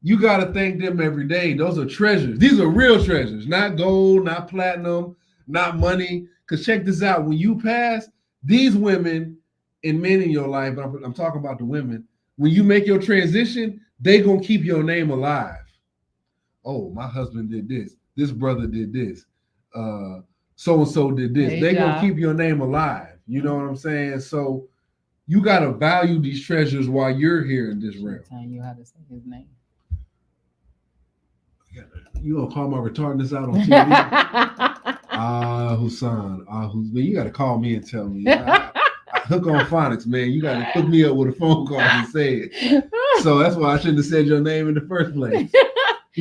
You got to thank them every day. Those are treasures. These are real treasures, not gold, not platinum, not money. Because check this out. When you pass, these women and men in your life, I'm talking about the women, when you make your transition, they going to keep your name alive. Oh, my husband did this. This brother did this. So-and-so did this. Hey, they gonna keep your name alive. You know what I'm saying? So you gotta value these treasures while you're here in this realm. Telling you how to say his name. You gonna call my retardedness out on TV? Hussein. Man, you gotta call me and tell me. I hook on phonics, man. You gotta hook me up with a phone call and say it. So that's why I shouldn't have said your name in the first place.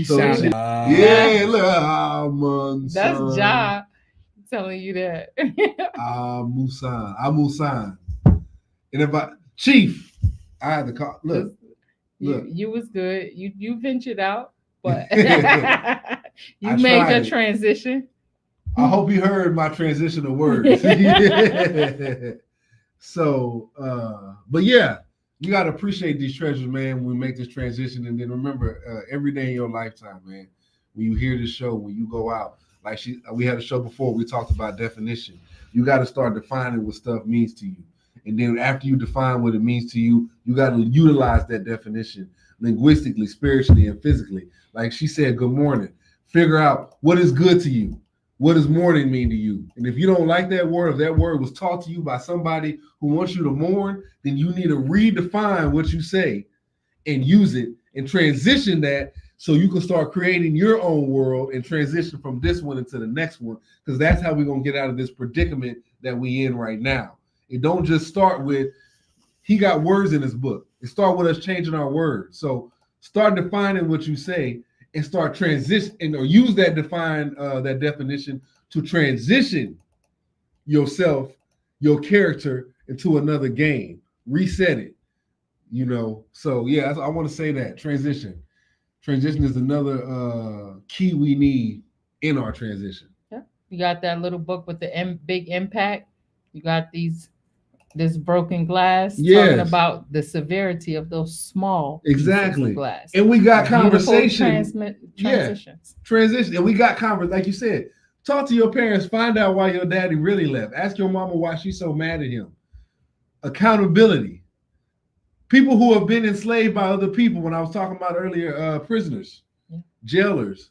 So yeah, look, that's Ja telling you that. Musan. And if Chief, I had to call. Look. You was good. You ventured out, but you made your transition. I hope you heard my transition of words. So, but yeah, you got to appreciate these treasures, man, when we make this transition. And then remember, every day in your lifetime, man, when you hear this show, when you go out, like we had a show before, we talked about definition. You got to start defining what stuff means to you. And then after you define what it means to you, you got to utilize that definition linguistically, spiritually, and physically. Like she said, good morning. Figure out what is good to you. What does mourning mean to you? And if you don't like that word, if that word was taught to you by somebody who wants you to mourn, then you need to redefine what you say and use it and transition that so you can start creating your own world and transition from this one into the next one, because that's how we're going to get out of this predicament that we in right now. It don't just start with, he got words in his book. It start with us changing our words. So start defining what you say and start transition, or use that that definition to transition yourself, your character into another game. Reset it, you know. So yeah, I want to say that transition is another key we need in our transition. Yeah. You got that little book with the big impact. You got this broken glass talking about the severity of those small pieces of glass. And we got conversation. Transitions. Transition. And we got like you said, talk to your parents, find out why your daddy really left. Ask your mama why she's so mad at him. Accountability. People who have been enslaved by other people, when I was talking about earlier, prisoners, jailers.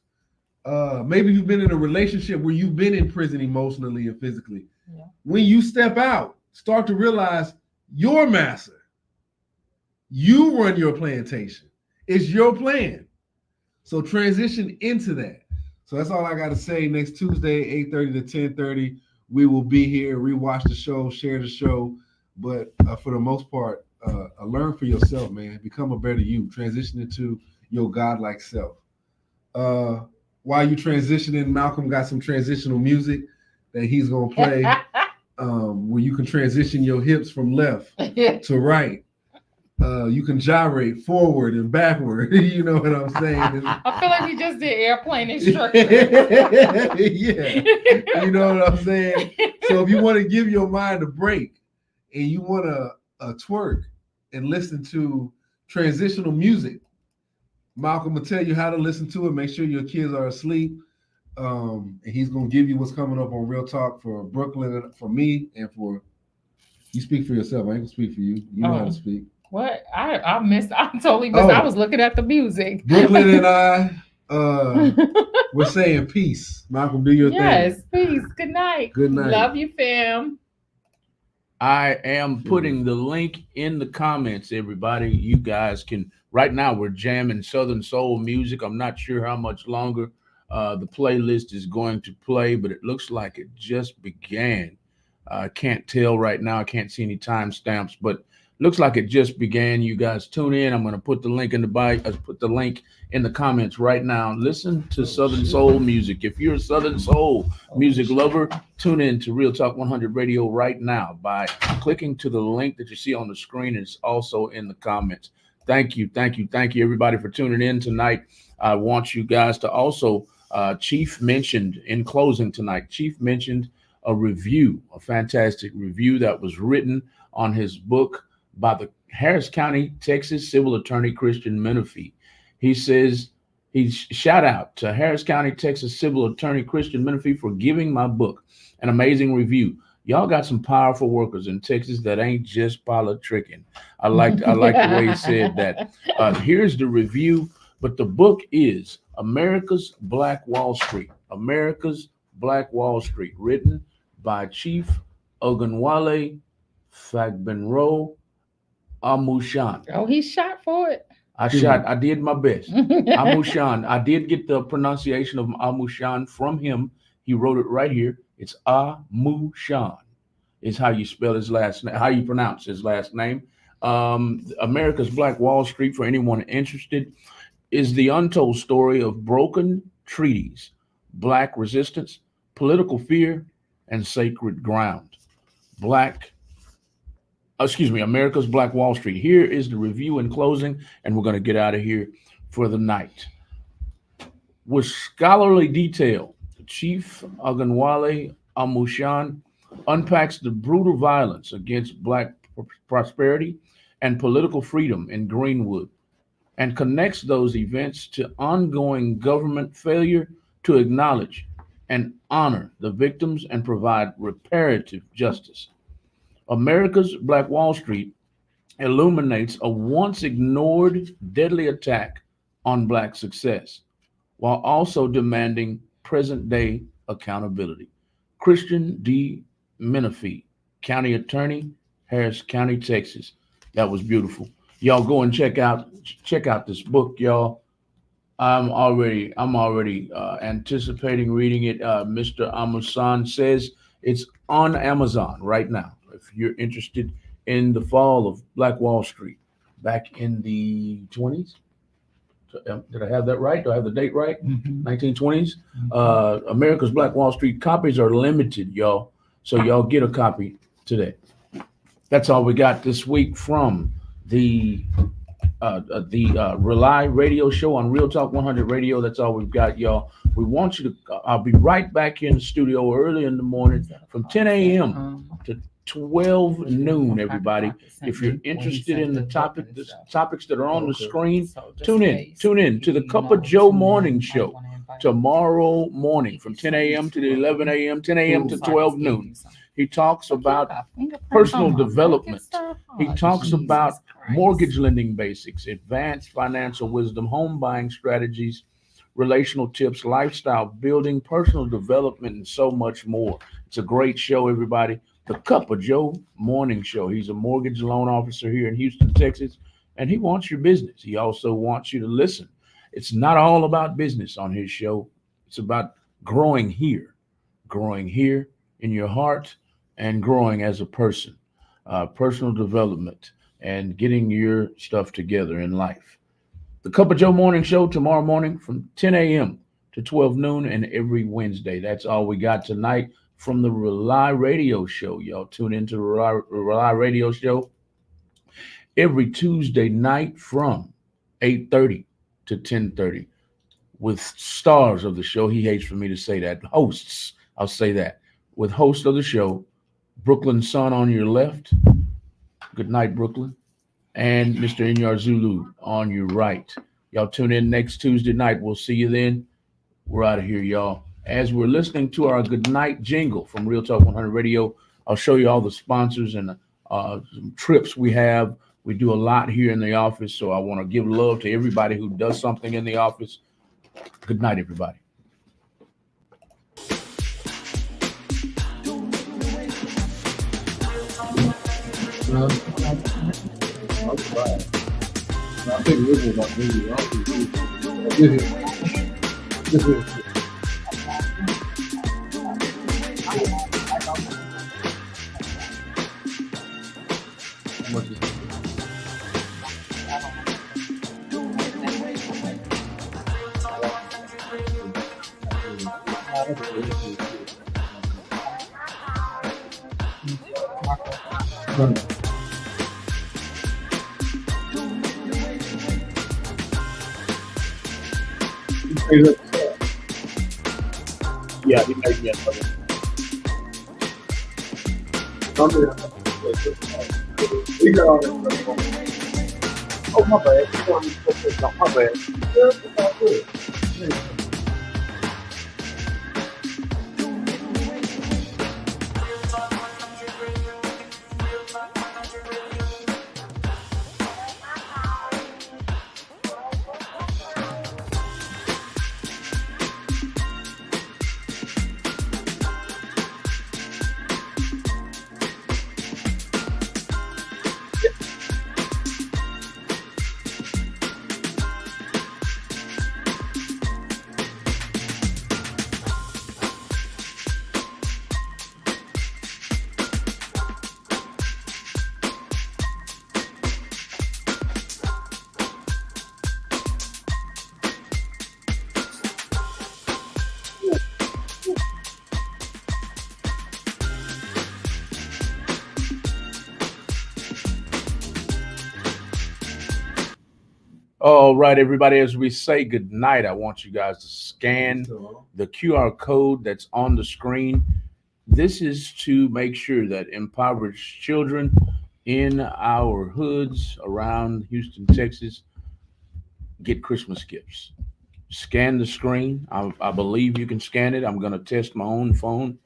Maybe you've been in a relationship where you've been in prison emotionally and physically. Yeah. When you step out, start to realize you're master. You run your plantation. It's your plan. So transition into that. So that's all I got to say. Next Tuesday, 8:30 to 10:30, we will be here. Rewatch the show, share the show. But for the most part, learn for yourself, man. Become a better you. Transition into your godlike self. While you transitioning, Malcolm got some transitional music that he's gonna play, where you can transition your hips from left to right. You can gyrate forward and backward. You know what I'm saying? I feel like we just did airplane instruction. Yeah, you know what I'm saying? So if you want to give your mind a break and you want to twerk and listen to transitional music, Malcolm will tell you how to listen to it. Make sure your kids are asleep. And he's going to give you what's coming up on Real Talk for Brooklyn, for me, and for you. Speak for yourself. I ain't going to speak for you. You know how to speak. What? I totally missed. I was looking at the music. Brooklyn and I, we're saying peace. Malcolm, do your thing. Yes, peace. Good night. Good night. Love you, fam. I am putting the link in the comments, everybody. You guys can, right now we're jamming Southern Soul music. I'm not sure how much longer the playlist is going to play, but it looks like it just began. I can't tell right now. I can't see any timestamps, but looks like it just began. You guys tune in. I'm going to put the link in the bio. Put the link in the comments right now. Listen to Southern Soul music. If you're a Southern Soul music lover, tune in to Real Talk 100 Radio right now by clicking to the link that you see on the screen. It's also in the comments. Thank you, everybody, for tuning in tonight. I want you guys to also, Chief mentioned in closing tonight, Chief mentioned a review, a fantastic review that was written on his book by the Harris County, Texas civil attorney, Christian Menifee. He says, shout out to Harris County, Texas civil attorney, Christian Menifee for giving my book an amazing review. Y'all got some powerful workers in Texas that ain't just politicking. I like the way he said that. Here's the review, but the book is America's Black Wall Street. America's Black Wall Street, written by Chief Ogunwale Fagbenro Amushan. Oh, he shot for it. I did my best. Amushan. I did get the pronunciation of Amushan from him. He wrote it right here. It's Amushan is how you spell his last name, how you pronounce his last name. America's Black Wall Street, for anyone interested, is the untold story of broken treaties, Black resistance, political fear, and sacred ground. America's Black Wall Street. Here is the review in closing, and we're going to get out of here for the night. With scholarly detail, Chief Ogunwale Amushan unpacks the brutal violence against Black prosperity and political freedom in Greenwood and connects those events to ongoing government failure to acknowledge and honor the victims and provide reparative justice. America's Black Wall Street illuminates a once ignored deadly attack on Black success, while also demanding present-day accountability. Christian D. Menifee, County Attorney, Harris County, Texas. That was beautiful. Y'all go and check out this book, y'all. I'm already anticipating reading it. Mr. Amushan says it's on Amazon right now. If you're interested in the fall of Black Wall Street back in the 20s. Did I have that right? Do I have the date right? 1920s. America's Black Wall Street. Copies are limited, y'all. So y'all get a copy today. That's all we got this week from the the Rely Radio Show on Real Talk 100 Radio. That's all we've got, y'all. We want you to. I'll be right back here in the studio early in the morning from 10 a.m. to 12 noon. Everybody, if you're interested in the topics that are on the screen, tune in to the Cup of Joe Morning Show tomorrow morning from 10 a.m. to 11 a.m., 10 a.m. to 12 noon. He talks about personal development. He talks about mortgage lending basics, advanced financial wisdom, home buying strategies, relational tips, lifestyle building, personal development, and so much more. It's a great show, everybody. The Cup of Joe Morning Show. He's a mortgage loan officer here in Houston, Texas, and he wants your business. He also wants you to listen. It's not all about business on his show. It's about growing here in your heart and growing as a person, personal development, and getting your stuff together in life. The Cup of Joe Morning Show tomorrow morning from 10 a.m. to 12 noon and every Wednesday. That's all we got tonight from the Rely Radio Show. Y'all tune into the Rely Radio Show every Tuesday night from 8:30 to 10:30 with stars of the show. He hates for me to say that. Hosts, I'll say that. With host of the show, Brooklyn Sun on your left. Good night, Brooklyn. And Mr. Inyar Zulu on your right. Y'all tune in next Tuesday night. We'll see you then. We're out of here, y'all. As we're listening to our good night jingle from Real Talk 100 Radio, I'll show you all the sponsors and some trips we have. We do a lot here in the office, so I want to give love to everybody who does something in the office. Good night, everybody. I think this is about this is how much is it? Yeah, he made me a brother. Oh, my bad. My bad. It's all good. All right, everybody, as we say good night, I want you guys to scan the QR code that's on the screen. This is to make sure that impoverished children in our hoods around Houston, Texas, get Christmas gifts. Scan the screen. I believe you can scan it. I'm going to test my own phone.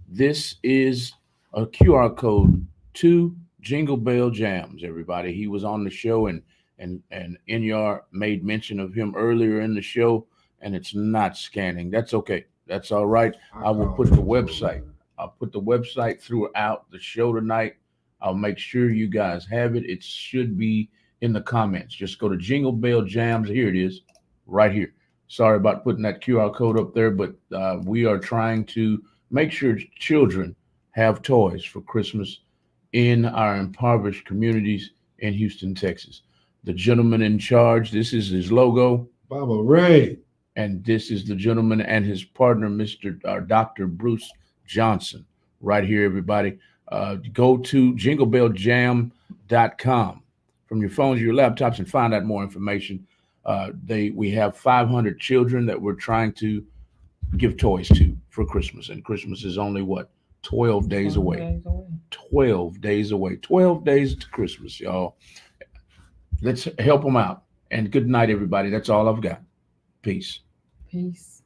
This is a QR code to Jingle Bell Jams, everybody. He was on the show, and Inyar made mention of him earlier in the show, and it's not scanning. That's okay. That's all right. I will put the website. I'll put the website throughout the show tonight. I'll make sure you guys have it. It should be in the comments. Just go to Jingle Bell Jams. Here it is, right here. Sorry about putting that QR code up there, but we are trying to make sure children have toys for Christmas in our impoverished communities in Houston, Texas. The gentleman in charge, this is his logo. Baba Ray. And this is the gentleman and his partner, Dr. Bruce Johnson, right here, everybody. Go to jinglebelljam.com from your phones, your laptops, and find out more information. We have 500 children that we're trying to give toys to for Christmas, and Christmas is only 12 days away. 12 days away. 12 days to Christmas, y'all. Let's help them out. And good night, everybody. That's all I've got. Peace. Peace.